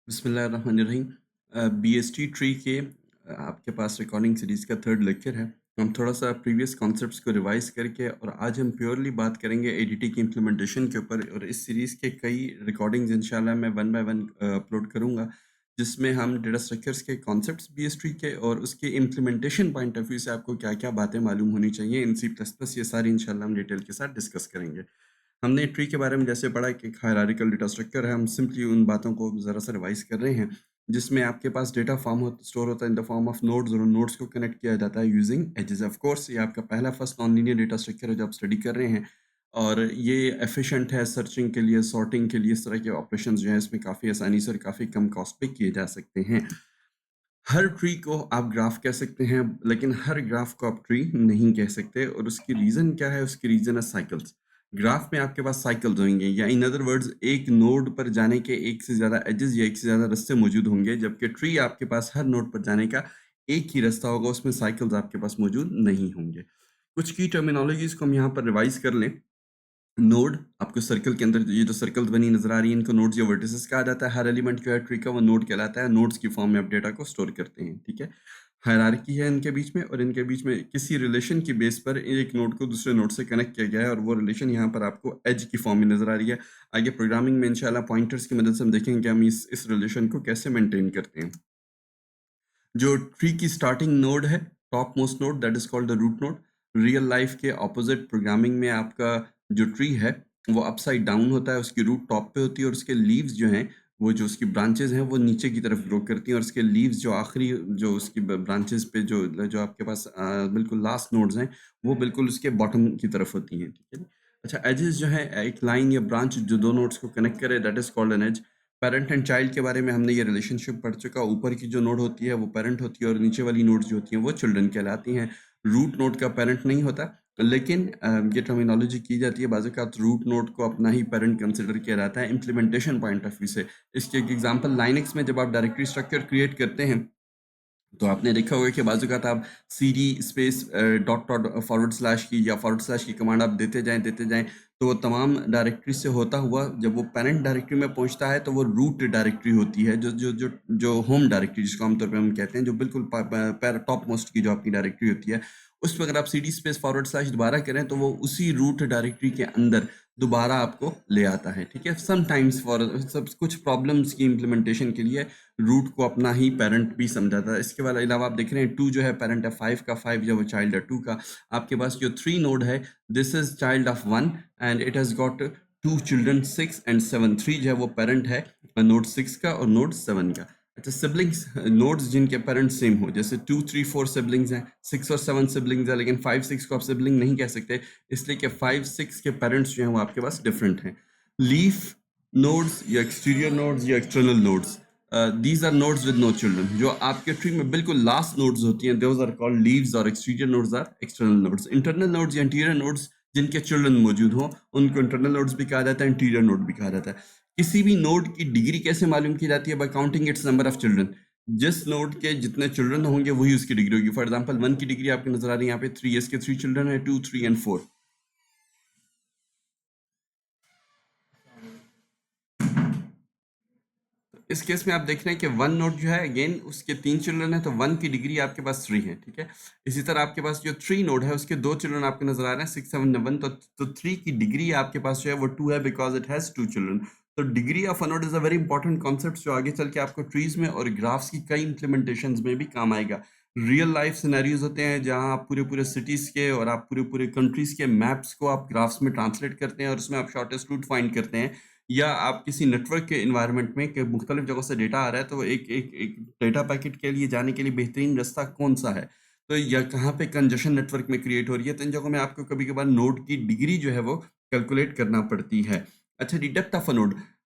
बिस्मिल्लाहिर्रहमानिर्रहीम। BST tree के आपके पास रिकॉर्डिंग सीरीज़ का थर्ड लेक्चर है। हम थोड़ा सा प्रीवियस कॉन्सेप्ट्स को रिवाइज करके और आज हम प्योरली बात करेंगे एडीटी की इम्प्लीमेंटेशन के ऊपर। और इस सीरीज़ के कई रिकॉर्डिंग्स इंशाल्लाह मैं वन बाय वन अपलोड करूँगा, जिसमें हम डेटा स्ट्रक्चर्स के कॉन्सेप्ट्स बीएसटी के और उसके इम्प्लीमेंटेशन पॉइंट ऑफ व्यू से आपको क्या क्या बातें मालूम होनी चाहिए इन सी प्लस प्लस, ये सारी इंशाल्लाह हम डिटेल के साथ डिस्कस करेंगे। हमने ट्री के बारे में जैसे पढ़ा कि एक हायरार्किकल डेटा स्ट्रक्चर है, हम सिंपली उन बातों को ज़रा सा रिवाइज कर रहे हैं, जिसमें आपके पास डेटा फॉर्म हो स्टोर होता है in the form of nodes और उन नोड्स को कनेक्ट किया जाता है यूजिंग एजेस। ऑफ कोर्स ये आपका पहला first non linear data structure है जो आप स्टडी कर रहे हैं, और ये एफिशिएंट है सर्चिंग के लिए, सॉर्टिंग के लिए। इस तरह के ऑपरेशंस जो हैं इसमें काफ़ी आसानी से और काफ़ी कम कॉस्ट पे किए जा सकते हैं। हर ट्री को आप ग्राफ कह सकते हैं, लेकिन हर ग्राफ को आप ट्री नहीं कह सकते, और उसकी रीज़न क्या है? उसकी रीज़न है साइकिल्स। ग्राफ में आपके पास साइकिल्स होंगे, या इन अदर वर्ड्स एक नोड पर जाने के एक से ज़्यादा एजेस या एक से ज़्यादा रास्ते मौजूद होंगे, जबकि ट्री आपके पास हर नोड पर जाने का एक ही रास्ता होगा, उसमें साइकिल्स आपके पास मौजूद नहीं होंगे। कुछ की टर्मिनोलॉजीज़ को हम यहाँ पर रिवाइज़ कर लें। नोड, आपको सर्कल के अंदर ये जो सर्कल्स बनी नजर आ रही है, इनको नोड्स या वर्टिसेस कहा जाता है। हर एलिमेंट जो है ट्री का वो नोड कहलाता है। नोड्स की फॉर्म में आप डेटा को स्टोर करते हैं, ठीक है। हायरार्की है इनके बीच में, और इनके बीच में किसी रिलेशन की बेस पर एक नोड को दूसरे नोड से कनेक्ट किया गया है, और वो रिलेशन यहाँ पर आपको एज की फॉर्म में नजर आ रही है। आगे प्रोग्रामिंग में इंशाल्लाह पॉइंटर्स की मदद से हम देखेंगे कि हम इस रिलेशन को कैसे मेंटेन करते हैं। जो ट्री की स्टार्टिंग नोड है, top most node, that is called the root node. Real life के ऑपोजिट प्रोग्रामिंग में आपका जो ट्री है वो अपसाइड डाउन होता है, उसकी रूट टॉप पे होती है, और उसके लीव्स जो हैं, वो जो उसकी ब्रांचेज हैं वो नीचे की तरफ ग्रो करती हैं, और उसके लीव्स जो आखिरी जो उसकी ब्रांचेज पे जो जो आपके पास बिल्कुल लास्ट नोड्स हैं, वो बिल्कुल उसके बॉटम की तरफ होती हैं, ठीक है। अच्छा, एजेस जो है, एक लाइन या ब्रांच जो दो नोड्स को कनेक्ट करे, that is called an edge. Parent and child के बारे में हमने ये रिलेशनशिप पढ़ चुका। ऊपर की जो नोड होती है वो पेरेंट होती है, और नीचे वाली नोड्स जो होती हैं वो चिल्ड्रन कहलाती हैं। रूट नोड का पेरेंट नहीं होता, लेकिन ये टर्मिनोलॉजी की जाती है बाज़ औक़ात रूट नोड को अपना ही पेरेंट कंसिडर किया जाता है इम्प्लीमेंटेशन पॉइंट ऑफ व्यू से। इसके एक एग्जांपल, लाइनक्स में जब आप डायरेक्टरी स्ट्रक्चर क्रिएट करते हैं, तो आपने देखा होगा कि बाज़ औक़ात आप CD space dot dot forward slash की या फॉरवर्ड स्लैश की कमांड आप देते जाएँ, तो वो तमाम डायरेक्टरी से होता हुआ जब वो पेरेंट डायरेक्टरी में पहुँचता है, तो वो रूट डायरेक्टरी होती है, जो होम डायरेक्टरी जिसको आमतौर पे हम कहते हैं, जो बिल्कुल टॉप मोस्ट की जो आपकी डायरेक्टरी होती है, उस पे अगर आप सीडी स्पेस फॉरवर्ड स्लैश दोबारा करें, तो वो उसी रूट डायरेक्टरी के अंदर दोबारा आपको ले आता है, ठीक है। समटाइम्स फॉर सब कुछ प्रॉब्लम्स की इम्प्लीमेंटेशन के लिए रूट को अपना ही पेरेंट भी समझाता है। इसके अलावा आप देख रहे हैं 2 जो है पेरेंट है 5 का, 5 जो वो चाइल्ड है 2 का। आपके पास जो 3 नोड है, this is child of 1 and it has got 2 children 6 and 7। 3 जो है वो पेरेंट है नोड 6 का और नोड 7 का। अच्छा, सिबलिंग्स, नोड्स जिनके पेरेंट्स सेम हो, जैसे 2 3 4 सिबलिंग्स हैं, 6 और 7 सिबलिंग्स हैं, लेकिन 5 6 को आप सिबलिंग नहीं कह सकते, इसलिए कि 5 6 के पेरेंट्स जो हैं वो आपके पास डिफरेंट हैं। लीफ नोड्स या एक्सटीरियर नोड्स या external nodes, these are nodes with no children. जो आपके ट्री में बिल्कुल लास्ट नोड्स होती हैं, दोज आर कॉल्ड लीव्स, और exterior nodes are external nodes. Internal nodes या इंटीरियर नोड्स जिनके चिल्ड्रन मौजूद हों, उनको इंटरनल नोड्स भी कहा जाता है, इंटीरियर नोड भी कहा जाता है। किसी भी नोड की डिग्री कैसे मालूम की जाती है? Bye counting it's number of children. जिस नोड के जितने चिल्ड्रन होंगे वही उसकी डिग्री होगी। फॉर एग्जांपल 1 की डिग्री आपको नजर आ रही है यहाँ पे 3, इसके 3 चिल्ड्रन है, 2 3 एंड 4। इस केस में आप देख रहे हैं कि 1 नोड जो है, अगेन उसके 3 चिल्ड्रन है, तो 1 की डिग्री आपके पास 3 है, ठीक है। इसी तरह आपके पास जो 3 नोड है उसके 2 चिल्ड्रन आपको नजर आ रहे हैं, 6 7 1, तो 3 की डिग्री आपके पास जो है वो 2 है, बिकॉज इट हैज 2 चिल्ड्रन। तो degree of a node is a very important concept, जो आगे चल के आपको ट्रीज में और ग्राफ्स की कई इंप्लीमेंटेशंस में भी काम आएगा। रियल लाइफ सिनेरियोज होते हैं जहां आप पूरे पूरे सिटीज के और आप पूरे पूरे कंट्रीज के मैप्स को आप ग्राफ्स में ट्रांसलेट करते हैं, और उसमें आप शॉर्टेस्ट रूट फाइंड करते हैं, या आप किसी नेटवर्क के इन्वायरमेंट में कि मुख्तलिफ जगहों से डेटा आ रहा है, तो एक डेटा पैकेट के लिए जाने के लिए बेहतरीन रास्ता कौन सा है, तो या कहाँ पे कंजेशन नेटवर्क में क्रिएट हो रही है, तो इन जगहों में आपको कभी कभार नोड की डिग्री जो है वो कैलकुलेट करना पड़ती है। अच्छा, the depth of a node,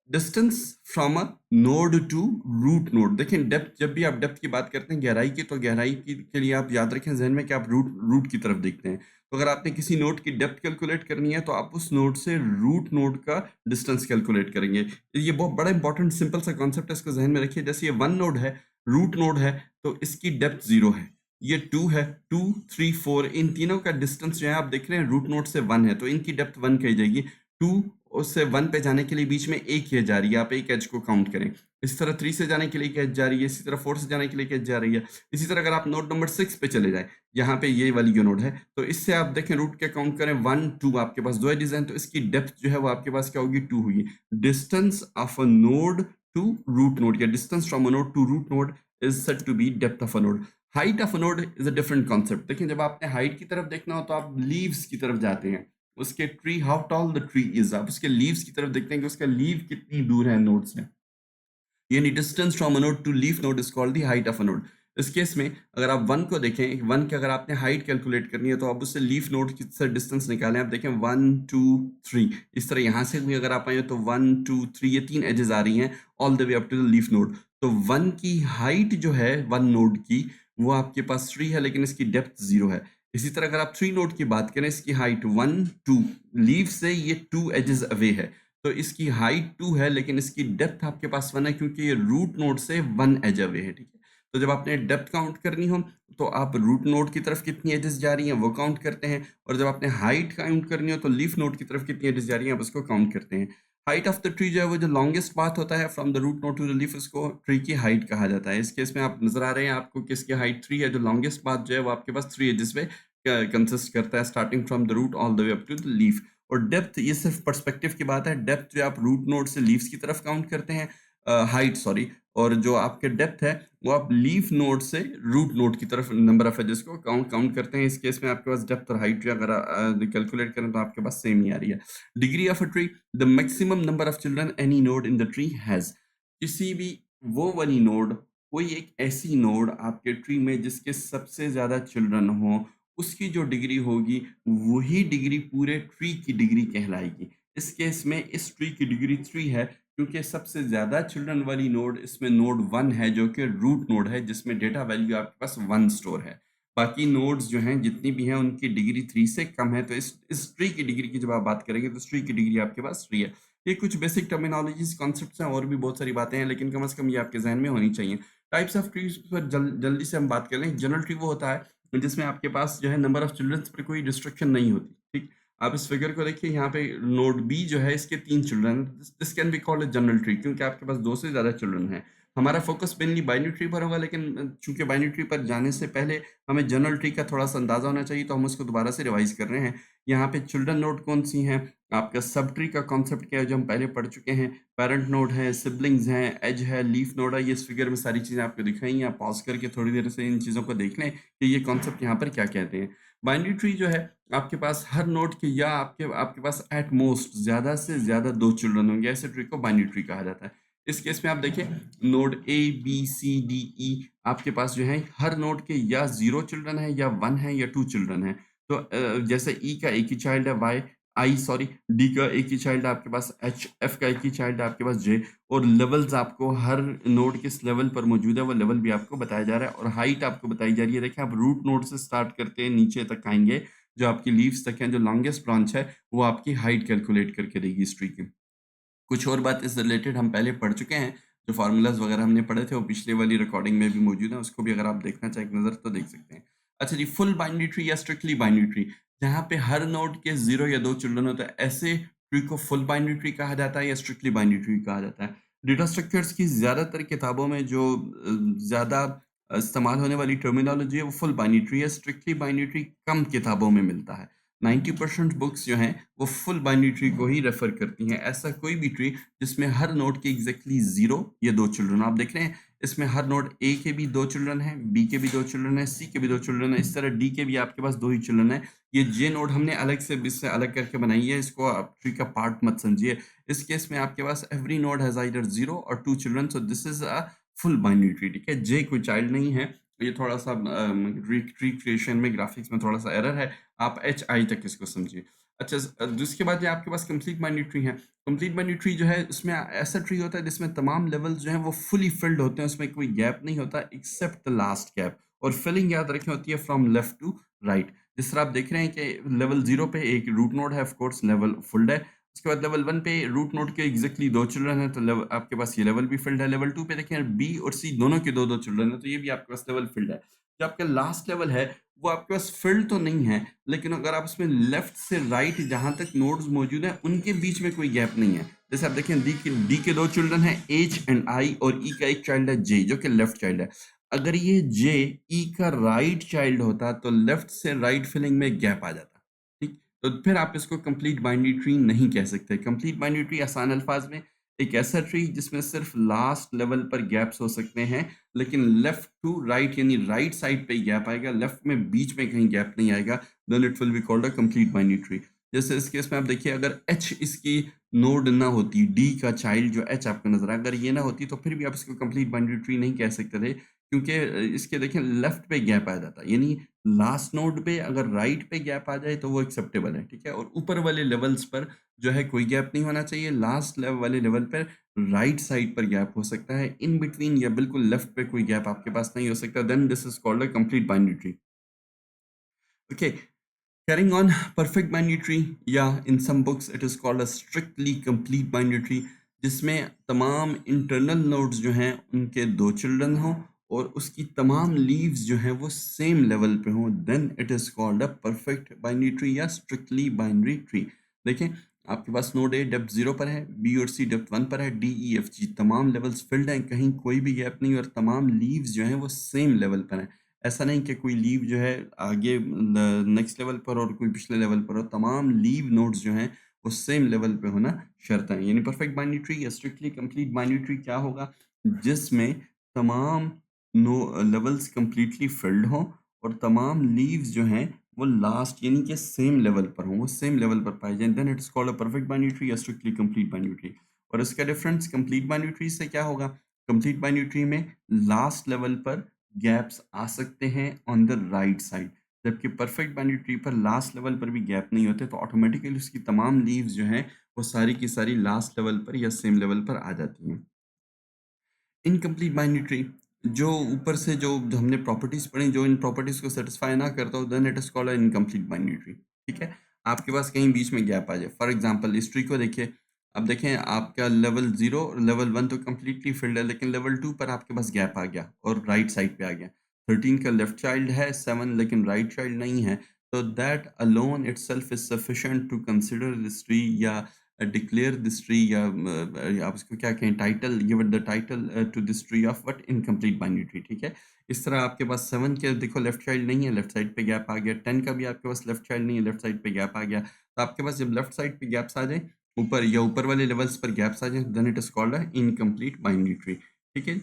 distance from a node to root node. देखें, डेप्थ, जब भी आप डेप्थ की बात करते हैं गहराई की, तो गहराई की के लिए आप याद रखें जहन में कि आप रूट रूट की तरफ देखते हैं। तो अगर आपने किसी नोड की डेप्थ कैलकुलेट करनी है, तो आप उस नोड से रूट नोड का डिस्टेंस कैलकुलेट करेंगे। ये बहुत बड़ा इंपॉर्टेंट सिंपल सा कॉन्सेप्ट है, इसको जहन में रखिए। जैसे ये 1 नोड है, रूट नोड है, तो इसकी डेप्थ 0 है। ये 2 है, 2 3 4, इन तीनों का डिस्टेंस जो है आप देख रहे हैं रूट नोड से 1 है, तो इनकी डेप्थ 1 कही जाएगी। 2 उससे 1 पे जाने के लिए बीच में एक एज आ रही है, आप एक एज को काउंट करें। इसी तरह 3 से जाने के लिए एक एज जा रही है, इसी तरह 4 से जाने के लिए एक एज जा रही है। इसी तरह अगर आप नोड नंबर 6 पे चले जाएँ, यहाँ पे ये वाली जो नोड है, तो इससे आप देखें रूट के काउंट करें 1, 2 आपके पास 2 एजेस हैं, तो इसकी डेप्थ जो है वो आपके पास क्या होगी 2 होगी। Distance of a node to root node या distance from a node to root node is said to be depth of a node. Height of a node is a different concept. देखिए जब आपने हाइट की तरफ देखना हो तो आप लीव्स की तरफ जाते हैं, उसके tree how tall the tree is, आप उसके लीव्स की तरफ देखते हैं कि उसका लीव कितनी दूर है नोड से, यानी distance from a node to leaf node is called the height of a node. इस केस में अगर आप 1 को देखें, 1 की अगर आपने हाइट कैलकुलेट करनी है तो आप उससे लीफ नोड की से डिस्टेंस निकालें। आप देखें 1 2 3, इस तरह यहाँ से भी अगर आप आए तो 1 2 3 ये 3 एजेस आ रही हैं all the way up to the leaf node. तो 1 की हाइट जो है 1 नोड की वो आपके पास 3 है, लेकिन इसकी डेप्थ 0 है। इसी तरह अगर आप 3 नोड की बात करें, इसकी हाइट 1 2, लीफ से ये 2 एजेस अवे है, तो इसकी हाइट 2 है, लेकिन इसकी डेप्थ आपके पास 1 है क्योंकि ये रूट नोड से 1 एज अवे है, ठीक है। तो जब आपने डेप्थ काउंट करनी हो तो आप रूट नोड की तरफ कितनी एजेस जा रही हैं वो काउंट करते हैं, और जब आपने हाइट काउंट करनी हो तो लीफ नोड की तरफ कितनी एजेस जा रही हैं आप उसको काउंट करते हैं। हाइट ऑफ द ट्री जो है वो जो लॉन्गेस्ट पाथ होता है from the root node to the leaf, उसको ट्री की हाइट कहा जाता है। इस केस में आप नजर आ रहे हैं आपको किसकी हाइट 3 है, जो लॉन्गेस्ट पाथ जो है वो आपके पास 3 एजेस पे कंसिस्ट करता है, starting from the root all the way up to the leaf. और डेप्थ ये सिर्फ पर्सपेक्टिव की बात है, डेप्थ जो आप रूट नोड से लीव्स की तरफ काउंट करते हैं, हाइट सॉरी, और जो आपके डेप्थ है वो आप लीफ नोड से रूट नोड की तरफ नंबर ऑफ एजेस को काउंट काउंट करते हैं। इस केस में आपके पास डेप्थ और हाइट जो अगर कैलकुलेट करें तो आपके पास सेम ही आ रही है। Degree of a tree, the maximum number of children any node in the tree has. किसी भी वो वाली नोड, कोई एक ऐसी नोड आपके ट्री में जिसके सबसे ज्यादा चिल्ड्रन हो, उसकी जो डिग्री होगी वही डिग्री पूरे ट्री की डिग्री कहलाएगी। इस केस में इस ट्री की डिग्री 3 है क्योंकि सबसे ज़्यादा चिल्ड्रन वाली नोड इसमें नोड 1 है जो कि रूट नोड है, जिसमें डेटा वैल्यू आपके पास 1 स्टोर है। बाकी नोड्स जो हैं जितनी भी हैं उनकी डिग्री 3 से कम है, तो इस ट्री की डिग्री की जब आप बात करेंगे तो इस ट्री की डिग्री आपके पास 3 है। ये कुछ बेसिक टर्मिनोलॉजीज कॉन्सेप्ट्स हैं, और भी बहुत सारी बातें हैं, लेकिन कम से कम ये आपके जहन में होनी चाहिए। टाइप्स ऑफ ट्रीज पर जल्दी से हम बात कर लें। जनरल ट्री वो होता है जिसमें आपके पास जो है नंबर ऑफ चिल्ड्रंस पर कोई रिस्ट्रिक्शन नहीं होती, ठीक। आप इस फिगर को देखिए, यहाँ पे नोड बी जो है इसके 3 children, this can be called a general tree क्योंकि आपके पास 2 से ज़्यादा चिल्ड्रन हैं। हमारा फोकस मेनली बाइनरी ट्री पर होगा, लेकिन चूंकि बाइनरी ट्री पर जाने से पहले हमें जनरल ट्री का थोड़ा सा अंदाजा होना चाहिए, तो हम उसको दोबारा से रिवाइज कर रहे हैं। यहाँ पे चिल्ड्रन नोड कौन सी हैं, आपका सब ट्री का कॉन्सेप्ट क्या है जो हम पहले पढ़ चुके हैं, पेरेंट नोड है, सिबलिंग्स हैं, एज है, लीफ नोड है। ये इस फिगर में सारी चीज़ें आपको दिखाई हैं, आप पॉज करके थोड़ी देर से इन चीज़ों को देख लें कि ये कॉन्सेप्ट यहाँ पर क्या कहते हैं। बाइनरी ट्री जो है आपके पास हर नोड के या आपके आपके पास एट मोस्ट ज़्यादा से ज़्यादा 2 चिल्ड्रन होंगे, ऐसे ट्री को बाइनरी ट्री कहा जाता है। इस केस में आप देखिए node A B C D E आपके पास जो है हर नोड के या 0 चिल्ड्रन है, या 1 है, या 2 चिल्ड्रन है। तो जैसे ई का एक ही चाइल्ड है, वाई आई सॉरी डी का एक ही चाइल्ड है आपके पास, एच एफ का एक ही चाइल्ड है आपके पास, जे। और लेवल्स आपको हर नोड किस लेवल पर मौजूद है वो लेवल भी आपको बताया जा रहा है, और हाइट आपको बताई जा रही है। देखिए आप रूट नोड से स्टार्ट करते हैं नीचे तक आएंगे, जो आपकी लीव्स तक हैं, जो लॉन्गेस्ट ब्रांच है वो आपकी हाइट कैलकुलेट करके देगी इस ट्री की। कुछ और बात इस रिलेटेड हम पहले पढ़ चुके हैं, जो फार्मूलाज वगैरह हमने पढ़े थे वो पिछले वाली रिकॉर्डिंग में भी मौजूद है, उसको भी अगर आप देखना चाहें एक नज़र तो देख सकते हैं। अच्छा जी, फुल बाइनरी ट्री या स्ट्रिक्टली बाइनरी ट्री, जहाँ पे हर नोड के 0 या 2 चिल्ड्रन होते हैं, ऐसे ट्री को फुल बाइनरी ट्री कहा जाता है या स्ट्रिक्टली बाइनरी ट्री कहा जाता है। डेटा स्ट्रक्चर्स की ज़्यादातर किताबों में जो ज़्यादा इस्तेमाल होने वाली टर्मिनोलॉजी है वो फुल बाइनरी ट्री है, स्ट्रिक्टली बाइनरी ट्री कम किताबों में मिलता है। 90% बुक्स जो हैं वो फुल बाइनरी ट्री को ही रेफर करती हैं। ऐसा कोई भी ट्री जिसमें हर नोड के एग्जैक्टली 0 या 2 चिल्ड्रन, आप देख रहे हैं इसमें हर नोड ए के भी 2 चिल्ड्रन हैं, बी के भी 2 चिल्ड्रन हैं, सी के भी 2 चिल्ड्रन हैं, इस तरह डी के भी आपके पास 2 ही चिल्ड्रन हैं। ये जे नोड हमने अलग से इससे अलग करके बनाई है, इसको आप ट्री का पार्ट मत समझिए। इस केस में आपके पास एवरी नोड हैज आइदर 0 और 2 children, so this is a full binary tree, ठीक है। जे कोई चाइल्ड नहीं है, ये थोड़ा सा ट्री क्रिएशन में ग्राफिक्स में थोड़ा सा एरर है, आप एच आई तक इसको समझिए। अच्छा, जिसके बाद ये आपके पास कंप्लीट बाइनरी ट्री है। कंप्लीट बाइनरी ट्री जो है उसमें ऐसा ट्री होता है जिसमें तमाम लेवल्स जो हैं वो फुली फिल्ड होते हैं, उसमें कोई गैप नहीं होता एक्सेप्ट द लास्ट गैप, और फिलिंग याद रखें होती है फ्रॉम लेफ्ट टू राइट। जिस तरह आप देख रहे हैं कि लेवल 0 पे एक रूट नोड है, ऑफ कोर्स लेवल फिल्ड है। उसके बाद लेवल 1 पे रूट नोड के एग्जैक्टली 2 चिल्ड्रन है, तो लेवल आपके पास ये लेवल भी फिल्ड है। लेवल 2 पे देखें बी और सी दोनों के 2-2 चिल्ड्रन है, तो ये भी आपके पास लेवल फिल्ड है। जो आपका लास्ट लेवल है वो आपके पास फिल्ड तो नहीं है, लेकिन अगर आप उसमें लेफ्ट से राइट जहां तक नोड्स मौजूद हैं उनके बीच में कोई गैप नहीं है। जैसे आप देखें डी के दो चिल्ड्रन हैं, एच एंड आई, और ई का एक चाइल्ड है जे जो कि लेफ्ट चाइल्ड है। अगर ये जे ई का राइट चाइल्ड होता तो लेफ्ट से राइट फिलिंग में गैप आ जाता। ठीक, तो फिर आप इसको कंप्लीट बाइनरी ट्री नहीं कह सकते। कंप्लीट बाइनरी ट्री आसान अल्फाज में एक ऐसा ट्री जिसमें सिर्फ लास्ट लेवल पर गैप्स हो सकते हैं, लेकिन लेफ्ट टू राइट यानी राइट साइड पे गैप आएगा, लेफ्ट में बीच में कहीं गैप नहीं आएगा, then it will be called a complete binary tree. जैसे इस केस में आप देखिए, अगर एच इसकी नोड ना होती, डी का चाइल्ड जो एच आपको नजर आया, अगर ये ना होती तो फिर भी आप इसको कंप्लीट बाइनरी ट्री नहीं कह सकते थे, क्योंकि इसके देखें लेफ्ट पे गैप आ जाता, यानी लास्ट नोड पे अगर राइट पे गैप आ जाए तो वो एक्सेप्टेबल है। ठीक है, और ऊपर वाले लेवल्स पर जो है कोई गैप नहीं होना चाहिए, लास्ट लेवल वाले लेवल पर राइट साइड पर गैप हो सकता है, इन बिटवीन या बिल्कुल लेफ्ट पे कोई गैप आपके पास नहीं हो सकता, then this is called a complete binary tree. Okay, carrying on, perfect binary tree, या in some books it is called a strictly complete binary tree, जिसमें तमाम इंटरनल नोड्स जो हैं उनके दो चिल्ड्रन हों और उसकी तमाम लीव्स जो हैं वो सेम लेवल पे हों, then it is called a perfect binary tree या स्ट्रिक्टली बाइनरी ट्री। देखें, आपके पास नोड ए डेप्थ 0 पर है, बी और सी डेप्थ 1 पर है, डी ई एफ जी तमाम लेवल्स फिल्ड हैं, कहीं कोई भी गैप नहीं, और तमाम लीव्स जो हैं वो सेम लेवल पर हैं। ऐसा नहीं कि कोई लीव जो है आगे नेक्स्ट लेवल पर और कोई पिछले लेवल पर हो, तमाम लीव नोड्स जो हैं वो सेम लेवल पे होना शर्त है। यानी परफेक्ट बाइनरी ट्री या स्ट्रिक्टली कंप्लीट बाइनरी ट्री क्या होगा, जिसमें तमाम नो लेवल्स कंप्लीटली फिल्ड हों और तमाम लीव्स जो हैं वो लास्ट यानी कि सेम लेवल पर हों, वो सेम लेवल पर पाए जाएं, then it's called a perfect binary tree या स्ट्रिक्टली कंप्लीट बाइनरी ट्री। और इसका डिफरेंस कंप्लीट बाइनरी ट्री से क्या होगा, कंप्लीट बाइनरी ट्री में लास्ट लेवल पर गैप्स आ सकते हैं ऑन द राइट साइड, जबकि परफेक्ट बाइनरी ट्री पर लास्ट लेवल पर भी गैप नहीं होते, तो ऑटोमेटिकली उसकी तमाम लीव्स जो हैं वो सारी की सारी लास्ट लेवल पर या सेम लेवल पर आ जाती हैं। इनकम्प्लीट बाइनरी ट्री, जो ऊपर से जो हमने प्रॉपर्टीज पढ़ी, जो इन प्रॉपर्टीज को सेटिस्फाई ना करता हो, then it is called incomplete binary tree. ठीक है, आपके पास कहीं बीच में गैप आ जाए, फॉर एग्जांपल इस ट्री को देखिए, अब देखें आपका लेवल 0 और लेवल 1 तो कम्प्लीटली फिल्ड है, लेकिन लेवल 2 पर आपके पास गैप आ गया और राइट साइड पे आ गया। 13 का लेफ्ट चाइल्ड है, 7 लेकिन राइट चाइल्ड नहीं है, तो that alone itself is sufficient to consider this tree, या डिक्लेयर दिस ट्री, या आप इसको क्या कहें, title, give it the title to this tree of what, incomplete binary tree. ठीक है, इस तरह आपके पास 7 के देखो लेफ्ट चाइल्ड नहीं है, लेफ्ट साइड पे गैप आ गया, 10 का भी आपके पास लेफ्ट चाइल्ड नहीं है, लेफ्ट साइड पे गैप आ गया। तो आपके पास जब लेफ्ट साइड पे गैप्स आ जाए, ऊपर या ऊपर वाले लेवल्स पर गैप्स आ जाए, then it is called a incomplete binary tree. ठीक है,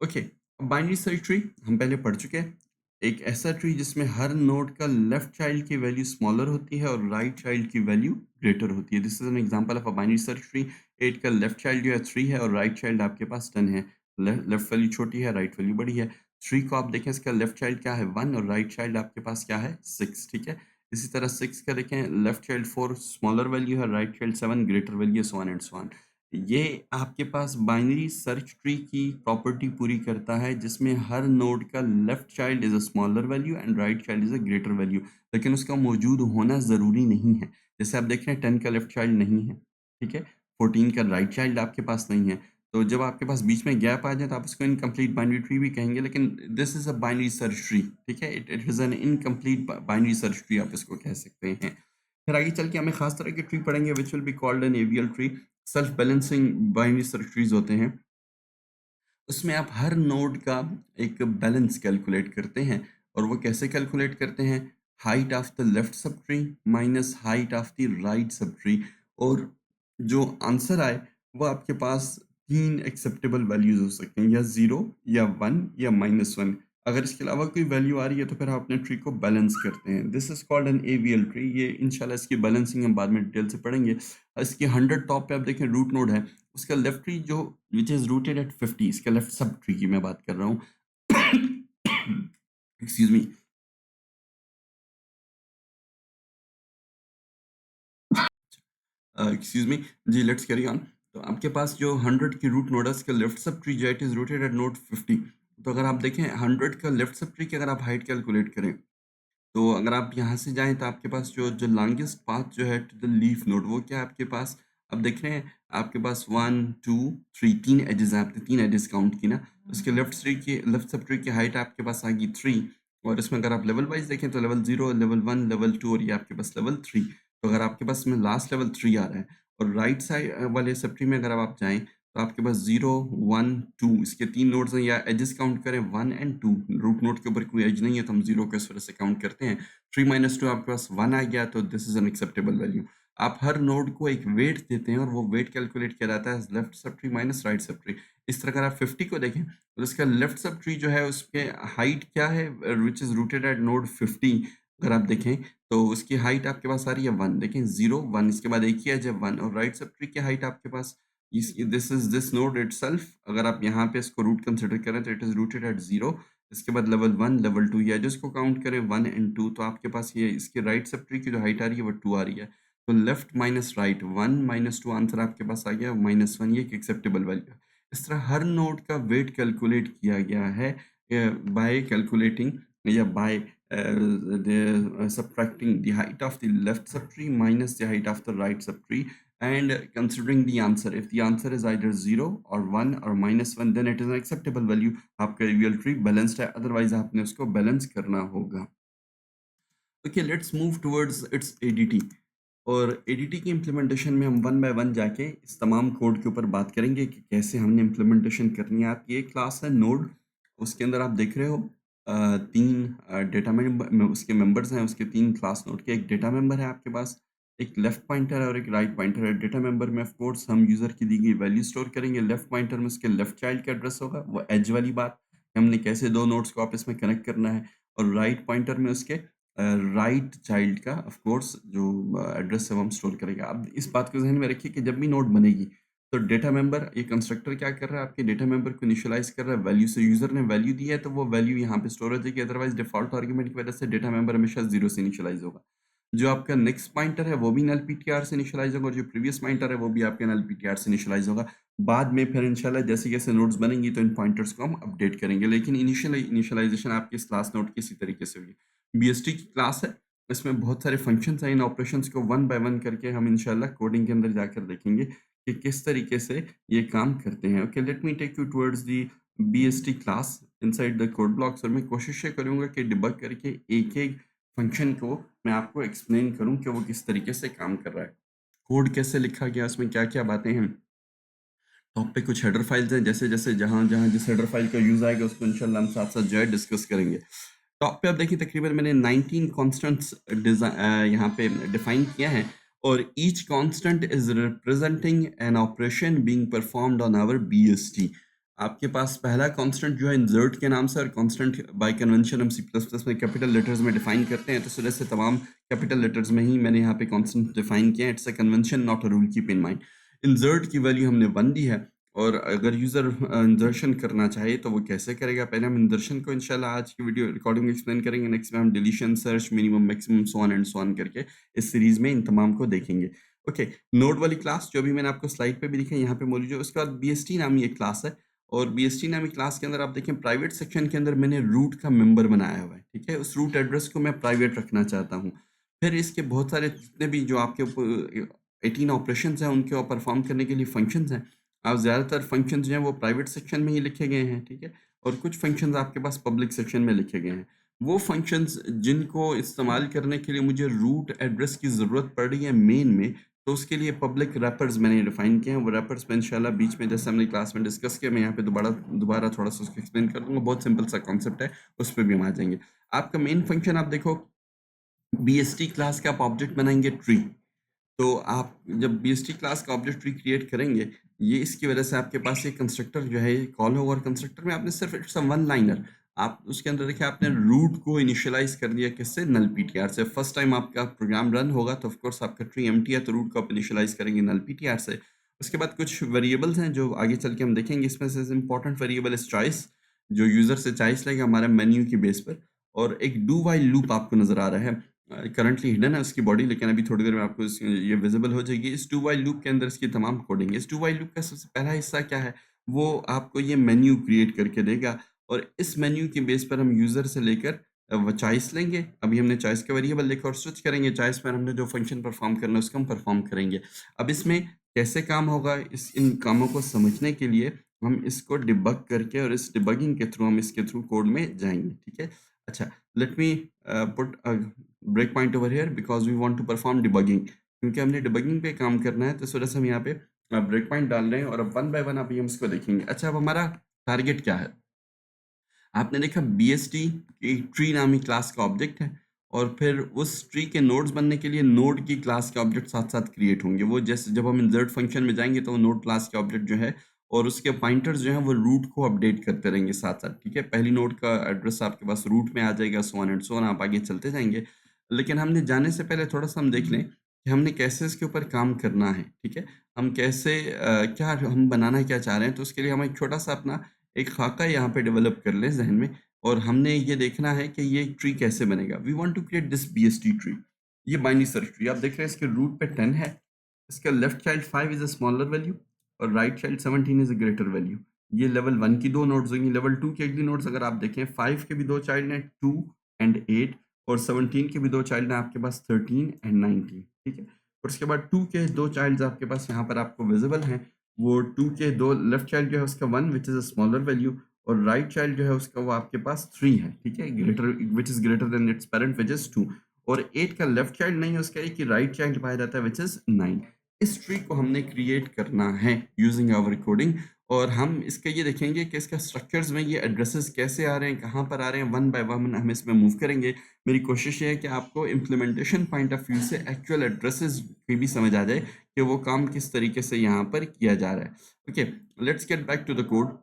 ओके, बाइनरी सर्च ट्री हम पहले पढ़ चुके हैं। एक ऐसा ट्री जिसमें हर नोड का लेफ्ट चाइल्ड की वैल्यू स्मॉलर होती है और राइट चाइल्ड की वैल्यू ग्रेटर होती है। This is an example of a binary search tree. 8 का लेफ्ट चाइल्ड जो है 3 है और राइट चाइल्ड आपके पास 10 है। लेफ्ट वैल्यू छोटी है, राइट वैल्यू बड़ी है। 3 को आप देखें, इसका लेफ्ट चाइल्ड क्या है 1 और राइट चाइल्ड आपके पास क्या है 6। ठीक है, इसी तरह 6 का देखें, लेफ्ट चाइल्ड 4 स्मॉलर वैल्यू है, right child 7 greater value, so on and so on. ये आपके पास बाइनरी सर्च ट्री की प्रॉपर्टी पूरी करता है, जिसमें हर नोड का left child is a smaller value and right child is a greater value, लेकिन उसका मौजूद होना ज़रूरी नहीं है। जैसे आप देख रहे हैं 10 का लेफ्ट चाइल्ड नहीं है, ठीक है, 14 का राइट चाइल्ड आपके पास नहीं है, तो जब आपके पास बीच में गैप आ जाए तो आप उसको इनकम्प्लीट बाइनरी ट्री भी कहेंगे, लेकिन this is a binary search tree. ठीक है, it is an incomplete binary search tree, आप इसको कह सकते हैं। फिर आगे चल के हमें खास तरह के ट्री पढ़ेंगे which will be called an AVL tree. Self balancing binary search trees होते हैं, उसमें आप हर नोड का एक बैलेंस कैलकुलेट करते हैं, और वो कैसे कैलकुलेट करते हैं, height of the left sub tree minus height of the right sub tree, और जो आंसर आए वो आपके पास तीन एक्सेप्टेबल वैल्यूज हो सकते हैं, या 0 या 1 या -1। अगर इसके अलावा कोई वैल्यू आ रही है तो फिर आप अपने ट्री को बैलेंस करते हैं। This is called N AVL tree. ये इंशाल्लाह इसकी बैलेंसिंग हम बाद में डिटेल से पढ़ेंगे। इसके 100 टॉप पे आप देखें रूट नोड है, उसका लेफ्ट ट्री जो विच इज रूटेड एट 50, इसका लेफ्ट सब ट्री की मैं बात कर रहा हूँ। एक्सक्यूज मी, एक्सक्यूज मी, जी लेट्स कैरी ऑन। तो आपके पास जो 100 की रूट नोड है, उसका लेफ्ट सब ट्री जो है it is rooted eight node 50। तो अगर आप देखें 100 का लेफ्ट सब ट्री की अगर आप हाइट कैलकुलेट करें, तो अगर आप यहाँ से जाएँ तो आपके पास जो लॉन्गेस्ट पाथ जो है टू द लीफ नोड, वो क्या है आपके पास, अब देख रहे हैं आपके पास 1 2 3 3 एजेस हैं, आपने 3 एजेस काउंट की ना, उसके लेफ्ट सब ट्री की हाइट आपके पास आ गई 3, और इसमें अगर आप लेवल वाइज देखें तो लेवल 0, लेवल 1, लेवल 2 और ये आपके पास लेवल 3। तो अगर आपके पास में लास्ट लेवल 3 आ रहा है और राइट साइड वाले सब ट्री में अगर आप जाएं तो आपके पास 0, 1, 2 इसके 3 नोड्स हैं, या एजेस काउंट करें 1 एंड 2। रूट नोड के ऊपर कोई एज नहीं है तो हम 0 को इस तरह से काउंट करते हैं। 3 माइनस 2 आपके पास 1 आ गया, तो this is an acceptable value. आप हर नोड को एक वेट देते हैं और वो वेट कैलकुलेट किया जाता है left sub tree minus right sub tree. इस तरह अगर आप 50 को देखें तो इसका लेफ्ट सब ट्री जो है उसके हाइट क्या है, which is rooted eight node 50। अगर आप देखें तो उसकी हाइट आपके पास आ रही है 1। देखें 0, 1, इसके बाद एक ही है जब 1। और राइट सब ट्री की हाइट आपके पास this is this node itself. अगर आप यहाँ पे इसको रूट कंसिडर करें तो इट इज रूटेड एट 0। इसके बाद लेवल 1, लेवल 2, या जिसको काउंट करें 1 एंड 2, तो आपके पास ये इसके राइट सब ट्री की जो हाइट आ रही है वो 2 आ रही है। तो left minus right 1 minus 2 answer आपके पास आ गया -1। ये एक एक्सेप्टेबल वैल्यू है। इस तरह हर नोड का वेट कैलकुलेट किया गया है बाय कैलकुलेटिंग या bye subtracting the height of the left subtree minus the height of the right subtree and considering the answer. If the answer is either 0 or 1 or -1, then it is an acceptable value. आपका real tree balanced है, otherwise आपने उसको balance करना होगा। Okay, let's move towards it's ADT. और ADT की implementation में हम वन बाय वन जाके इस तमाम कोड के ऊपर बात करेंगे कि कैसे हमने इम्प्लीमेंटेशन करनी है। आपकी एक क्लास है नोड, उसके अंदर आप देख रहे हो तीन डेटा मेंबर उसके मेंबर्स हैं। उसके तीन क्लास नोड के, एक डेटा मेंबर है आपके पास, एक लेफ्ट पॉइंटर है और एक राइट पॉइंटर है। डेटा मेंबर में ऑफ कोर्स हम यूज़र की दी गई वैल्यू स्टोर करेंगे। लेफ्ट पॉइंटर में उसके लेफ्ट चाइल्ड का एड्रेस होगा, वो एज वाली बात, हमने कैसे दो नोड्स को आपस में कनेक्ट करना है। और राइट पॉइंटर में उसके राइट चाइल्ड का ऑफ कोर्स जो एड्रेस है वो हम स्टोर करेंगे। अब इस बात को ध्यान में रखिए कि जब भी नोड बनेगी तो डेटा मेंबर, ये कंस्ट्रक्टर क्या कर रहा है, आपके डेटा मेंबर को इनिशियलाइज कर रहा है वैल्यू से। यूजर ने वैल्यू दी है तो वो वैल्यू यहाँ पे स्टोर हो जाएगी, अदरवाइज डिफॉल्ट आर्गुमेंट की वजह से डेटा मेंबर हमेशा 0 से इनिशियलाइज होगा। जो आपका नेक्स्ट पॉइंटर है वो भी नल पीटीआर से इनिशियलाइज होगा, और जो प्रीवियस पॉइंटर है वो भी आपके नल पीटीआर से इनिशियलाइज होगा। बाद में फिर इंशाल्लाह जैसे जैसे नोड्स बनेंगी तो इन पॉइंटर्स को हम अपडेट करेंगे, लेकिन इनिशियल इनिशियलाइजेशन आपकी इस क्लास नोड की इसी तरीके से होगी। बीएसटी की क्लास है, इसमें बहुत सारे फंक्शंस हैं। इन ऑपरेशंस को वन बाय वन करके हम इंशाल्लाह कोडिंग के अंदर जाकर देखेंगे कि किस तरीके से ये काम करते हैं। Okay, let me take you towards the BST class inside the code blocks. और मैं कोशिश ये करूंगा कि डिबग करके एक एक फंक्शन को मैं आपको एक्सप्लेन करूं कि वो किस तरीके से काम कर रहा है, कोड कैसे लिखा गया, उसमें क्या क्या बातें हैं। टॉप पे कुछ हेडर फाइल्स हैं, जैसे जैसे जहाँ जहाँ जिस हेडर फाइल का यूज आएगा उसको इंशाल्लाह हम साथ साथ जो है डिस्कस करेंगे। टॉप पे आप देखिए तकरीबन मैंने 19 कॉन्स्टेंट्स यहाँ पे डिफाइन किया है, और each constant is representing an operation being performed on our BST. आपके पास पहला कांस्टेंट जो है इंसर्ट के नाम से, और कांस्टेंट बाय कन्वेंशन हम सी प्लस प्लस में कैपिटल लेटर्स में डिफाइन करते हैं, तो इस वजह से तमाम कैपिटल लेटर्स में ही मैंने यहाँ पे कांस्टेंट डिफाइन किया है। It's a convention, not a rule, keep in mind. Insert की वैल्यू हमने 1 दी है, और अगर यूज़र इंसर्शन करना चाहे तो वो कैसे करेगा। पहले हम इंसर्शन को इंशाल्लाह आज की वीडियो रिकॉर्डिंग में एक्सप्लेन करेंगे, नेक्स्ट में हम deletion, search, minimum, maximum, so on and so on करके इस सीरीज में इन तमाम को देखेंगे। ओके, नोड वाली क्लास जो भी मैंने आपको स्लाइड पे भी दिखा यहाँ पे मौजूद है। उसके बाद बीएसटी नामी एक क्लास है, और बीएसटी नामी क्लास के अंदर आप देखें प्राइवेट सेक्शन के अंदर मैंने रूट का मेंबर बनाया हुआ है। ठीक है, उस रूट एड्रेस को मैं प्राइवेट रखना चाहता हूँ। फिर इसके बहुत सारे जितने भी जो आपके ऊपर 18 ऑपरेशंस हैं उनके परफॉर्म करने के लिए फंक्शंस हैं। आप ज़्यादातर फंक्शंस जो हैं वो प्राइवेट सेक्शन में ही लिखे गए हैं। ठीक है, और कुछ फंक्शंस आपके पास पब्लिक सेक्शन में लिखे गए हैं। वो फंक्शंस जिनको इस्तेमाल करने के लिए मुझे रूट एड्रेस की ज़रूरत पड़ रही है मेन में, तो उसके लिए पब्लिक रैपर्स मैंने डिफाइन किए हैं। वो रैपर्स में इंशाल्लाह बीच में जैसे हमने क्लास में डिस्कस किया, मैं यहाँ पे दोबारा थोड़ा सा उसको एक्सप्लेन कर दूंगा। बहुत सिंपल सा कॉन्सेप्ट है, उस पर भी हम आ जाएंगे। आपका मेन फंक्शन आप देखो, बीएसटी क्लास का आप ऑब्जेक्ट बनाएंगे ट्री। तो आप जब बीएसटी क्लास का ऑब्जेक्ट ट्री क्रिएट करेंगे, ये इसकी वजह से आपके पास ये कंस्ट्रक्टर जो है कॉल होगा, और कंस्ट्रक्टर में आपने सिर्फ इट्स वन लाइनर, आप उसके अंदर देखिए आपने रूट को इनिशियलाइज कर दिया किससे, नल पीटीआर से। फर्स्ट टाइम आपका प्रोग्राम रन होगा तो ऑफकोर्स आपका ट्री एम्प्टी है, तो रूट को आप इनिशियलाइज करेंगे नल पीटीआर से। उसके बाद कुछ वेरिएबल्स हैं जो आगे चल के हम देखेंगे। इसमें से इंपॉर्टेंट वेरिएबल इज चॉइस, जो यूजर से चॉइस लेगा हमारे मेन्यू की बेस पर। और एक डू वाइल लूप आपको नजर आ रहा है, करंटली हिडन है उसकी बॉडी, लेकिन अभी थोड़ी देर में आपको ये विजिबल हो जाएगी। इस डू वाइल लूप के अंदर इसकी तमाम कोडिंग है। इस डू वाइल लूप का सबसे पहला हिस्सा क्या है, वो आपको ये मेन्यू क्रिएट करके देगा, और इस मेन्यू के बेस पर हम यूजर से लेकर वो चॉइस लेंगे। अभी हमने चॉइस का वेरिएबल लेकर और स्विच करेंगे, चॉइस पर हमने जो फंक्शन परफॉर्म करना है उसको हम परफॉर्म करेंगे। अब इसमें कैसे काम होगा, इन कामों को समझने के लिए हम इसको डिबग करके, और इस डिबगिंग के थ्रू हम इसके थ्रू कोड में जाएंगे। ठीक है, अच्छा, let me put a break point over here because we want to perform debugging, क्योंकि हमने डिबगिंग पे काम करना है, तो इस वजह से हम यहाँ पे ब्रेक पॉइंट डाल रहे हैं और अब वन बाय वन अभी हम इसको देखेंगे। अच्छा, अब हमारा टारगेट क्या है? आपने देखा बीएसटी एक ट्री नामी क्लास का ऑब्जेक्ट है और फिर उस ट्री के नोड्स बनने के लिए नोड की क्लास के ऑब्जेक्ट साथ साथ क्रिएट होंगे। वो जैसे जब हम इंसर्ट फंक्शन में जाएंगे तो नोड क्लास के ऑब्जेक्ट जो है और उसके पॉइंटर्स जो है वो रूट को अपडेट करते रहेंगे साथ साथ। ठीक है, पहली नोड का एड्रेस आपके पास रूट में आ जाएगा, so on and so on, आप आगे चलते जाएंगे। लेकिन हमने जाने से पहले थोड़ा सा हम देख लें कि हमने कैसे इसके ऊपर काम करना है। ठीक है, हम कैसे क्या हम बनाना क्या चाह रहे हैं, तो उसके लिए हम एक छोटा सा अपना एक खाका यहाँ पे डेवलप कर लें ज़हन में और हमने ये देखना है कि ये ट्री कैसे बनेगा। We want to create this BST tree. ये बाइनरी सर्च ट्री आप देख रहे हैं, इसके रूट पे 10 है, इसका left child 5 is a smaller value और right child 17 is a greater value. ये लेवल 1 की 2 नोड्स होंगी। लेवल 2 की अगली नोड्स अगर आप देखें, 5 के भी 2 चाइल्ड हैं, 2 एंड 8, और 17 के भी 2 चाइल्ड हैं आपके पास, 13 एंड 19। ठीक है, और उसके बाद 2 के 2 चाइल्ड्स आपके पास यहाँ पर आपको विजिबल हैं। वो 2 के 2 लेफ्ट चाइल्ड जो है उसका 1 which is a smaller value और राइट चाइल्ड जो है उसका वो आपके पास 3 है। ठीक है, greater which is greater than it's parent which is 2, और 8 का लेफ्ट चाइल्ड नहीं है, उसका एक ही राइट चाइल्ड पाया जाता है व्हिच इज़ 9। इस ट्री को हमने क्रिएट करना है यूजिंग आवर कोडिंग, और हम इसका ये देखेंगे कि इसका स्ट्रक्चर्स में ये एड्रेसेस कैसे आ रहे हैं, कहाँ पर आ रहे हैं, वन बाय वन हम इसमें मूव करेंगे। मेरी कोशिश ये है कि आपको इम्प्लीमेंटेशन पॉइंट ऑफ व्यू से एक्चुअल एड्रेसेस की भी समझ आ जाए कि वो काम किस तरीके से यहाँ पर किया जा रहा है। Okay, let's get back to the code.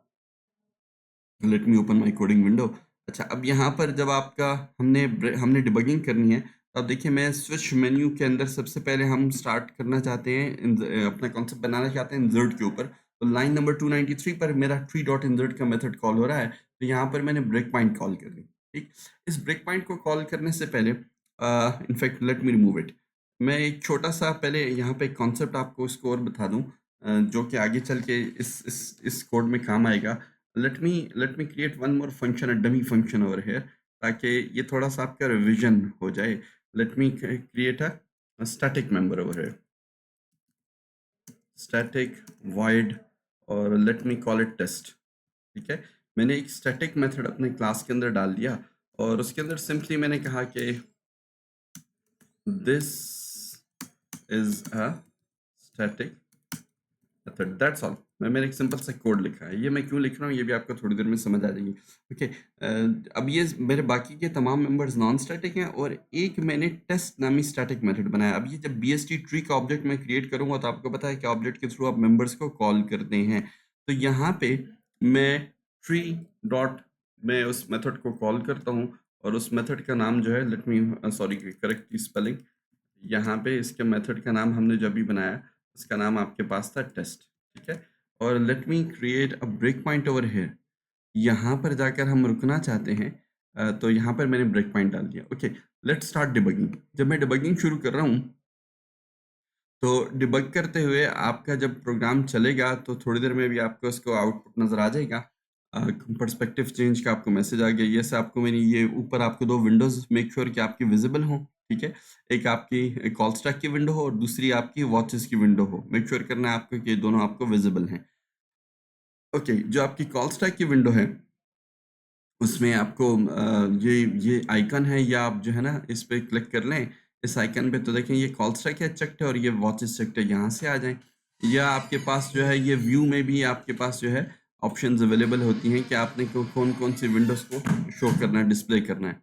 Let me open my coding window. अच्छा, अब यहाँ पर जब आपका हमने डिबगिंग करनी है, तो अब देखिए मैं स्विच मेन्यू के अंदर सबसे पहले हम स्टार्ट करना चाहते हैं अपना कॉन्सेप्ट बनाना चाहते हैं इंसर्ट के ऊपर। तो लाइन नंबर 293 पर मेरा ट्री डॉट इंसर्ट का मेथड कॉल हो रहा है, तो यहाँ पर मैंने ब्रेक पॉइंट कॉल कर दी। ठीक, इस ब्रेक पॉइंट को कॉल करने से पहले in fact let me remove it. मैं एक छोटा सा पहले यहाँ पे कॉन्सेप्ट आपको इसको और बता दूँ, जो कि आगे चल के इस कोड में काम आएगा। let me create one more function, a dummy function over here, ताकि ये थोड़ा सा आपका रिवीजन हो जाए। let me create a static member over here, static void, और let me call it test। ठीक है, मैंने एक static मेथड अपने क्लास के अंदर डाल दिया और उसके अंदर सिंपली मैंने कहा कि this is a static method, that's all. मैंने एक सिंपल सा कोड लिखा है। ये मैं क्यों लिख रहा हूँ ये भी आपको थोड़ी देर में समझ आ जाएगी। ओके, अब ये मेरे बाकी के तमाम मेंबर्स नॉन स्टैटिक हैं और एक मैंने टेस्ट नामी स्टैटिक मेथड बनाया। अब ये जब बीएसटी ट्री का ऑब्जेक्ट मैं क्रिएट करूंगा तो आपको पता है कि ऑब्जेक्ट के थ्रू आप मेंबर्स को कॉल करते हैं। तो यहाँ पे मैं ट्री डॉट मैं उस मेथड को कॉल करता हूँ और उस मेथड का नाम जो है, लेट मी सॉरी करेक्ट स्पेलिंग, यहाँ पे इसके मेथड का नाम हमने जो भी बनाया उसका नाम आपके पास था टेस्ट। ठीक है, और let me create a break point over here. यहाँ पर जाकर हम रुकना चाहते हैं, तो यहाँ पर मैंने ब्रेक पॉइंट डाल दिया। Okay, let's start debugging. जब मैं डिबगिंग शुरू कर रहा हूँ तो डिबग करते हुए आपका जब प्रोग्राम चलेगा तो थोड़ी देर में भी आपको इसको आउटपुट नज़र आ जाएगा। पर्सपेक्टिव चेंज का आपको मैसेज आ गया। ये से आपको मैंने ये ऊपर आपको दो विंडोज़ मेक श्योर कि आपकी विजिबल हों। ठीक है, एक आपकी कॉल स्टैक की विंडो हो और दूसरी आपकी वॉचेस की विंडो हो। मेक श्योर करना है आपको कि दोनों आपको विजिबल हैं। ओके, जो आपकी कॉल स्टैक की विंडो है उसमें आपको ये आइकन है, या आप जो है ना इस पे क्लिक कर लें इस आइकन पे, तो देखें ये कॉल स्टैक है चेक्ड है और ये वॉचेस चेक्ड है, यहाँ से आ जाएं। या आपके पास जो है ये व्यू में भी आपके पास जो है ऑप्शंस अवेलेबल होती हैं कि आपने कौन कौन सी विंडोज़ को शो करना है, डिस्प्ले करना है।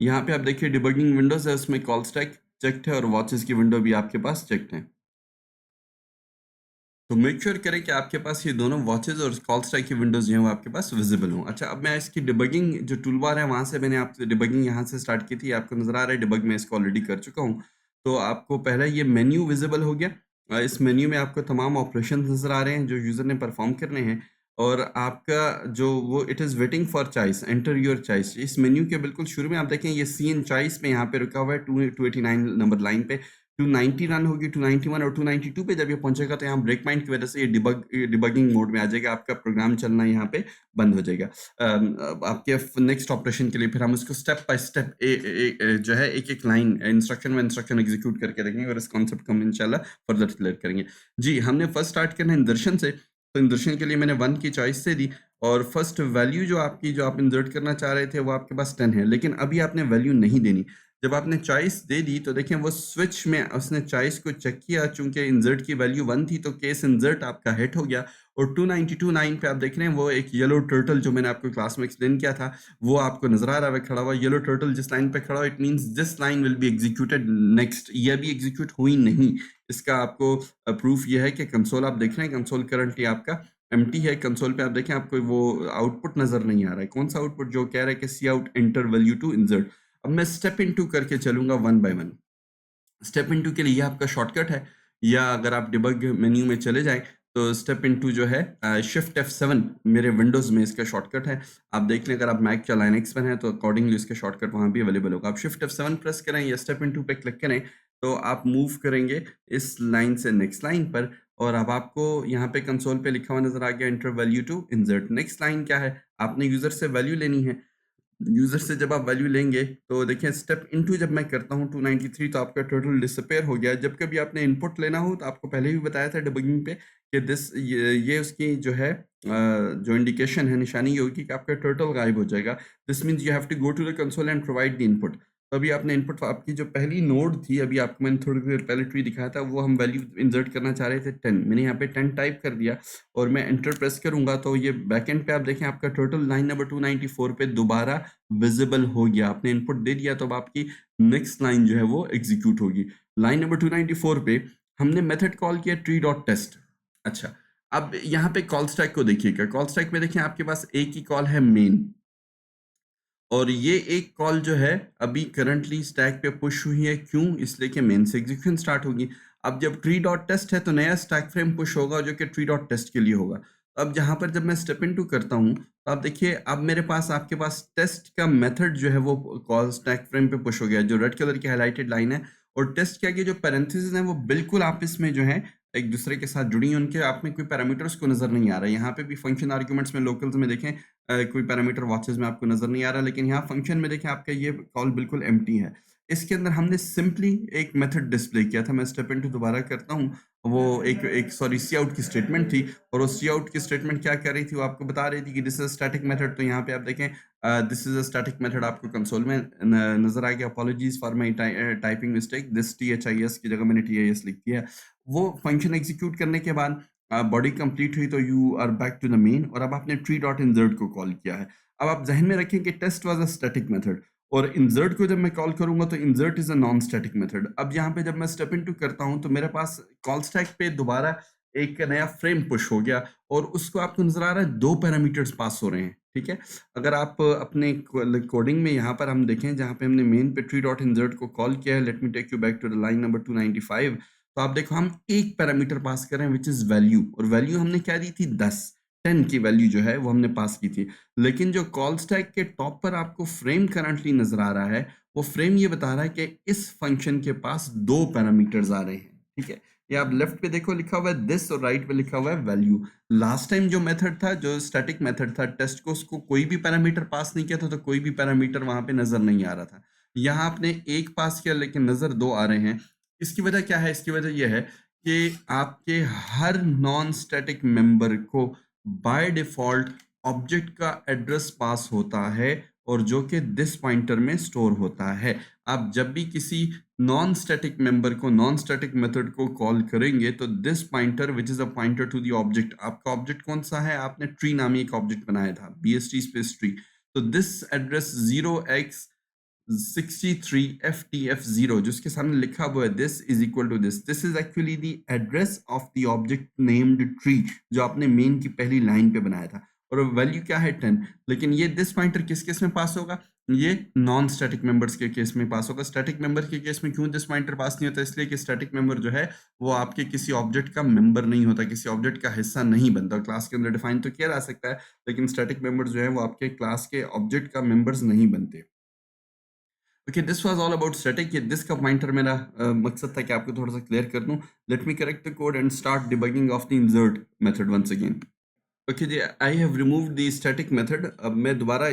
यहाँ पे आप देखिए डिबगिंग विंडोज़ है, उसमें कॉल स्टैक चेक्ड है और वॉचेस की विंडो भी आपके पास चेक्ड है। तो मेक श्योर करें कि आपके पास ये दोनों वॉचेस और कॉल स्टैक की विंडोज़ जो हैं वो आपके पास विजिबल हों। अच्छा, अब मैं इसकी डिबगिंग जो टूल बार है वहाँ से मैंने आपसे डिबगिंग यहाँ से स्टार्ट की थी, आपको नज़र आ रहा है डिबग मैं इसको ऑलरेडी कर चुका हूँ। तो आपको पहला ये मेन्यू विजिबल हो गया। इस मेन्यू में आपको तमाम ऑपरेशन नज़र आ रहे हैं जो यूज़र ने परफॉर्म करने हैं, और आपका जो वो it is waiting for choice, enter your choice. इस मेन्यू के बिल्कुल शुरू में आप देखें ये सी इन चॉइस में यहाँ पे रुका हुआ है 289 नंबर लाइन पे। 290 रन होगी, 291 और 292 पे जब ये पहुंचेगा तो यहाँ ब्रेक पॉइंट की वजह से ये डिबगिंग मोड में आ जाएगा, आपका प्रोग्राम चलना यहाँ पे बंद हो जाएगा। आपके नेक्स्ट ऑपरेशन के लिए फिर हम इसको स्टेप बाय स्टेप जो है एक एक लाइन इंस्ट्रक्शन में इंस्ट्रक्शन एग्जीक्यूट करके देखेंगे और इस कॉन्सेप्ट को हम इंशाल्लाह फर्दर क्लियर करेंगे। जी, हमने फर्स्ट स्टार्ट करना है निदर्शन से। तो इंसर्शन के लिए मैंने 1 की चॉइस से दी और फर्स्ट वैल्यू जो आपकी जो आप इंसर्ट करना चाह रहे थे वो आपके पास 10 है, लेकिन अभी आपने वैल्यू नहीं देनी। जब आपने चॉइस दे दी तो देखें वो स्विच में उसने चॉइस को चेक किया, चूंकि इंसर्ट की वैल्यू 1 थी तो केस इंसर्ट आपका हिट हो गया और 292.9 पे आप देख रहे हैं वो एक येलो टर्टल जो मैंने आपको क्लास में एक्सप्लेन किया था वो आपको नजर आ रहा है खड़ा हुआ। येलो टर्टल जिस लाइन पे खड़ा हुआ, it means this line will be executed next. ये अभी एग्जीक्यूट हुई नहीं। इसका आपको प्रूफ ये है कि कंसोल आप देख रहे हैं, कंसोल करंटली आपका एम्प्टी है। कंसोल पे आप देखें आपको वो आउटपुट नजर नहीं आ रहा है। कौन सा आउटपुट? जो कह रहा है कि cout enter value to insert. अब मैं स्टेप इनटू करके चलूंगा one by one. Step into के लिए ये आपका शॉर्टकट है, या अगर आप डिबग मेन्यू में चले जाएं तो स्टेप इनटू जो है शिफ्ट F7 मेरे विंडोज में इसका शॉर्टकट है। आप देख लें अगर आप मैक या लाइनक्स पर हैं तो अकॉर्डिंगली इसका शॉर्टकट वहां भी अवेलेबल होगा। आप शिफ्ट F7 प्रेस करें या स्टेप इनटू पे क्लिक करें तो आप मूव करेंगे इस लाइन से नेक्स्ट लाइन पर, और अब आपको यहाँ पे कंसोल पे लिखा हुआ नजर आ गया enter value to insert. Next line क्या है? आपने यूजर से वैल्यू लेनी है। यूजर से जब आप वैल्यू लेंगे तो देखिए स्टेप इनटू जब मैं करता हूँ 293 तो आपका टोटल डिसअपेयर हो गया। जब कभी आपने इनपुट लेना हो तो आपको पहले भी बताया था डिबगिंग पे कि ये उसकी जो है जो इंडिकेशन है, निशानी ये होगी कि आपका टोटल गायब हो जाएगा। This means you have to go to the console and provide the input. तो अभी आपने इनपुट, आपकी जो पहली नोड थी, अभी आपको मैंने थोड़ी देर पहले ट्री दिखाया था, वो हम वैल्यू इंसर्ट करना चाह रहे थे 10। मैंने यहाँ पे 10 टाइप कर दिया और मैं एंटर प्रेस करूंगा तो ये बैकएंड पे आप देखें आपका टोटल लाइन नंबर 294 पे दोबारा विजिबल हो गया। आपने इनपुट दे दिया तो अब आपकी नेक्स्ट लाइन जो है वो एग्जीक्यूट होगी। लाइन नंबर 294 पे हमने मेथड कॉल किया ट्री डॉट टेस्ट। अच्छा, अब यहाँ पे कॉल स्टैक को देखिएगा। कॉल स्टैक में देखिए आपके पास एक ही कॉल है मेन, और ये एक कॉल जो है अभी करंटली स्टैक पे पुश हुई है। क्यों? इसलिए कि मेन से एग्जीक्यूशन स्टार्ट होगी। अब जब ट्री डॉट टेस्ट है तो नया स्टैक फ्रेम पुश होगा जो कि ट्री डॉट टेस्ट के लिए होगा। अब जहां पर जब मैं स्टेप इनटू करता हूं तो आप देखिए अब मेरे पास आपके पास टेस्ट का मेथड जो है वो कॉल स्टैक फ्रेम पे पुश हो गया, जो रेड कलर की हाईलाइटेड लाइन है। और टेस्ट के आगे जो पैरेंथेसिस है वो बिल्कुल आपस में जो है एक दूसरे के साथ जुड़ी हैं, उनके आप में कोई पैरामीटर्स को नजर नहीं आ रहा है। यहाँ पे भी फंक्शन आर्ग्यूमेंट्स में लोकल्स में देखें कोई पैरामीटर वॉचेस में आपको नजर नहीं आ रहा, लेकिन यहाँ फंक्शन में देखें आपका ये कॉल बिल्कुल एम्प्टी है। इसके अंदर हमने सिंपली एक मेथड डिस्प्ले किया था। मैं स्टेप इनटू दोबारा करता हूँ। वो एक सॉरी सी आउट की स्टेटमेंट थी, और वो सी आउट की स्टेटमेंट क्या कर रही थी? वो आपको बता रही थी कि दिस इज स्टैटिक मेथड। तो यहाँ पे आप देखें this is a static method आपको कंसोल में नजर आ गया। Apologies for my typing mistake, this THIS की जगह मैंने TIS लिख दिया। वो फंक्शन एग्जीक्यूट करने के बाद बॉडी कंप्लीट हुई तो you are back to the main, और अब आपने ट्री डॉट इंसर्ट को कॉल किया है। अब आप जहन में रखें कि test was a static method, और इंसर्ट को जब मैं कॉल करूंगा तो insert is a non static method. अब यहाँ पे जब मैं स्टेप इनटू करता हूं तो मेरे पास कॉल स्टैक पे दोबारा एक नया फ्रेम पुश हो गया, और उसको आपको नजर आ रहा है दो पैरामीटर्स पास हो रहे हैं। ठीक है, अगर आप अपने कोडिंग में यहाँ पर हम देखें जहाँ पे हमने मेन पे ट्री डॉट इंसर्ट को कॉल किया है, let me take you back to the line number 295। तो आप देखो हम एक पैरामीटर पास कर रहे हैं विच इज वैल्यू, और वैल्यू हमने क्या दी थी? 10 की वैल्यू जो है वो हमने पास की थी। लेकिन जो कॉल स्टैक के टॉप पर आपको फ्रेम करंटली नजर आ रहा है, वो फ्रेम ये बता रहा है कि इस फंक्शन के पास दो पैरामीटर्स आ रहे हैं। ठीक है, ये आप लेफ्ट पे देखो लिखा हुआ है दिस, और राइट पे लिखा हुआ है वैल्यू। लास्ट टाइम जो मेथड था, जो स्टैटिक मेथड था टेस्ट को, उसको कोई भी पैरामीटर पास नहीं किया था तो कोई भी पैरामीटर वहां पे नजर नहीं आ रहा था। यहाँ आपने एक पास किया लेकिन नजर दो आ रहे हैं। इसकी वजह क्या है? इसकी वजह यह है कि आपके हर नॉन स्टैटिक मेंबर को बाय डिफॉल्ट ऑब्जेक्ट का एड्रेस पास होता है, और जो कि दिस पॉइंटर में स्टोर होता है। आप जब भी किसी नॉन स्टैटिक मेंबर को, नॉन स्टैटिक मेथड को कॉल करेंगे तो this pointer which is a pointer to the object, आपका ऑब्जेक्ट कौन सा है? आपने ट्री नामी एक ऑब्जेक्ट बनाया था, BST स्पेस ट्री। तो दिस एड्रेस 0x63FTF0 जिसके सामने लिखा हुआ है this is equal to this is actually the address of the object named tree जो आपने मेन की पहली लाइन पे बनाया था, और वैल्यू क्या है? 10। लेकिन ये दिस पॉइंटर किस केस में पास होगा? ये नॉन स्टैटिक मेंबर्स के केस में पास होगा। स्टैटिक मेंबर के केस में क्यों दिस पॉइंटर पास नहीं होता? इसलिए कि स्टैटिक मेंबर जो है वो आपके किसी ऑब्जेक्ट का मेंबर नहीं होता, किसी ऑब्जेक्ट का हिस्सा नहीं बनता। क्लास के अंदर डिफाइन तो किया जा सकता है, लेकिन स्टैटिक मेंबर जो है वो आपके क्लास के ऑब्जेक्ट का मेंबर्स नहीं बनते। Okay, this was all about static. ये दिस का पॉइंटर मेरा मकसद था कि आपको थोड़ा सा क्लियर कर दूं। Let me correct the code and start debugging of the insert method once again. Okay जी, I have removed the static method. अब मैं दोबारा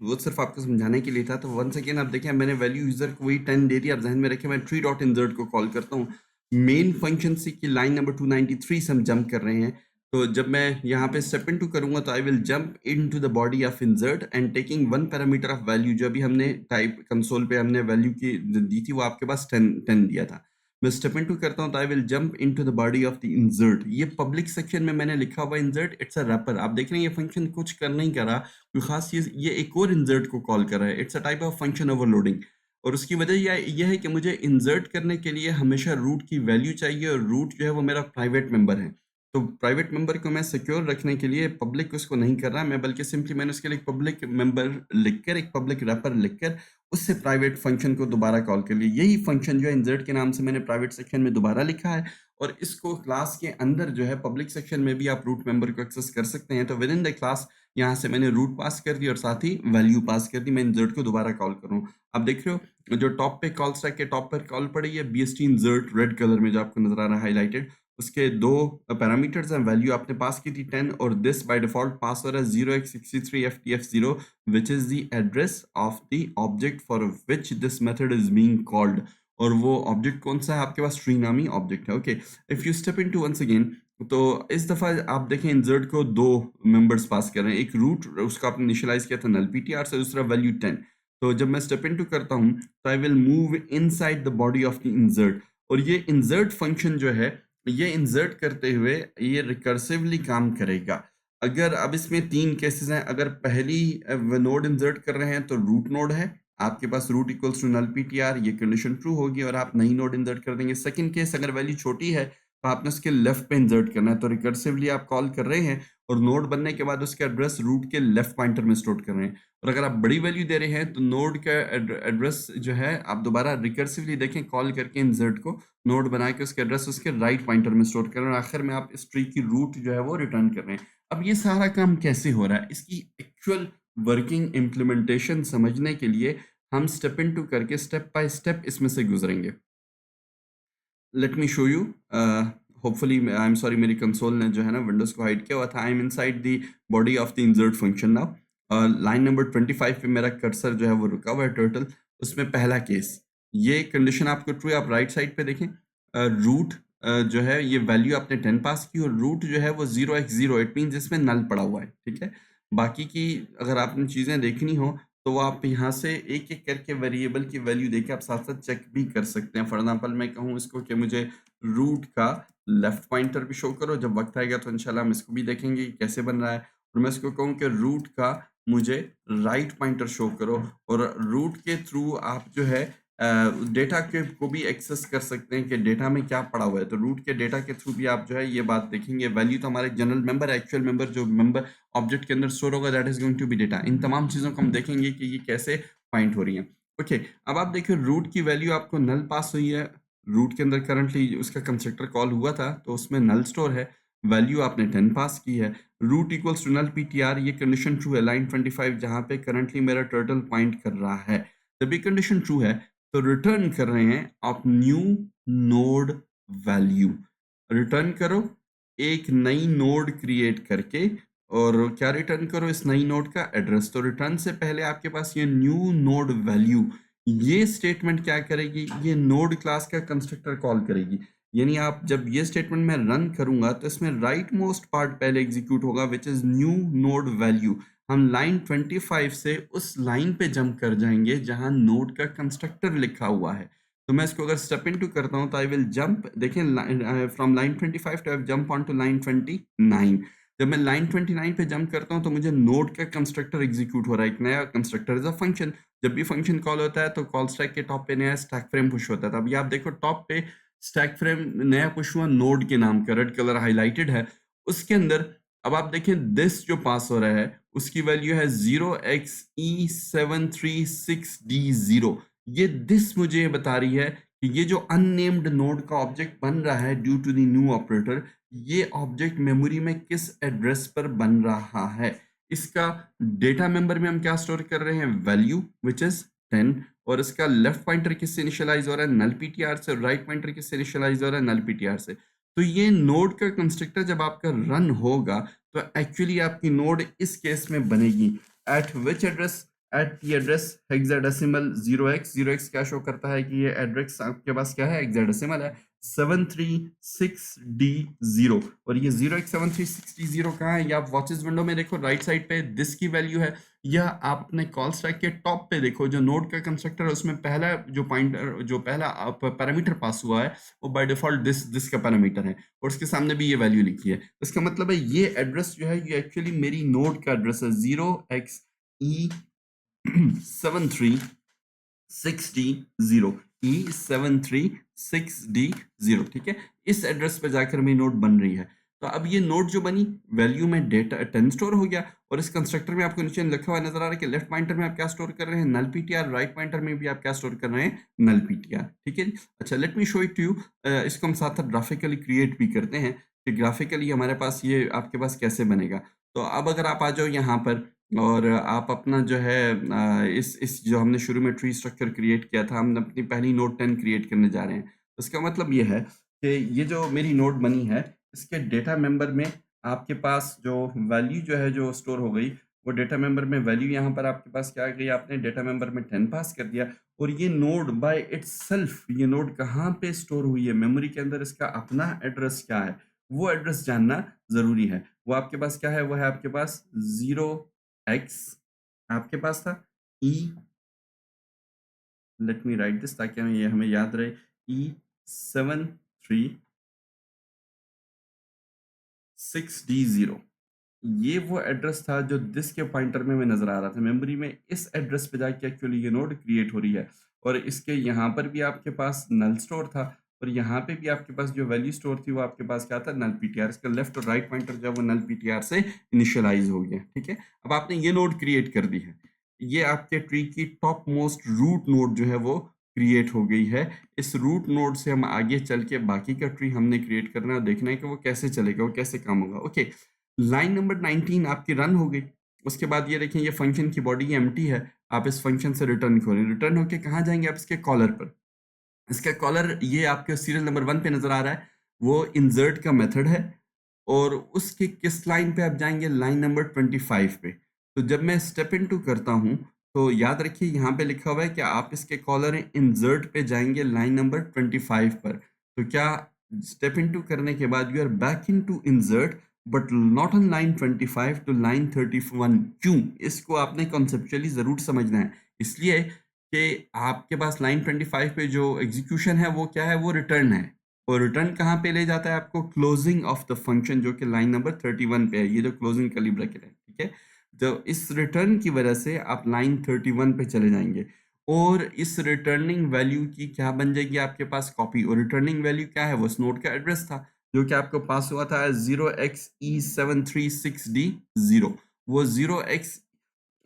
वो सिर्फ आपको समझाने के लिए था। तो वंस अगेन आप देखें मैंने वैल्यू यूजर को वही 10 दे दी। आप जहन में रखें मैं ट्री डॉट इंसर्ट को कॉल करता हूँ। मेन फंक्शन से की लाइन नंबर 293 से हम जंप कर रहे हैं। तो जब मैं यहाँ पे स्टेप इनटू करूँगा तो I will jump into the body of insert and taking one parameter of value, जो अभी हमने टाइप कंसोल पे हमने वैल्यू की दी थी वो आपके पास 10 दिया था। मैं स्टेप इनटू करता हूँ तो I will jump into the body of the insert. ये पब्लिक सेक्शन में मैंने लिखा हुआ इंसर्ट, इट्स अ रैपर। आप देख रहे हैं ये फंक्शन कुछ कर नहीं कर रहा, कोई खास चीज़, ये एक और इंसर्ट को कॉल कर रहा है। It's a type of function overloading. और उसकी वजह यह है कि मुझे इंसर्ट करने के लिए हमेशा रूट की वैल्यू चाहिए, और रूट जो है वो मेरा प्राइवेट मेंबर है। तो प्राइवेट मेंबर को मैं सिक्योर रखने के लिए पब्लिक उसको नहीं कर रहा मैं, बल्कि सिंपली मैंने उसके लिए एक पब्लिक मेंबर लिखकर, एक पब्लिक रैपर लिखकर उससे प्राइवेट फंक्शन को दोबारा कॉल कर लिया। यही फंक्शन जो है इंसर्ट के नाम से मैंने प्राइवेट सेक्शन में दोबारा लिखा है, और इसको क्लास के अंदर जो है पब्लिक सेक्शन में भी आप रूट मेंबर को एक्सेस कर सकते हैं। तो विद इन द क्लास यहाँ से मैंने रूट पास कर दी और साथ ही वैल्यू पास कर दी। मैं इंसर्ट को दोबारा कॉल करूँ, आप देख रहे हो जो टॉप पे कॉल स्टैक के टॉप पर कॉल पड़ी है BST इंसर्ट रेड कलर में जो आपको नजर आ रहा है हाईलाइटेड। उसके दो पैरामीटर्स हैं, वैल्यू आपने पास की थी 10, और दिस बाय डिफॉल्ट पास हो रहा है 0x63ftf0 which is the address of the object for which this method is being called. और वो ऑब्जेक्ट कौन सा है आपके पास? ट्री नामी ऑब्जेक्ट है। Okay, if you step into once again, तो इस दफा आप देखें इंसर्ट को दो मेंबर्स पास कर रहे हैं, एक रूट उसका आपने इनिशियलाइज किया था null ptr से, दूसरा वैल्यू 10। तो जब मैं स्टेप इनटू करता हूं तो I will move inside the body of the insert, और ये इंसर्ट फंक्शन जो है ये इंसर्ट करते हुए ये रिकर्सिवली काम करेगा। अगर अब इसमें तीन केसेस हैं, अगर पहली नोड इंसर्ट कर रहे हैं तो रूट नोड है, आपके पास root equals to null ptr, ये कंडीशन ट्रू होगी और आप नई नोड इंसर्ट कर देंगे। सेकंड केस, अगर वैल्यू छोटी है तो आपने उसके लेफ्ट पे इंसर्ट करना है, तो रिकर्सिवली आप कॉल कर रहे हैं और नोड बनने के बाद उसका एड्रेस रूट के लेफ्ट पॉइंटर में स्टोर कर रहे हैं। और अगर आप बड़ी वैल्यू दे रहे हैं तो नोड का एड्रेस जो है आप दोबारा रिकर्सिवली देखें कॉल करके इंसर्ट को नोड बना के उसके एड्रेस उसके राइट पॉइंटर में स्टोर कर रहे हैं, और आखिर में आप इस ट्री की रूट जो है वो रिटर्न कर रहे हैं। अब ये सारा काम कैसे हो रहा है, इसकी एक्चुअल वर्किंग इम्प्लीमेंटेशन समझने के लिए हम स्टेप इनटू करके स्टेप बाय स्टेप इसमें से गुजरेंगे। Late me show you. Hopefully, I am sorry, मेरी कंसोल ने जो है ना विंडोज को हाइड किया हुआ था। I am inside the body of the insert function now. Line number 25 पे मेरा कर्सर जो है वो रुका हुआ है टर्टल। उसमें पहला केस, ये कंडीशन आपको ट्रू है, आप राइट साइड पे देखें। रूट जो है ये वैल्यू आपने 10 पास की, और रूट जो है वो 0x0, इट मीन्स इसमें नल पड़ा हुआ है, ठीक है। बाकी की अगर आपने चीज़ें देखनी हो तो आप यहाँ से एक एक करके वेरिएबल की वैल्यू देके आप साथ साथ चेक भी कर सकते हैं। फॉर एग्जाम्पल मैं कहूँ इसको कि मुझे रूट का लेफ्ट पॉइंटर भी शो करो, जब वक्त आएगा तो इंशाल्लाह हम इसको भी देखेंगे कि कैसे बन रहा है। और मैं इसको कहूँ कि रूट का मुझे राइट पॉइंटर शो करो, और रूट के थ्रू आप जो है डेटा के को भी एक्सेस कर सकते हैं कि डेटा में क्या पड़ा हुआ है। तो रूट के डेटा के थ्रू भी आप जो है ये बात देखेंगे। वैल्यू तो हमारे जनरल मेंबर, एक्चुअल मेंबर जो मेंबर ऑब्जेक्ट के अंदर स्टोर होगा, that is going to be data. इन तमाम चीज़ों को हम देखेंगे कि ये कैसे फाइंड हो रही है। ओके, अब आप देखिए रूट की वैल्यू आपको नल पास हुई है, रूट के अंदर करंटली उसका कंस्ट्रक्टर कॉल हुआ था तो उसमें नल स्टोर है, वैल्यू आपने 10 पास की है। Root equals to null ptr, ये कंडीशन ट्रू है लाइन 25 जहाँ पे करंटली मेरा टर्टल पॉइंट कर रहा है। जब ये कंडीशन ट्रू है तो रिटर्न कर रहे हैं आप न्यू नोड वैल्यू। रिटर्न करो एक नई नोड क्रिएट करके, और क्या रिटर्न करो? इस नई नोड का एड्रेस। तो रिटर्न से पहले आपके पास ये न्यू नोड वैल्यू, ये स्टेटमेंट क्या करेगी? ये नोड क्लास का कंस्ट्रक्टर कॉल करेगी। यानी आप जब ये स्टेटमेंट मैं रन करूंगा तो इसमें राइट मोस्ट पार्ट पहले एग्जीक्यूट होगा which is new node value. हम लाइन 25 से उस लाइन पे जंप कर जाएंगे जहां नोड का कंस्ट्रक्टर लिखा हुआ है। तो मैं इसको अगर स्टेप इनटू करता हूं तो आई विल जंप, देखें from line 25 to jump on to line 29। जब मैं लाइन 29 पे जंप करता हूं तो मुझे नोड का कंस्ट्रक्टर एग्जीक्यूट हो रहा है, एक नया कंस्ट्रक्टर इज अ फंक्शन। जब भी फंक्शन कॉल होता है तो कॉल स्टैक के टॉप पे नया स्टैक फ्रेम पुश होता है। तो अभी आप देखो टॉप पे स्टैक फ्रेम नया पुश हुआ नोड के नाम का, रेड कलर हाईलाइटेड है उसके अंदर। अब आप देखें दिस जो पास हो रहा है उसकी वैल्यू है 0xe736d0। ये दिस मुझे बता रही है कि ये जो अननेम्ड नोड का ऑब्जेक्ट बन रहा है due to the new operator, ये ऑब्जेक्ट मेमोरी में किस एड्रेस पर बन रहा है। इसका डेटा मेंबर में हम क्या स्टोर कर रहे हैं? वैल्यू विच इज 10, और इसका लेफ्ट पॉइंटर किससे इनिशियलाइज हो रहा है? null ptr से, और राइट पॉइंटर किससे इनिशियलाइज हो रहा है? null ptr से। तो ये नोड का कंस्ट्रक्टर जब आपका रन होगा तो एक्चुअली आपकी नोड इस केस में बनेगी eight which address? Eight the address hexadecimal 0x। 0x क्या शो करता है कि ये एड्रेस आपके पास क्या है? हेक्साडेसिमल है। 736D0 और ये 0x736D0 कहाँ है? ये आप वॉचेस विंडो में देखो राइट साइड पे दिस की वैल्यू है, या आप अपने कॉल स्टैक के टॉप पे देखो जो नोड का कंस्ट्रक्टर है उसमें पहला जो पॉइंटर जो पहला पैरामीटर पास हुआ है वो बाय डिफॉल्ट दिस का पैरामीटर है और उसके सामने भी ये वैल्यू लिखी है। इसका मतलब है ये एड्रेस जो है ये एक्चुअली मेरी नोड का एड्रेस है 0xe7360 E736D0 ठीक है। इस एड्रेस पे जाकर मेरी नोड बन रही है। तो अब ये नोड जो बनी वैल्यू में डेटा 10 स्टोर हो गया और इस कंस्ट्रक्टर में आपको नीचे लिखा हुआ नजर आ रहा है कि लेफ्ट पॉइंटर में आप क्या स्टोर कर रहे हैं नल पीटीआर, राइट पॉइंटर में भी आप क्या स्टोर कर रहे हैं नल पीटीआर ठीक है। अच्छा let me show it to you. इसको हम साथ साथ ग्राफिकली क्रिएट भी करते हैं कि ग्राफिकली हमारे पास ये आपके पास कैसे बनेगा। तो अब अगर आप आ जाओ यहाँ पर और आप अपना जो है इस जो हमने शुरू में ट्री स्ट्रक्चर क्रिएट किया था हम अपनी पहली नोड 10 क्रिएट करने जा रहे हैं। इसका मतलब ये है कि ये जो मेरी नोड बनी है इसके डेटा मेंबर में आपके पास जो वैल्यू जो है जो स्टोर हो गई वो डेटा मेंबर में वैल्यू यहाँ पर आपके पास क्या आ गई, आपने डेटा मेंबर में 10 पास कर दिया और ये नोड बाय इटसेल्फ ये नोड कहाँ पे स्टोर हुई है मेमोरी के अंदर, इसका अपना एड्रेस क्या है वो एड्रेस जानना जरूरी है। वो आपके पास क्या है, वो है आपके पास 0x आपके पास था ई, लेट मी राइट दिस ताकि हमें याद रहे, E736D0 ये वो एड्रेस था जो दिस के पॉइंटर में नजर आ रहा था मेमोरी में। इस एड्रेस पे जाके एक्चुअली ये नोड क्रिएट हो रही है और इसके यहाँ पर भी आपके पास नल स्टोर था और यहाँ पे भी आपके पास जो वैल्यू स्टोर थी वो आपके पास क्या था नल पीटीआर। इसका लेफ्ट और राइट पॉइंटर जो है वो नल पीटीआर से इनिशियलाइज हो गया ठीक है। अब आपने ये नोड क्रिएट कर दी है, ये आपके ट्री की टॉप मोस्ट रूट नोड जो है वो क्रिएट हो गई है। इस रूट नोड से हम आगे चल के बाकी का ट्री हमने क्रिएट करना है और देखना है कि वो कैसे चलेगा, वो कैसे काम होगा। ओके लाइन नंबर 19 आपकी रन हो गई। उसके बाद ये देखें ये फंक्शन की बॉडी एम्प्टी है, आप इस फंक्शन से रिटर्न करें, रिटर्न होके कहाँ जाएंगे आप इसके कॉलर पर। इसका कॉलर ये आपके सीरियल नंबर 1 पे नजर आ रहा है, वो इंसर्ट का मेथड है और उसके किस लाइन पे आप जाएंगे, लाइन नंबर 25 पे। तो जब मैं स्टेप इनटू करता हूँ तो याद रखिए यहाँ पे लिखा हुआ है कि आप इसके कॉलर इंसर्ट पे जाएंगे लाइन नंबर 25 पर। तो क्या स्टेप इनटू करने के बाद you are back into insert but not on line 25 to line 31। क्यों, इसको आपने कॉन्सेप्चुअली जरूर समझना है। इसलिए कि आपके पास लाइन 25 पे जो एग्जीक्यूशन है वो क्या है, वो रिटर्न है और रिटर्न कहाँ पे ले जाता है आपको, क्लोजिंग ऑफ द फंक्शन जो कि लाइन नंबर 31 पे है, ये जो क्लोजिंग कर्ली ब्रैकेट है ठीक है। तो इस रिटर्न की वजह से आप लाइन 31 पे चले जाएंगे और इस रिटर्निंग वैल्यू की क्या बन जाएगी आपके पास कॉपी, और रिटर्निंग वैल्यू क्या है, वो उस नोड का एड्रेस था जो कि आपको पास हुआ था 0xe736D0। वो 0x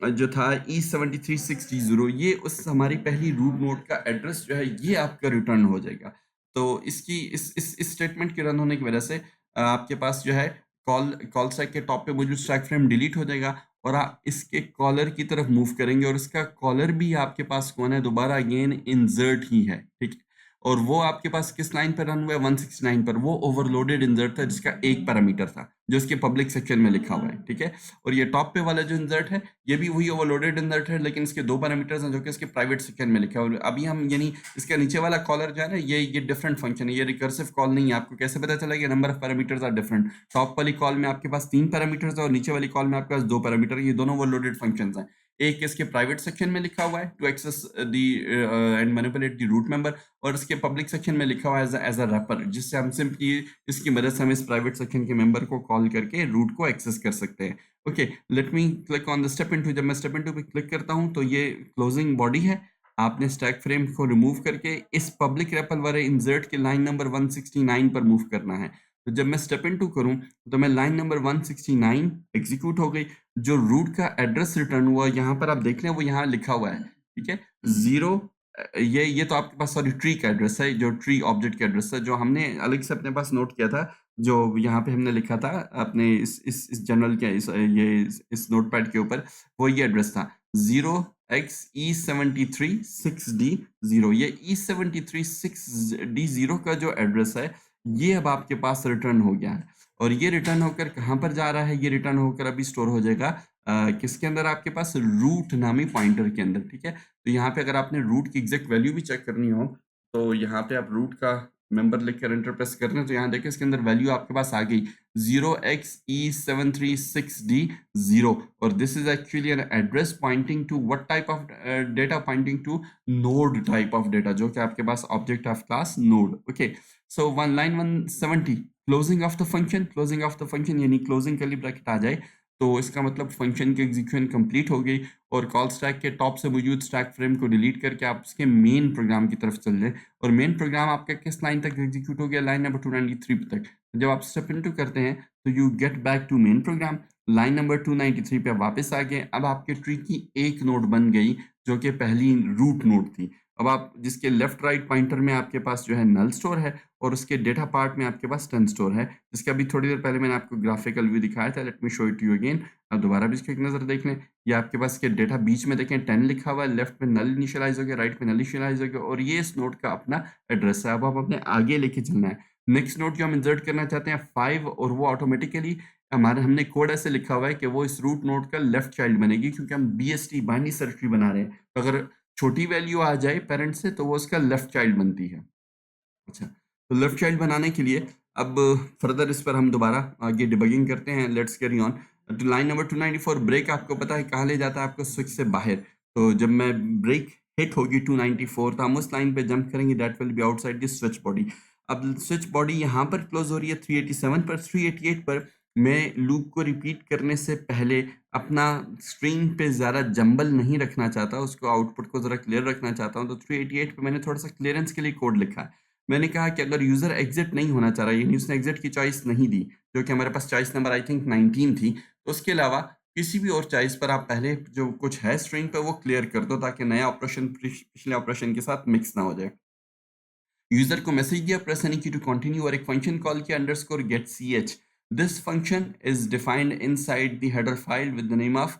जो था E736D0 ये उस हमारी पहली रूट नोड का एड्रेस जो है ये आपका रिटर्न हो जाएगा। तो इसकी इस स्टेटमेंट के रन होने की वजह से आपके पास जो है कॉल स्टैक के टॉप पे मौजूद स्टैक फ्रेम डिलीट हो जाएगा और आप इसके कॉलर की तरफ मूव करेंगे और इसका कॉलर भी आपके पास कौन है, दोबारा अगेन इंसर्ट ही है ठीक है। और वो आपके पास किस लाइन पर रन हुआ है, 169 पर। वो ओवरलोडेड इंसर्ट था जिसका एक पैरामीटर था जो इसके पब्लिक सेक्शन में लिखा हुआ है ठीक है। और ये टॉप पे वाला जो इंसर्ट है ये भी वही ओवरलोडेड इंसर्ट है लेकिन इसके दो पैरामीटर्स हैं जो कि इसके प्राइवेट सेक्शन में लिखा है। और अभी हम यानी इसका नीचे वाला कॉलर जो है ना ये डिफरेंट फंक्शन है, ये रिकर्सिव कॉल नहीं है। आपको कैसे पता चला कि number of parameters are different, top वाली कॉल में आपके पास 3 पैरामीटर्स है और नीचे वाली कॉल में आपके पास 2 पैरामीटर, ये दोनों ओवरलोडेड फंक्शंस हैं। एक इसके प्राइवेट सेक्शन में लिखा हुआ है to access the and manipulate the root member, और इसके पब्लिक सेक्शन में लिखा हुआ है एज अ रैपर, जिससे हम सिंपली इसकी मदद से हम इस प्राइवेट सेक्शन के मेंबर को कॉल करके रूट को एक्सेस कर सकते हैं। Okay let me click on the step into. जब मैं स्टेप इनटू पे क्लिक करता हूं तो ये क्लोजिंग बॉडी है, आपने स्टैक फ्रेम को रिमूव करके इस पब्लिक रेपल वाले इंसर्ट के लाइन नंबर 169 पर मूव करना है। तो जब मैं स्टेप इनटू करूं तो मैं लाइन नंबर 169 एग्जीक्यूट हो गई, जो रूट का एड्रेस रिटर्न हुआ यहाँ पर आप देख लें वो यहाँ लिखा हुआ है ठीक है। 0 ये तो आपके पास सॉरी ट्री का एड्रेस है, जो ट्री ऑब्जेक्ट का एड्रेस है जो हमने अलग से अपने पास नोट किया था, जो यहाँ पे हमने लिखा था अपने इस जनरल के इस नोटपैड के ऊपर, वो ये एड्रेस था 0xe736D0। ये E736D0 का जो एड्रेस है ये अब आपके पास रिटर्न हो गया है और ये रिटर्न होकर कहाँ पर जा रहा है, ये रिटर्न होकर अभी स्टोर हो जाएगा किसके अंदर, आपके पास रूट नामी पॉइंटर के अंदर ठीक है। तो यहाँ पे अगर आपने रूट की एग्जैक्ट वैल्यू भी चेक करनी हो तो यहाँ पे आप रूट का मेंबर लिखकर एंटर प्रेस कर रहे हैं तो यहाँ देखिए इसके अंदर वैल्यू आपके पास आ गई 0xe736d0 और this is actually an address pointing to what type of data, pointing to node type of data, जो कि आपके पास object of class node. Okay, so one line 170 closing of the function यानी closing curly bracket आ जाए तो इसका मतलब फंक्शन की एग्जीक्यूशन कंप्लीट हो गई और कॉल स्टैक के टॉप से मौजूद स्टैक फ्रेम को डिलीट करके आप उसके मेन प्रोग्राम की तरफ चल जाए और मेन प्रोग्राम आपका किस लाइन तक एग्जीक्यूट हो गया, लाइन नंबर 293 तक। जब आप स्टेप इनटू करते हैं तो you get back to main program, line number 293 पे वापस आ गए। अब आपके ट्री की एक नोड बन गई जो कि पहली रूट नोड थी। अब आप जिसके लेफ्ट राइट पॉइंटर में आपके पास जो है नल स्टोर है और उसके डेटा पार्ट में आपके पास 10 स्टोर है, जिसका अभी थोड़ी देर पहले मैंने आपको ग्राफिकल व्यू दिखाया था। Late me show it you again. अब दोबारा भी इसकी एक नजर देख लें। ये आपके पास के डेटा बीच में देखें 10 लिखा हुआ है, लेफ्ट में नल इनिशियलाइज हो गया, राइट में नल इनिशियलाइज हो गया और ये इस नोड का अपना एड्रेस है। अब आप अपने आगे लेके चलना है। नेक्स्ट नोड जो हम इंसर्ट करना चाहते हैं 5 और वो ऑटोमेटिकली हमने कोड ऐसे लिखा हुआ है कि वो इस रूट नोड का लेफ्ट चाइल्ड बनेगी क्योंकि हम BST बाइनरी सर्च ट्री बना रहे हैं। तो अगर छोटी वैल्यू आ जाए पेरेंट से तो वो उसका लेफ्ट चाइल्ड बनती है। अच्छा, तो लेफ्ट चाइल्ड बनाने के लिए अब फर्दर इस पर हम दोबारा आगे डिबगिंग करते हैं। Let's carry on to line number 294। Break आपको पता है कहाँ ले जाता है, आपको स्विच से बाहर। तो जब मैं ब्रेक हिट होगी 294 तो हम उस लाइन पे जंप करेंगे, that will be outside the switch body. अब स्विच बॉडी यहाँ पर क्लोज हो रही है 387 पर। 388 पर मैं लूप को रिपीट करने से पहले अपना स्क्रीन पे ज़्यादा जंबल नहीं रखना चाहता, उसको आउटपुट को ज़रा क्लियर रखना चाहता हूँ। तो 388 पे मैंने थोड़ा सा क्लियरेंस के लिए कोड लिखा है। मैंने कहा कि अगर यूज़र एग्जिट नहीं होना चाह रहा, यानी उसने एग्जिट की चॉइस नहीं दी, जो कि हमारे पास चॉइस नंबर आई थिंक 19 थी, तो उसके अलावा किसी भी और चॉइस पर आप पहले जो कुछ है स्ट्रिंग पे वो क्लियर कर दो ताकि नया ऑपरेशन पिछले ऑपरेशन के साथ मिक्स ना हो जाए। यूजर को मैसेज दिया press any key to continue और एक फंक्शन कॉल किया underscore get ch। This function is defined inside the header file with the name of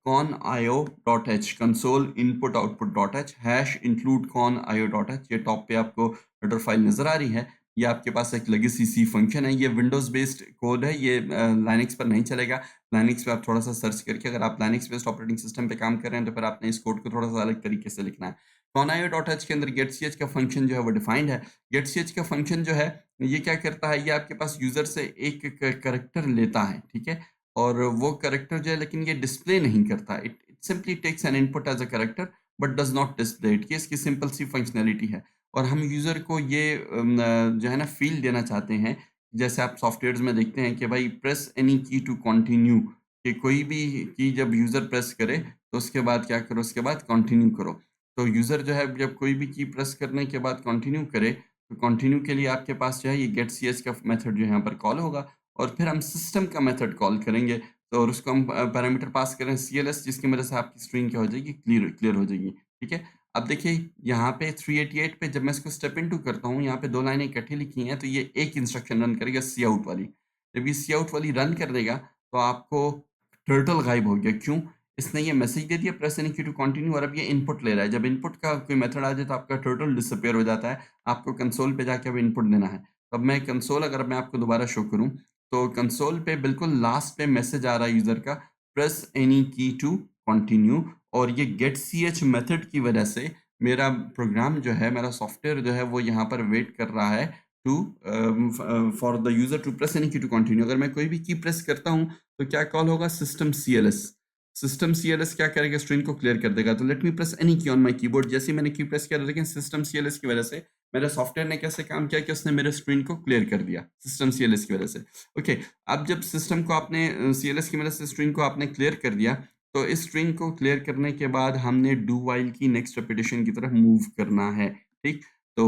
conio.h console input output.h hash include conio.h। ये top पे आपको header file नजर आ रही है। ये आपके पास एक लेगेसी सी फंक्शन है, ये विंडोज बेस्ड कोड है, ये लाइनक्स पर नहीं चलेगा। लाइनक्स पे आप थोड़ा सा सर्च करके, अगर आप लाइनक्स बेस्ड ऑपरेटिंग सिस्टम पे काम कर रहे हैं तो फिर आपने इस कोड को थोड़ा सा अलग तरीके से लिखना है। conio.h के अंदर getch का फंक्शन जो है वो डिफाइंड है। getch का फंक्शन जो है ये क्या करता है, ये आपके पास यूजर से एक करेक्टर लेता है, ठीक है, और वो करेक्टर जो है लेकिन ये डिस्प्ले नहीं करता। It simply takes an input as a character but does not display it. ये इसकी सिंपल सी फंक्शनैलिटी है और हम यूजर को ये जो है ना फील देना चाहते हैं, जैसे आप सॉफ्टवेयर्स में देखते हैं कि भाई press any key to continue, कि कोई भी की जब यूजर प्रेस करे तो उसके बाद क्या करो, उसके बाद कंटिन्यू करो। तो यूजर जो है जब कोई भी की प्रेस करने के बाद कंटिन्यू करे तो कंटिन्यू के लिए आपके पास जो है ये गेट ch का मेथड जो है यहाँ पर कॉल होगा और फिर हम सिस्टम का मेथड कॉल करेंगे। तो और उसको हम पैरामीटर पास करें cls, जिसकी वजह से आपकी स्ट्रिंग क्या हो जाएगी, क्लियर क्लियर हो जाएगी, ठीक है। अब देखिए यहाँ पे 388 पे जब मैं इसको स्टेप इनटू करता हूँ, यहाँ पे दो लाइनें इकट्ठी लिखी हैं तो ये एक इंस्ट्रक्शन रन करेगा सी आउट वाली। जब ये सी आउट वाली रन कर देगा तो आपको टर्टल गायब हो गया। क्यों? इसने ये मैसेज दे दिया press any key to continue और अब ये इनपुट ले रहा है। जब इनपुट का कोई मेथड आ जाए तो आपका टर्टल डिसअपीयर हो जाता है, आपको कंसोल पे जाके अब इनपुट देना है। अब मैं कंसोल अगर मैं आपको दोबारा शो करूँ तो कंसोल पे बिल्कुल लास्ट पे मैसेज आ रहा है यूजर का, press any key to continue. और ये गेट ch मेथड की वजह से मेरा प्रोग्राम जो है, मेरा सॉफ्टवेयर जो है वो यहाँ पर वेट कर रहा है to for the user to press any key to continue. अगर मैं कोई भी की प्रेस करता हूँ तो क्या कॉल होगा, सिस्टम cls। सिस्टम cls क्या करेगा, स्ट्रिंग को क्लियर कर देगा। तो लेट मी प्रेस एनी की ऑन माय कीबोर्ड। जैसे ही मैंने की प्रेस किया, लेकिन सिस्टम cls की वजह से मेरे सॉफ्टवेयर ने कैसे काम किया कि उसने मेरे स्क्रीन को क्लियर कर दिया सिस्टम cls की वजह से। ओके, अब जब सिस्टम को आपने cls की मदद से स्ट्रिंग को आपने क्लियर कर दिया तो इस स्ट्रिंग को क्लियर करने के बाद हमने डू वाइल की नेक्स्ट रेपिटेशन की तरफ मूव करना है, ठीक। तो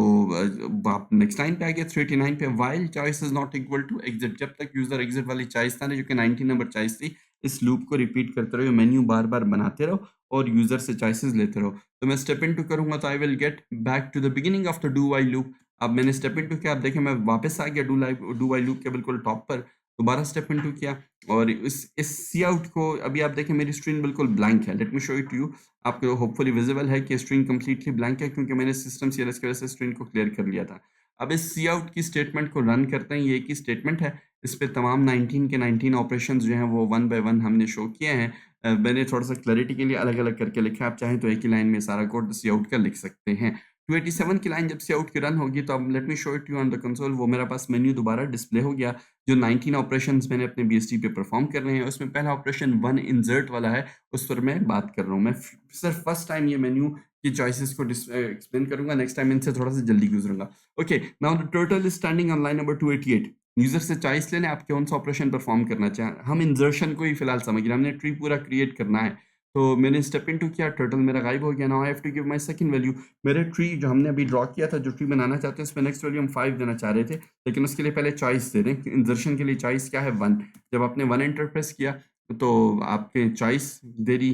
आप नेक्स्ट लाइन पे आ गए 389 पे, while choice is not equal to exit. जब तक यूजर एग्जिट वाली चॉइस था ना, जो कि 19 नंबर चॉइस थी, इस लूप को रिपीट करते रहो, मेन्यू बार बार बनाते रहो और यूजर से चॉइसेस लेते रहो। तो मैं स्टेप इनटू करूंगा तो I will get back to the beginning of the do while loop. अब मैंने स्टेप इनटू किया, आप देखें मैं वापस आ गया डू वाइल लूप के बिल्कुल टॉप पर। दोबारा स्टेप इनटू किया और इस सी आउट को अभी आप देखें मेरी स्क्रीन बिल्कुल ब्लैंक है। Let me show it you. आपको होपफुली विजिबल है कि स्क्रीन कंप्लीटली ब्लैंक है क्योंकि मैंने सिस्टम cls की वजह से स्क्रीन को क्लियर कर लिया था। अब इस सी आउट की स्टेटमेंट को रन करते हैं। ये एक ही स्टेटमेंट है, इस पे तमाम 19 के 19 ऑपरेशंस जो हैं वो वन बाय वन हमने शो किए हैं। मैंने थोड़ा सा क्लैरिटी के लिए अलग अलग करके लिखा है, आप चाहें तो एक ही लाइन में सारा कोड सी आउट का लिख सकते हैं। 287 की लाइन जब से आउट की रन होगी तो अब late me show it you on the console. वो मेरा पास मेन्यू दोबारा डिस्प्ले हो गया। जो 19 ऑपरेशंस मैंने अपने बीएसटी पे परफॉर्म करने हैं उसमें पहला ऑपरेशन 1 इंसर्ट वाला है, उस पर मैं बात कर रहा हूँ। मैं सिर्फ फर्स्ट टाइम ये मेन्यू की चॉइसेस को एक्सप्लेन करूंगा, नेक्स्ट टाइम इनसे थोड़ा सा जल्दी गुजरूंगा। Okay, now the turtle is standing on line number 288। User से चॉइस लेने आप कौन सा ऑपरेशन परफॉर्म करना चाहें। हम इंसर्शन को ही फिलहाल समझ रहे हैं, हमने ट्री पूरा क्रिएट करना है। तो मैंने स्टेप इनटू किया, टर्टल मेरा गायब हो गया। Now I have to give my second value. मेरे ट्री जो हमने अभी ड्रॉ किया था, जो ट्री बनाना चाहते हैं उसमें नेक्स्ट वैल्यू हम 5 देना चाह रहे थे, लेकिन उसके लिए पहले चॉइस दे दें। इंसर्शन के लिए चॉइस क्या है, 1। जब आपने 1 एंटर प्रेस किया तो आपके चॉइस दे रही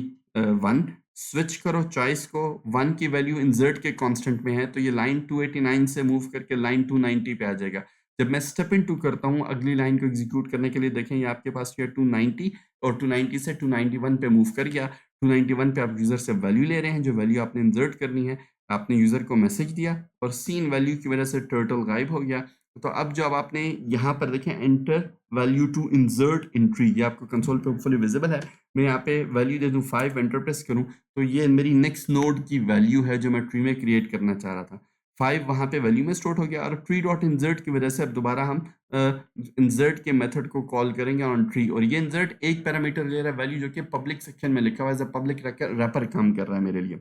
1। स्विच करो चॉइस को, 1 की वैल्यू इंसर्ट के कांस्टेंट में है तो ये लाइन 289 से मूव करके लाइन 290 पे आ जाएगा। जब मैं स्टेप इन टू करता हूँ अगली लाइन को एग्जीक्यूट करने के लिए, देखें ये आपके पास ये 290 और 290 से 291 पे मूव कर गया। 291 पे आप यूजर से वैल्यू ले रहे हैं, जो वैल्यू आपने इंसर्ट करनी है। आपने यूजर को मैसेज दिया और सीन वैल्यू की वजह से टर्टल गायब हो गया। तो अब जब आपने यहाँ पर देखें enter value to insert in tree, ये आपको कंसोल पे होपफुली विजिबल है। मैं यहाँ पे वैल्यू दे दूँ 5, एंटर प्रेस करूँ तो ये मेरी नेक्स्ट नोड की वैल्यू है जो मैं ट्री में क्रिएट करना चाह रहा था। 5 वहाँ पे वैल्यू में स्टोर हो गया और ट्री डॉट इंसर्ट की वजह से अब दोबारा हम इंसर्ट के मेथड को कॉल करेंगे ऑन ट्री। और ये इंसर्ट एक पैरामीटर ले रहा है वैल्यू, जो कि पब्लिक सेक्शन में लिखा हुआ है, पब्लिक रैपर काम कर रहा है मेरे लिए।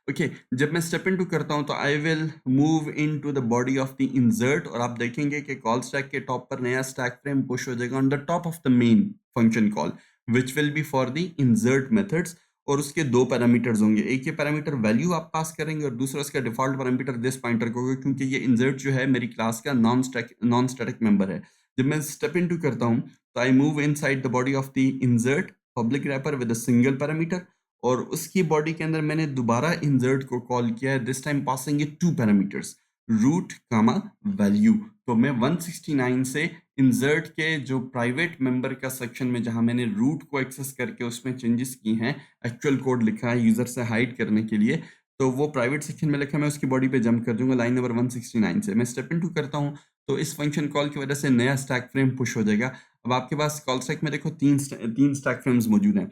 ओके, जब मैं स्टेप इनटू करता हूं तो I will move into the body of the insert और आप देखेंगे कि कॉल स्टैक के टॉप पर नया स्टैक फ्रेम पुश हो जाएगा on the top of the main function call, which will be for the insert methods. और उसके दो पैरामीटर्स होंगे, एक ये पैरामीटर वैल्यू आप पास करेंगे और दूसरा उसका डिफॉल्ट पैरामीटर दिस पॉइंटर को होगा, क्योंकि ये इंसर्ट जो है मेरी क्लास का नॉन स्टैटिक मेंबर है। जब मैं स्टेप इनटू करता हूं तो I move inside the body of the insert public wrapper with a single parameter और उसकी बॉडी के अंदर मैंने दोबारा इंसर्ट को कॉल किया है, this time passing it 2 parameters, root comma value. तो मैं 169 से इंसर्ट के जो प्राइवेट मेंबर का सेक्शन में जहां मैंने रूट को एक्सेस करके उसमें चेंजेस की हैं, एक्चुअल कोड लिखा है यूजर से हाइड करने के लिए, तो वो प्राइवेट सेक्शन में लिखा है, मैं उसकी बॉडी पे जंप कर दूंगा लाइन नंबर 169 से। मैं स्टेप इनटू करता हूं तो इस फंक्शन कॉल की वजह से नया स्टैक फ्रेम पुश हो जाएगा। अब आपके पास कॉल स्टैक में देखो तीन स्टैक फ्रेम्स मौजूद हैं।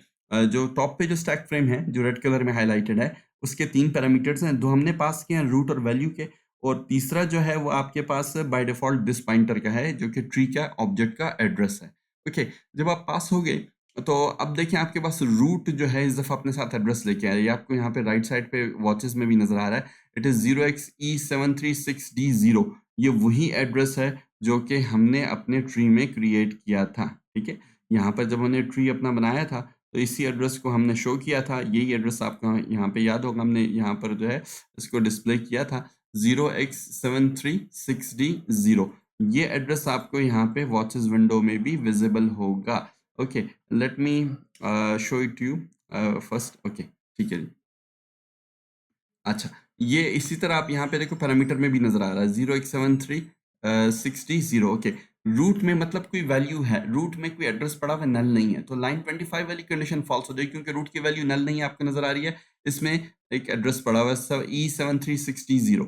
जो टॉप पे जो स्टैक फ्रेम है जो रेड कलर में हाईलाइटेड है, उसके 3 पैरामीटर्स हैं, 2 हमने पास किए हैं रूट और वैल्यू के, और तीसरा जो है वो आपके पास बाय डिफॉल्ट दिस पॉइंटर का है, जो कि ट्री का ऑब्जेक्ट का एड्रेस है। ओके, जब आप पास हो गए तो अब देखिए आपके पास रूट जो है इस दफा अपने साथ एड्रेस लेके आया, ये आपको यहाँ पे राइट साइड पे वॉचेस में भी नजर आ रहा है। It is 0xe736d0। ये वही एड्रेस है जो कि हमने अपने ट्री में क्रिएट किया था। ठीक है, यहाँ पर जब हमने ट्री अपना बनाया था तो इसी एड्रेस को हमने शो किया था। यही एड्रेस आपको यहाँ पे याद होगा, हमने यहाँ पर जो है इसको डिस्प्ले किया था 0x736d0। ये एड्रेस आपको यहाँ पे वॉचेस विंडो में भी विजिबल होगा। Okay, let me show it you first. Okay, ठीक है जी। अच्छा, ये इसी तरह आप यहाँ पे देखो पैरामीटर में भी नजर आ रहा है 0x7360। ओके, रूट में मतलब कोई वैल्यू है, रूट में कोई एड्रेस पड़ा हुआ नल नहीं है, तो लाइन 25 वाली कंडीशन फॉल्स हो जाएगी, क्योंकि रूट की वैल्यू नल नहीं है, आपको नजर आ रही है, इसमें एक एड्रेस पड़ा हुआ है E7360।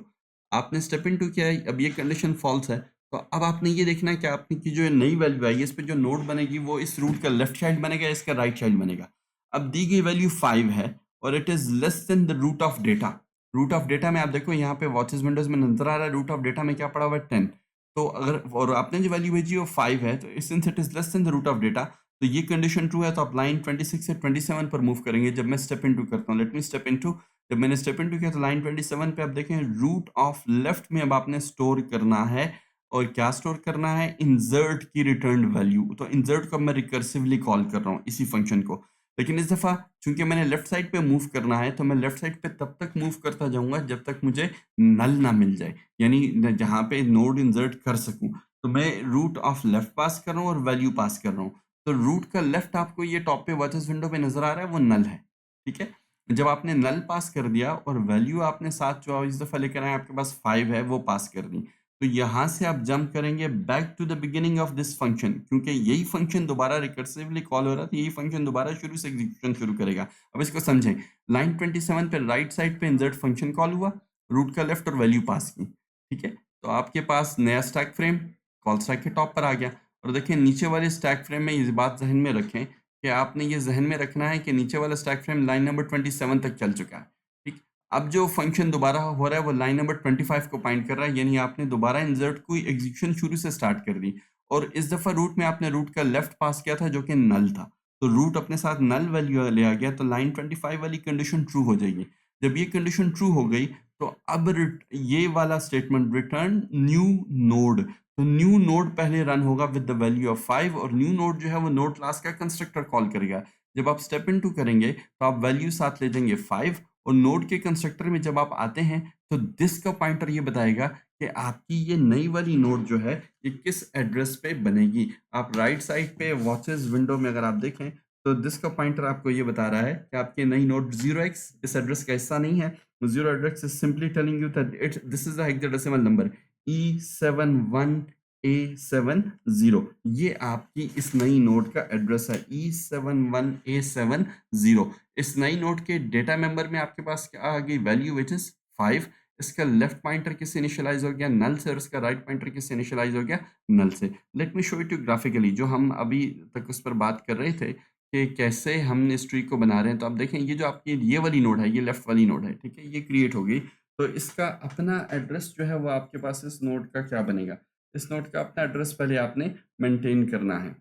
आपने स्टेप इन टू किया है, अब ये कंडीशन फॉल्स है, तो अब आपने ये देखना है कि आपने की जो नई वैल्यू आई है इस पर जो नोड बनेगी वो इस रूट का लेफ्ट चाइल्ड बनेगा, इसका राइट चाइल्ड बनेगा। अब दी गई वैल्यू 5 है और it is less than the root of data. Root of data में आप देखो यहाँ पे वॉचेस विंडोज में नजर आ रहा है, रूट ऑफ डेटा में क्या पड़ा हुआ है 10। तो अगर और आपने जो वैल्यू भेजी वो 5 है, तो since it is less than the root of data, तो ये कंडीशन ट्रू है, तो आप लाइन 26 से 27 पर मूव करेंगे। जब मैं स्टेप इनटू करता हूँ, लेट मी स्टेप इनटू, जब मैंने स्टेप इनटू किया तो लाइन 27 पे आप देखें रूट ऑफ लेफ्ट में अब आपने स्टोर करना है, और क्या स्टोर करना है, इंसर्ट की रिटर्न वैल्यू। तो इंसर्ट को मैं रिकर्सिवली कॉल कर रहा हूँ इसी फंक्शन को, लेकिन इस दफा चूंकि मैंने लेफ्ट साइड पे मूव करना है तो मैं लेफ्ट साइड पे तब तक मूव करता जाऊंगा जब तक मुझे नल ना मिल जाए, यानी जहां पे नोड इंसर्ट कर सकूं। तो मैं रूट ऑफ लेफ्ट पास कर रहा हूँ और वैल्यू पास कर रहा हूँ। तो रूट का लेफ्ट आपको ये टॉप पे वॉचेस विंडो पे नजर आ रहा है, वो नल है। ठीक है, जब आपने नल पास कर दिया और वैल्यू आपने साथ जो इस दफा लेकर आए आपके पास 5 है वो पास कर दी, तो यहां से आप जंप करेंगे back to the beginning of this function, क्योंकि यही फंक्शन दोबारा रिकर्सिवली कॉल हो रहा था, यही फंक्शन दोबारा शुरू से एग्जीक्यूशन शुरू करेगा। अब इसको समझें, लाइन 27 पे राइट साइड पे इंसर्ट फंक्शन कॉल हुआ, रूट का लेफ्ट और वैल्यू पास की। ठीक है, तो आपके पास नया स्टैक फ्रेम कॉल स्टैक के टॉप पर आ गया। और देखिए नीचे वाले स्टैक फ्रेम में ये बात जहन में रखें कि आपने ये जहन में रखना है कि नीचे वाला स्टैक फ्रेम लाइन नंबर 27 तक चल चुका है। ठीक, अब जो फंक्शन दोबारा हो रहा है वो लाइन नंबर 25 को पॉइंट कर रहा है, यानी आपने दोबारा इंसर्ट को एग्जीक्यूशन शुरू से स्टार्ट कर दी और इस दफा रूट में आपने रूट का लेफ्ट पास किया था जो कि नल था, तो रूट अपने साथ नल वैल्यू ले आ गया, तो लाइन 25 वाली कंडीशन ट्रू हो जाएगी। जब ये कंडीशन ट्रू हो गई तो अब ये वाला स्टेटमेंट रिटर्न न्यू नोड, तो न्यू नोड पहले रन होगा विद द वैल्यू ऑफ 5 और न्यू नोड जो है वो नोड क्लास का कंस्ट्रक्टर कॉल करेगा। जब आप स्टेप इनटू करेंगे तो आप वैल्यू साथ ले जाएंगे 5 और नोड के कंस्ट्रक्टर में जब आप आते हैं तो दिस का पॉइंटर ये बताएगा कि आपकी ये नई वाली नोड जो है ये किस एड्रेस पे बनेगी। आप राइट साइड पे वॉचेस विंडो में अगर आप देखें तो दिस का पॉइंटर आपको ये बता रहा है कि आपकी नई नोड 0x इस एड्रेस का हिस्सा नहीं है। 0 address is simply telling you that it this is the hexadecimal number E71A70। ये आपकी इस नई नोड का एड्रेस है E71A70। इस नई नोड के डेटा मेंबर में आपके पास क्या आ गई वैल्यू विच इज 5। इसका लेफ्ट पॉइंटर किससे इनिशियलाइज हो गया नल से और इसका राइट पॉइंटर किससे इनिशियलाइज हो गया नल से। Late me show it you graphically, जो हम अभी तक उस पर बात कर रहे थे कि कैसे हम इस ट्री को बना रहे हैं। तो आप देखें ये जो आपकी ये वाली नोड है ये लेफ्ट वाली नोड है, ठीक है, ये क्रिएट हो गई। तो इसका अपना एड्रेस जो है वो आपके पास इस नोड का क्या बनेगा, इस नोड का अपना एड्रेस पहले आपने मेंटेन करना है।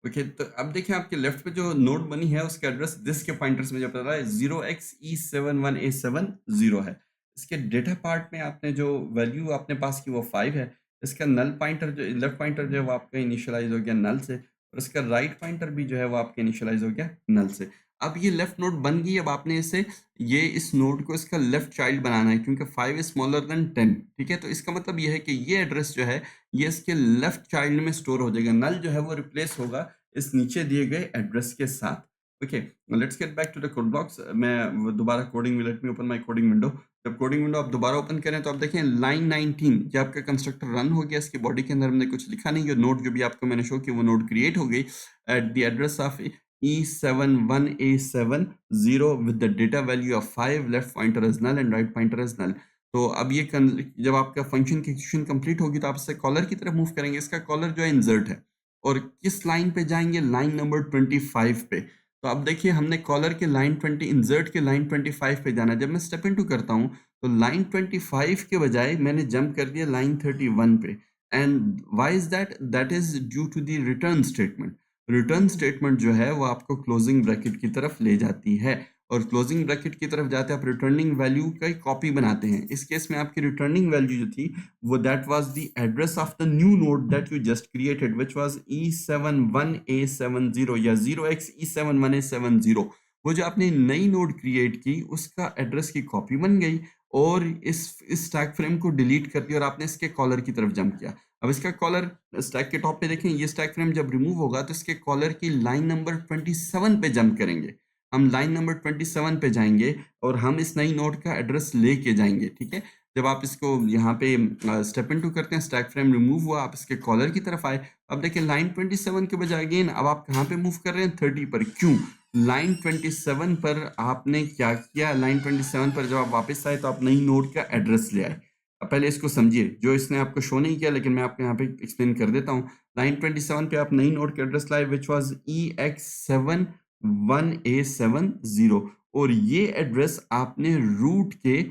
ओके, तो अब देखिए आपके लेफ्ट पे जो नोड बनी है उसका एड्रेस दिस के पॉइंटर्स में जो पता है 0xe71a70 है। इसके डेटा पार्ट में आपने जो वैल्यू आपने पास की वो 5 है। इसका नल पॉइंटर जो लेफ्ट पॉइंटर जो है वो आपका इनिशियलाइज हो गया नल से और इसका राइट पॉइंटर भी जो है वो आपका इनिशियलाइज हो गया नल से। अब ये लेफ्ट नोड बन गई। अब आपने इसे ये इस नोड को इसका लेफ्ट चाइल्ड बनाना है क्योंकि 5 इज स्मॉलर देन 10, ठीक है। तो इसका मतलब ये है कि ये एड्रेस जो है ये इसके लेफ्ट चाइल्ड में स्टोर हो जाएगा। नल जो है वो रिप्लेस होगा इस नीचे दिए गए एड्रेस के साथ। Okay, let's get back to the code blocks. मैं दोबारा coding let me open my coding window. जब कोडिंग विंडो आप दोबारा ओपन करें तो आप देखें लाइन 19 ये आपका कंस्ट्रक्टर रन हो गया। इसकी बॉडी के अंदर हमने कुछ लिखा नहीं, ये नोड जो भी आपको मैंने शो किया वो नोड क्रिएट हो गई at the address of E71A70 with the data value of 5, left pointer is null and right pointer is null. तो अब ये जब आपका फंक्शन की एग्जीक्यूशन कंप्लीट होगी तो आप इसे कॉलर की तरफ मूव करेंगे। इसका कॉलर जो है इंसर्ट है और किस लाइन पे जाएंगे लाइन नंबर 25 पे। तो अब देखिए हमने कॉलर के लाइन 20 इंसर्ट के लाइन 25 पे जाना है। जब मैं स्टेप इनटू करता हूँ तो लाइन 25 के बजाय मैंने जंप कर दिया लाइन 31 पे। And why is that, that is due to the return statement. Return statement जो है वो आपको क्लोजिंग ब्रैकेट की तरफ ले जाती है और क्लोजिंग ब्रैकेट की तरफ जाते आप रिटर्निंग वैल्यू का कॉपी बनाते हैं। इस केस में आपकी रिटर्निंग वैल्यू जो थी वो that was the address of the new node that you just created which was E71A70 या 0xe71A70। वो जो आपने नई नोड क्रिएट की उसका एड्रेस की कॉपी बन गई और इस स्टैक फ्रेम को डिलीट कर दिया और आपने इसके कॉलर की तरफ जंप किया। अब इसका कॉलर स्टैक के टॉप पे देखें, ये स्टैक फ्रेम जब रिमूव होगा तो इसके कॉलर की लाइन नंबर 27 पे जंप करेंगे। हम लाइन नंबर 27 पे जाएंगे और हम इस नई नोड का एड्रेस लेके जाएंगे, ठीक है। जब आप इसको यहाँ पे स्टेप इनटू करते हैं स्टैक फ्रेम रिमूव हुआ, आप इसके कॉलर की तरफ आए। अब देखिए लाइन 27 के बजाय अगेन अब आप कहाँ पे मूव कर रहे हैं 30 पर। क्यों? लाइन 27 पर आपने क्या किया, लाइन 27 पर जब आप वापस आए तो आप नई नोड का एड्रेस ले आए। अब पहले इसको समझिए, जो इसने आपको शो नहीं किया लेकिन मैं आपको यहाँ पे एक्सप्लेन कर देता हूँ। लाइन 27 पे आप नई नोड का एड्रेस लाए विच वाज EX71A70 और ये एड्रेस आपने रूट के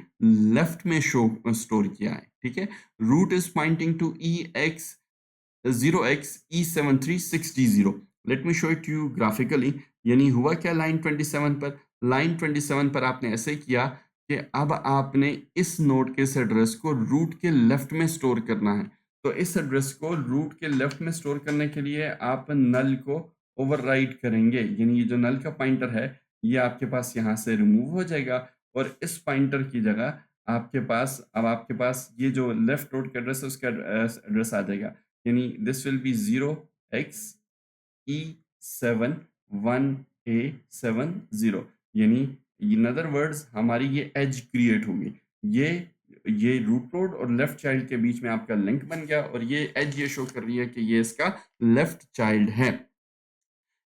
लेफ्ट में शो स्टोर किया है, ठीक है। Root is pointing to EX0xe7360। Let me show it you graphically. यानी हुआ क्या लाइन 27 पर, लाइन 27 पर आपने ऐसे किया कि अब आपने इस नोड के इस एड्रेस को रूट के लेफ्ट में स्टोर करना है। तो इस एड्रेस को रूट के लेफ्ट में स्टोर करने के लिए आप नल को ओवरराइड करेंगे, यानी ये जो नल का पॉइंटर है ये आपके पास यहाँ से रिमूव हो जाएगा और इस पॉइंटर की जगह आपके पास ये जो लेफ्ट नोड का एड्रेस है उसका एड्रेस आ जाएगा। यानी दिस विल बी 0xe71A70। यानी इन अदर वर्ड्स हमारी ये एज क्रिएट होगी। ये रूट नोड और लेफ्ट चाइल्ड के बीच में आपका लिंक बन गया और ये एज ये शो कर रही है कि ये इसका लेफ्ट चाइल्ड है।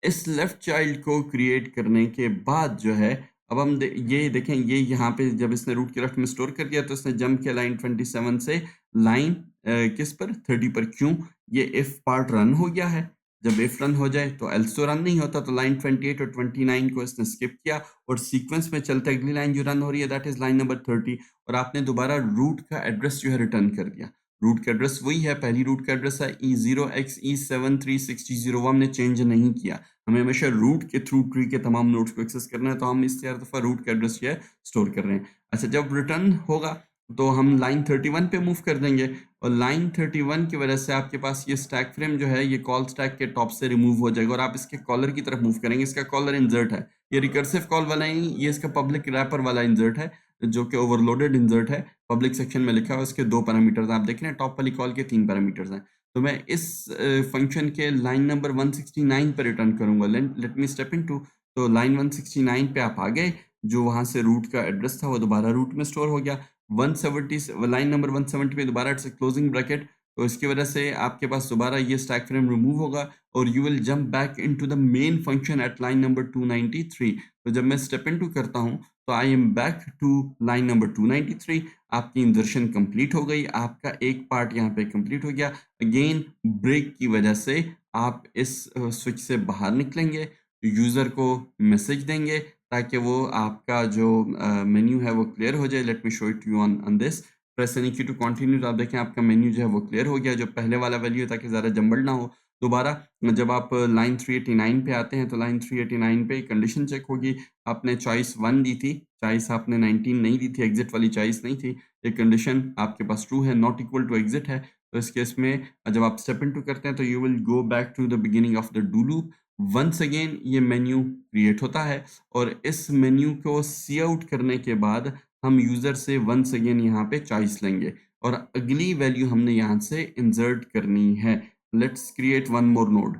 इस लेफ्ट चाइल्ड को क्रिएट करने के बाद जो है अब हम ये देखें, ये यहाँ पे जब इसने रूट के लेफ्ट में स्टोर कर दिया तो इसने जंप किया लाइन 27 से लाइन किस पर 30 पर। क्यों? ये इफ पार्ट रन हो गया है। जब इफ रन हो जाए तो एल्स तो रन नहीं होता, तो लाइन 28 और 29 को इसने स्किप किया और सीक्वेंस में चलते अगली लाइन जो रन हो रही है दैट इज लाइन नंबर 30, और आपने दोबारा रूट का एड्रेस जो है रिटर्न कर दिया। रूट का एड्रेस वही है, पहली रूट का एड्रेस है E0XE7360, वो हमने चेंज नहीं किया। हमें हमेशा रूट के थ्रू ट्री के तमाम नोड्स को एक्सेस करना है, तो हम इस हर दफ़ा रूट का एड्रेस जो है स्टोर कर रहे हैं। अच्छा, जब रिटर्न होगा तो हम लाइन 31 पे मूव कर देंगे, और लाइन 31 की वजह से आपके पास ये स्टैक फ्रेम जो है ये कॉल स्टैक के टॉप से रिमूव हो जाएगा और आप इसके कॉलर की तरफ मूव करेंगे। इसका कॉलर इंसर्ट है, ये रिकर्सिव कॉल वाला नहीं, ये इसका पब्लिक रैपर वाला इंसर्ट है, जो कि ओवरलोडेड इंसर्ट है। पब्लिक सेक्शन में लिखा है, उसके 2 पैरामीटर्स आप देख रहे हैं, टॉप वाली कॉल के 3 पैरामीटर्स हैं। तो मैं इस फंक्शन के लाइन नंबर 169 पे रिटर्न करूंगा। लेट मी स्टेप इनटू। तो लाइन 169 पे आप आ गए, जो वहां से रूट का एड्रेस था वो दोबारा रूट में स्टोर हो गया। 170 लाइन नंबर 170 पे दोबारा इट्स क्लोजिंग ब्रैकेट, तो इसकी वजह से आपके पास दोबारा ये स्टैक फ्रेम रिमूव होगा और you will jump back into the main function at line number 293। तो जब मैं स्टेप इनटू करता हूं तो I am back to line number 293। आपकी इंजर्शन कंप्लीट हो गई, आपका एक पार्ट यहाँ पे कंप्लीट हो गया। अगेन ब्रेक की वजह से आप इस स्विच से बाहर निकलेंगे, यूजर को मैसेज देंगे ताकि वो आपका जो मेन्यू है वो क्लियर हो जाए। Late me show it you on this. Press any key to continue, तो आप देखें आपका मेन्यू जो है वो क्लियर हो गया, जो पहले वाला वैल्यू है, ताकि ज़्यादा जंबल ना हो। दोबारा जब आप लाइन 389 पे आते हैं तो लाइन 389 पे कंडीशन चेक होगी। आपने चॉइस 1 दी थी, चॉइस आपने 19 नहीं दी थी, एग्जिट वाली चॉइस नहीं थी। एक कंडीशन आपके पास ट्रू है, नॉट इक्वल टू एग्जिट है। तो इस केस में जब आप स्टेप इनटू करते हैं तो you will go back to the beginning of the do loop. Once again ये मेन्यू क्रिएट होता है और इस मेन्यू को सी आउट करने के बाद हम यूजर से वंस अगेन यहाँ पे चॉइस लेंगे और अगली वैल्यू हमने यहाँ से इंसर्ट करनी है। Let's create one more node.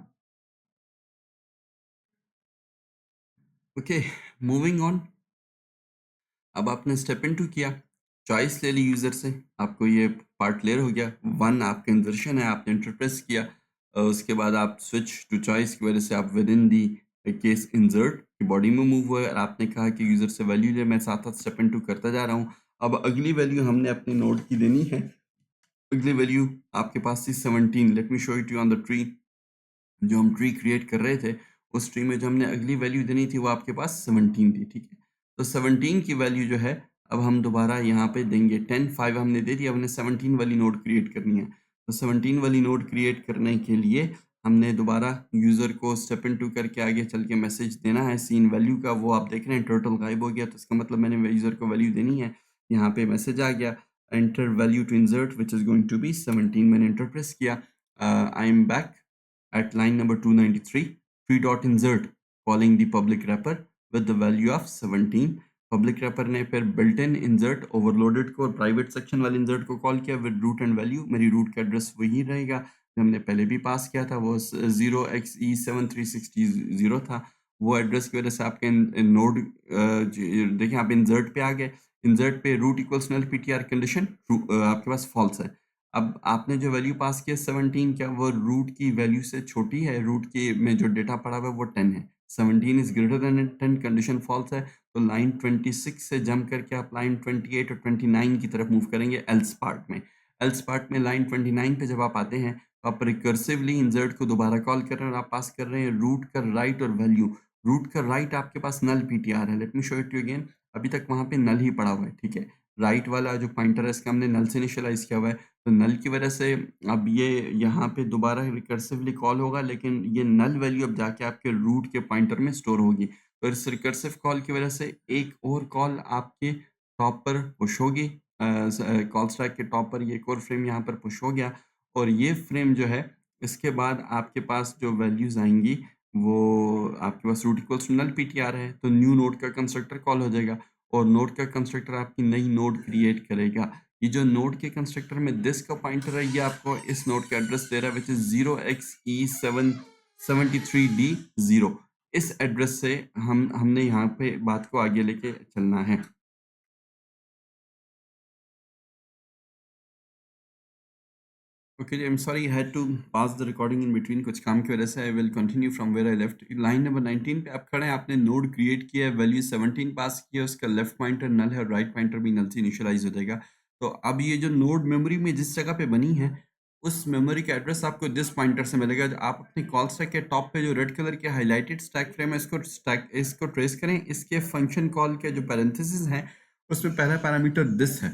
Okay, moving on. अब आपने स्टेप इनटू किया, चॉइस ले ली यूजर से, आपको ये पार्ट क्लियर हो गया। 1 आपका इंसर्शन है, आपने एंटर प्रेस किया, उसके बाद आप स्विच टू चॉइस की वजह से आप with in the case insert की बॉडी में मूव हुए और आपने कहा कि यूजर से वैल्यू ले। मैं साथ साथ स्टेप इनटू करता जा रहा हूँ। अब अगली वैल्यू हमने अपने नोड की देनी है। अगली वैल्यू आपके पास थी 17। Late me show it you on the tree. जो हम ट्री क्रिएट कर रहे थे उस ट्री में जो हमने अगली वैल्यू देनी थी वो आपके पास 17 थी, ठीक है। तो 17 की वैल्यू जो है अब हम दोबारा यहाँ पे देंगे 10। 5 हमने दे दिया, हमने 17 वाली नोड क्रिएट करनी है। तो 17 वाली नोड क्रिएट करने के लिए हमने दोबारा यूज़र को स्टेप इनटू करके आगे चल के मैसेज देना है सीन वैल्यू का। वो आप देख रहे हैं टर्टल गायब हो गया, तो इसका मतलब मैंने यूज़र को वैल्यू देनी है। यहाँ पे मैसेज आ गया, enter value to insert which is going to be 17। मैंने एंटर प्रेस किया। I am back at line number 293, tree.insert calling the public wrapper with the value of 17। Public wrapper ने फिर बिल्ट इन इंसर्ट ओवरलोडेड को और private section वाले insert को call किया with root and value. मेरी root का एड्रेस वही रहेगा जो हमने पहले भी पास किया था, वो 0xe7360 था। वो एड्रेस की वजह से आपके नोड देखिए आप इंसर्ट पे आ गए। इंसर्ट पे रूट इक्वल्स नल पीटीआर कंडीशन आपके पास फॉल्स है। अब आपने जो वैल्यू पास किया 17, क्या वो रूट की वैल्यू से छोटी है? रूट के में जो डेटा पड़ा हुआ है वो 10 है। 17 is greater than 10, condition false है। तो लाइन 26 से जंप करके आप लाइन 28 और 29 की तरफ मूव करेंगे एल्स पार्ट में। एल्स पार्ट में लाइन 29 पे जब आप आते हैं तो आप रिकर्सिवली इंसर्ट को दोबारा कॉल कर रहे हैं और आप पास कर रहे हैं रूट का राइट और वैल्यू। रूट का राइट आपके पास नल पीटीआर है। Let me show it you again. अभी तक वहां पे नल ही पड़ा हुआ है, ठीक है। राइट वाला जो पॉइंटर है इसका हमने नल से इनिशियलाइज किया हुआ है, तो नल की वजह से अब ये यहाँ पे दोबारा रिकर्सिवली कॉल होगा, लेकिन ये नल वैल्यू अब जाके आपके रूट के पॉइंटर में स्टोर होगी। तो इस रिकर्सिव कॉल की वजह से एक और कॉल आपके टॉप पर पुश होगी। कॉल स्टैक के टॉप पर ये एक और फ्रेम यहाँ पर पुश हो गया, और ये फ्रेम जो है इसके बाद आपके पास जो वैल्यूज आएंगी वो आपके पास root equals to null PTR है, तो न्यू नोड का कंस्ट्रक्टर कॉल हो जाएगा और नोड का कंस्ट्रक्टर आपकी नई नोड क्रिएट करेगा। ये जो नोड के कंस्ट्रक्टर में दिस का पॉइंटर है ये आपको इस नोड का एड्रेस दे रहा है विच इज 0xe73d0। इस एड्रेस से हमने यहाँ पे बात को आगे लेके चलना है। ओके जी, I am sorry, I had to pause the recording in between, कुछ काम की वजह से। I will continue from where I left. Line number 19 पे आप खड़े हैं, आपने नोड क्रिएट किया है, वैल्यू 17 पास किया है, उसका लेफ्ट पॉइंटर नल है और राइट पॉइंटर भी नल से इनिशियलाइज हो जाएगा। तो अब ये जो नोड मेमोरी में जिस जगह पे बनी है उस मेमोरी का एड्रेस आपको दिस पॉइंटर से मिलेगा। जो आप अपनी कॉल स्टैक के टॉप पे जो रेड कलर के हाइलाइटेड स्टैक फ्रेम है, इसको ट्रेस करें। इसके फंक्शन कॉल के जो पैरेंथेसिस हैं, उसमें पहला पैरामीटर दिस है,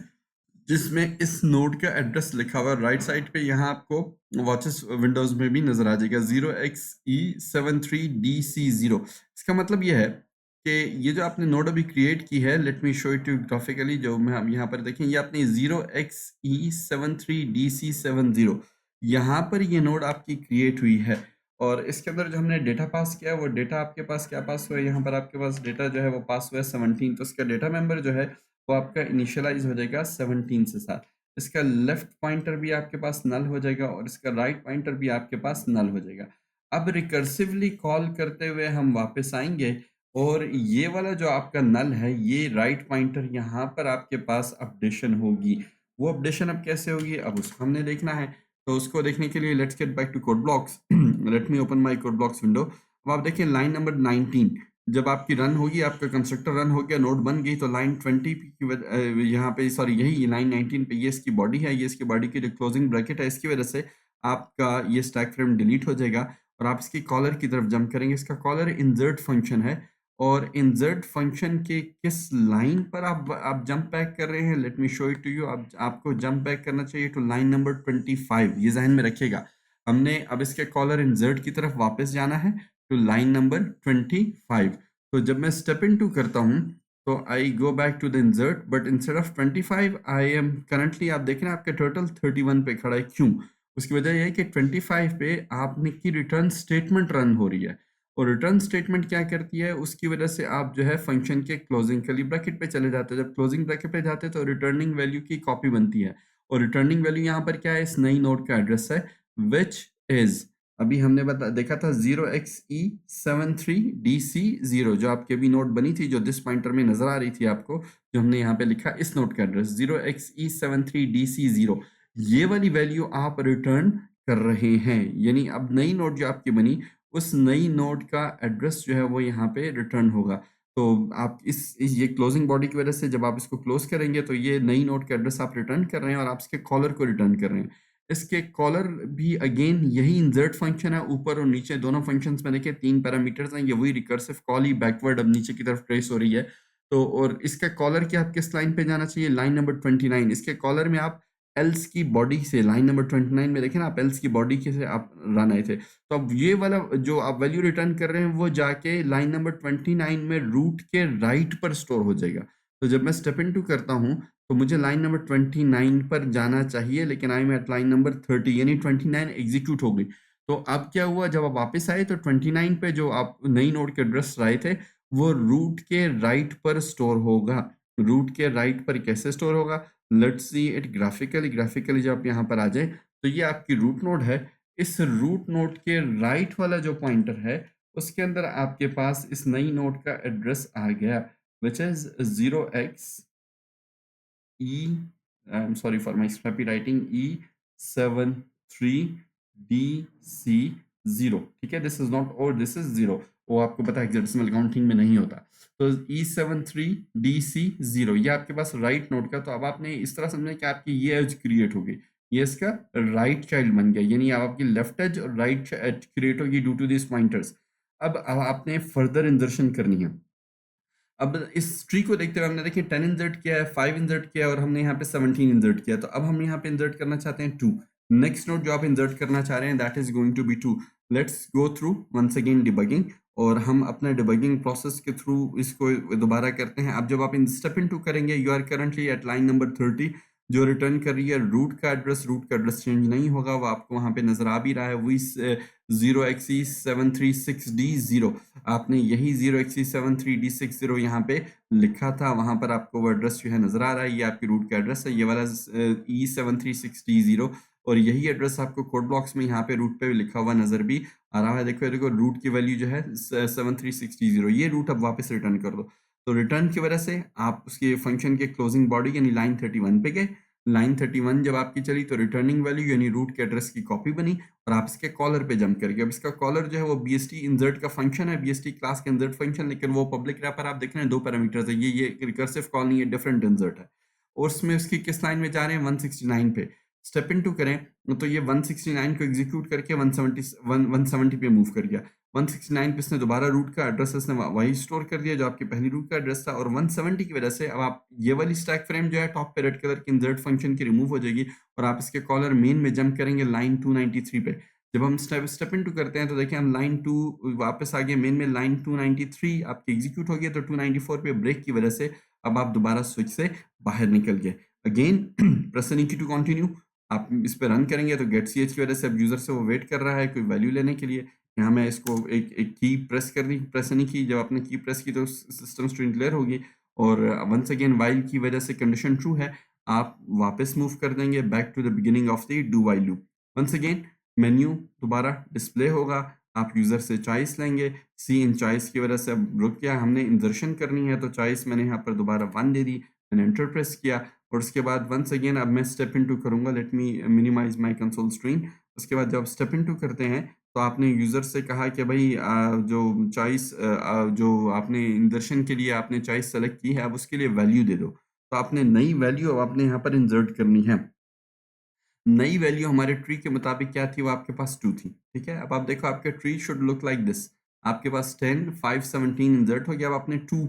जिसमें इस नोड का एड्रेस लिखा हुआ है राइट साइड पे। यहाँ आपको वॉचेस विंडोज में भी नजर आ जाएगा 0xe73dc0। इसका मतलब ये है कि ये जो आपने नोड अभी क्रिएट की है, let me show it you graphically, जो मैं हम यहाँ पर देखें, ये आपने 0xe73dc70 यहाँ पर ये नोड आपकी क्रिएट हुई है। और इसके अंदर जो हमने डेटा पास किया है, वो डेटा आपके पास क्या पास हुआ है, यहाँ पर आपके पास डेटा जो है वो पास हुआ है 17। तो इसका डेटा मेंबर जो है वो आपका इनिशियलाइज हो जाएगा 17 से साथ। इसका लेफ्ट पॉइंटर भी आपके पास नल हो जाएगा और इसका राइट पॉइंटर भी आपके पास नल हो जाएगा। अब रिकर्सिवली कॉल करते हुए हम वापस आएंगे और ये वाला जो आपका नल है, ये राइट पॉइंटर यहाँ पर आपके पास अपडेशन होगी। वो अपडेशन अब कैसे होगी, अब उसको हमने देखना है। तो उसको देखने के लिए let's get back to code blocks. Let me open my code blocks window. अब आप देखिए लाइन नंबर 19 जब आपकी रन होगी, आपका कंस्ट्रक्टर रन हो गया, नोड बन गई, तो लाइन 20 की यहाँ पे, सॉरी यही लाइन 19 पे ये इसकी बॉडी है, ये इसकी बॉडी की जो क्लोजिंग ब्रैकेट है, इसकी वजह से आपका ये स्टैक फ्रेम डिलीट हो जाएगा और आप इसकी कॉलर की तरफ जंप करेंगे। इसका कॉलर इंसर्ट फंक्शन है और इंसर्ट फंक्शन के किस लाइन पर आप जंप बैक कर रहे हैं, let me show it to you. आपको जंप बैक करना चाहिए टू लाइन नंबर 25, ये जहन में रखिएगा। हमने अब इसके कॉलर इंसर्ट की तरफ वापस जाना है टू लाइन नंबर 25। तो जब मैं स्टेप इन टू करता हूँ तो I go back to the insert, but instead of 25 I am currently, आप देख रहे हैं आपके टोटल 31 पे खड़ा है। क्यों? उसकी वजह यह है कि 25 पे आपने की रिटर्न स्टेटमेंट रन हो रही है और रिटर्न स्टेटमेंट क्या करती है, उसकी वजह से आप जो है फंक्शन के क्लोजिंग कर्ली ब्रैकेट पे चले जाते हो। जब क्लोजिंग ब्रैकेट पे जाते हैं तो रिटर्निंग वैल्यू की कॉपी बनती है और रिटर्निंग वैल्यू यहाँ पर क्या है, इस नई नोड का एड्रेस है, विच इज अभी हमने देखा था 0xe73dc0, जो आपके अभी नोट बनी थी, जो दिस पॉइंटर में नजर आ रही थी आपको, जो हमने यहाँ पे लिखा इस नोट का एड्रेस 0xe73dc0, ये वाली वैल्यू आप रिटर्न कर रहे हैं। यानी अब नई नोट जो आपकी बनी, उस नई नोट का एड्रेस जो है वो यहाँ पे रिटर्न होगा। तो आप ये क्लोजिंग बॉडी की वजह से जब आप इसको क्लोज करेंगे तो ये नई नोट का एड्रेस आप रिटर्न कर रहे हैं और आप इसके कॉलर को रिटर्न कर रहे हैं। इसके कॉलर भी अगेन यही इंसर्ट फंक्शन है, ऊपर और नीचे दोनों फंक्शंस में देखिए 3 पैरामीटर्स हैं, ये वही रिकर्सिव कॉल ही बैकवर्ड अब नीचे की तरफ ट्रेस हो रही है। तो और इसका कॉलर क्या आप किस लाइन पे जाना चाहिए, लाइन नंबर 29। इसके कॉलर में आप एल्स की बॉडी से, लाइन नंबर 29 में देखें ना, आप एल्स की बॉडी के से आप रन आए थे, तो अब ये वाला जो आप वैल्यू रिटर्न कर रहे हैं वो जाके लाइन नंबर 29 में रूट के राइट पर स्टोर हो जाएगा। तो जब मैं स्टेप इन टू करता हूँ तो मुझे लाइन नंबर 29 पर जाना चाहिए, लेकिन I am at line number 30, यानी 29 एग्जीक्यूट हो गई। तो अब क्या हुआ, जब आप वापस आए तो 29 पे जो आप नई नोड के एड्रेस लाए थे वो रूट के राइट पर स्टोर होगा। रूट के राइट पर कैसे स्टोर होगा, लेट्स सी इट ग्राफिकली जब आप यहाँ पर आ जाए तो ये आपकी रूट नोड है। इस रूट नोड के राइट वाला जो पॉइंटर है उसके अंदर आपके पास इस नई नोड का एड्रेस आ गया, which is I'm sorry for my scrappy writing, E73DC0, ठीक है, दिस इज नॉट और दिस इज 0, वो आपको पता है हेक्साडेसिमल काउंटिंग में नहीं होता। तो E73DC0 ये आपके पास राइट नोड का, तो अब आपने इस तरह समझना कि आपकी ये एज क्रिएट हो गई, ये इसका राइट चाइल्ड बन गया, यानी अब आपकी लेफ्ट एज और राइट एज क्रिएट होगी ड्यू टू दिस पॉइंटर्स। अब आपने फर्दर इंजर्शन करनी है। अब इस ट्री को देखते हुए हमने देखिए 10 इंसर्ट किया है, 5 इंसर्ट किया है और हमने यहाँ पे 17 इंसर्ट किया। तो अब हम यहाँ पे इंसर्ट करना चाहते हैं 2। नेक्स्ट नोड जो आप इंसर्ट करना चाह रहे हैं that is going to be 2। Let's go through once again debugging, और हम अपने डिबगिंग प्रोसेस के थ्रू इसको दोबारा करते हैं। अब जब आप इन स्टेप इन टू करेंगे, you are currently at line number 30, जो रिटर्न कर रही है रूट का एड्रेस चेंज नहीं होगा, वो आपको वहाँ पे नजर आ भी रहा है, वही 0xe736d0। आपने यही 0xe73d60 यहाँ पे लिखा था, वहां पर आपको वो एड्रेस जो है नजर आ रहा है, ये आपकी रूट का एड्रेस है, ये वाला E7360, और यही एड्रेस आपको कोड ब्लॉक्स में यहाँ पे रूट पे लिखा हुआ नजर भी आ रहा है। देखो देखो रूट की वैल्यू जो है 7360, ये रूट अब वापस रिटर्न कर दो। तो रिटर्न की वजह से आप उसके फंक्शन के क्लोजिंग बॉडी यानी लाइन 31 पे गए। लाइन 31 जब आपकी चली तो रिटर्निंग वैल्यू यानी रूट के एड्रेस की कॉपी बनी और आप इसके कॉलर पे जंप करके, अब इसका कॉलर जो है वो BST इंसर्ट का फंक्शन है, BST क्लास का इंसर्ट फंक्शन, लेकिन वो पब्लिक रैपर आप देख रहे हैं 2 पैरामीटर्स है, ये रिकर्सिव कॉल नहीं है, डिफरेंट इंसर्ट है। और उसमें उसकी किस लाइन में जा रहे हैं, 169 पे। स्टेप इनटू करें तो ये 169 को एग्जीक्यूट करके 170 पे मूव कर गया। 169 पे इसने दोबारा रूट का एड्रेस इसने वही स्टोर कर दिया जो आपकी पहली रूट का एड्रेस था, और 170 की वजह से अब आप ये वाली स्टैक फ्रेम जो है टॉप पे रेड कलर की इंसर्ट फंक्शन की रिमूव हो जाएगी और आप इसके कॉलर मेन में जंप करेंगे लाइन 293 पे। जब हम स्टेप इनटू करते हैं तो देखिए हम लाइन 2 वापस आ गए मेन में, लाइन 293 आपकी एग्जीक्यूट हो गया, तो 294 पे ब्रेक की वजह से अब आप दोबारा स्विच से बाहर निकल गए। अगेन प्रेस एन की टू कंटिन्यू, आप इस पे रन करेंगे तो गेट ch की वजह से अब यूजर से वो वेट कर रहा है कोई वैल्यू लेने के लिए। यहाँ मैं इसको एक की प्रेस नहीं की, जब आपने की प्रेस की तो सिस्टम स्ट्रिंग क्लियर होगी, और वंस अगेन वाइल की वजह से कंडीशन ट्रू है, आप वापस मूव कर देंगे back to the beginning of the do while loop. Once again menu दोबारा डिस्प्ले होगा, आप यूजर से चॉइस लेंगे, सी इन चॉइस की वजह से अब रुक गया, हमने इंसर्शन करनी है तो चॉइस मैंने यहाँ पर दोबारा 1 दे दी, मैंने एंटर प्रेस किया, और उसके बाद वंस अगेन अब मैं स्टेप इनटू करूंगा, let me minimize my console screen. उसके बाद जब स्टेप इनटू करते हैं तो आपने यूजर से कहा कि भाई जो चॉइस जो आपने इंसर्शन के लिए आपने चॉइस सेलेक्ट की है अब उसके लिए वैल्यू दे दो, तो आपने नई वैल्यू अब आपने यहाँ पर इंसर्ट करनी है। नई वैल्यू हमारे ट्री के मुताबिक क्या थी, वो आपके पास 2 थी, ठीक है। अब आप देखो आपके tree should look like this, आपके पास 10 5 17 इंसर्ट हो गया, अब आपने 2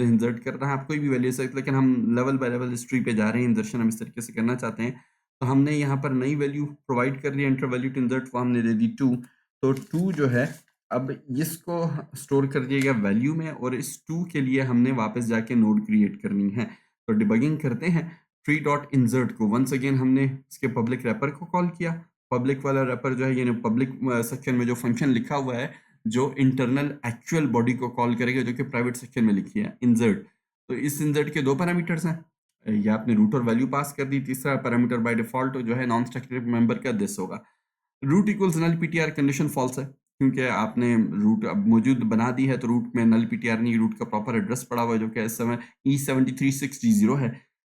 इंसर्ट करना है, आप कोई भी वैल्यू सकते, लेकिन हम लेवल बाय लेवल इस ट्री पे जा रहे हैं, इंसर्शन हम इस तरीके से करना चाहते हैं, तो हमने यहाँ पर नई वैल्यू प्रोवाइड कर ली, एंटर वैल्यू टू इंसर्ट, वो हमने दे दी 2। तो 2 जो है अब इसको स्टोर कर दिया गया वैल्यू में, और इस 2 के लिए हमने वापस जाके नोड क्रिएट करनी है। तो डिबगिंग करते हैं, ट्री डॉट इंसर्ट को वंस अगेन हमने इसके पब्लिक रैपर को कॉल किया। पब्लिक वाला रैपर जो है ये पब्लिक सेक्शन में जो फंक्शन लिखा हुआ है जो इंटरनल एक्चुअल बॉडी को कॉल करेगा, जो कि प्राइवेट सेक्शन में लिखी है इंसर्ट। तो इस इंसर्ट के 2 पैरामीटर्स हैं, ये आपने रूट और वैल्यू पास कर दी, तीसरा पैरामीटर बाय डिफॉल्ट जो है नॉन स्टैटिक मेंबर का दिस होगा। रूट इक्वल्स नल पीटीआर कंडीशन फॉल्स है, क्योंकि आपने रूट अब मौजूद बना दी है, तो रूट में नल पीटीआर नहीं, रूट का प्रॉपर एड्रेस पड़ा हुआ है जो कि इस समय E736G0 है।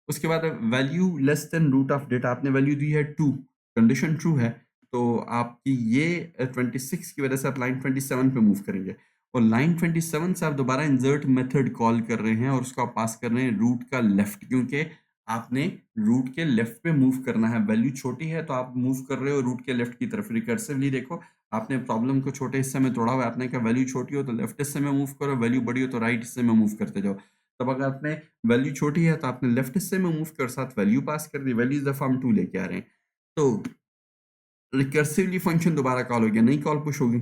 उसके बाद value less than root of data, आपने वैल्यू दी है 2, कंडीशन ट्रू है, तो आपकी ये 26 की वजह से आप लाइन 27 पे मूव करेंगे, और लाइन 27 से आप दोबारा इंसर्ट मेथड कॉल कर रहे हैं और उसको आप पास कर रहे हैं रूट का लेफ्ट, क्योंकि आपने रूट के लेफ्ट पे मूव करना है, वैल्यू छोटी है तो आप मूव कर रहे हो रूट के लेफ्ट की तरफ। रिकर्सिवली देखो, आपने प्रॉब्लम को छोटे हिस्से में तोड़ा हुआ है, आपने कहा वैल्यू छोटी हो तो लेफ्ट हिस्से में मूव करो, वैल्यू बड़ी हो तो राइट हिस्से में मूव करते जाओ। तब अगर आपने वैल्यू छोटी है तो आपने लेफ्ट हिस्से में मूव कर साथ वैल्यू पास कर दी, वैल्यू इज द फॉर्म 2 लेके आ रहे हैं, तो रिकर्सिवली फंक्शन दोबारा कॉल हो गया, नई कॉल पुश होगी।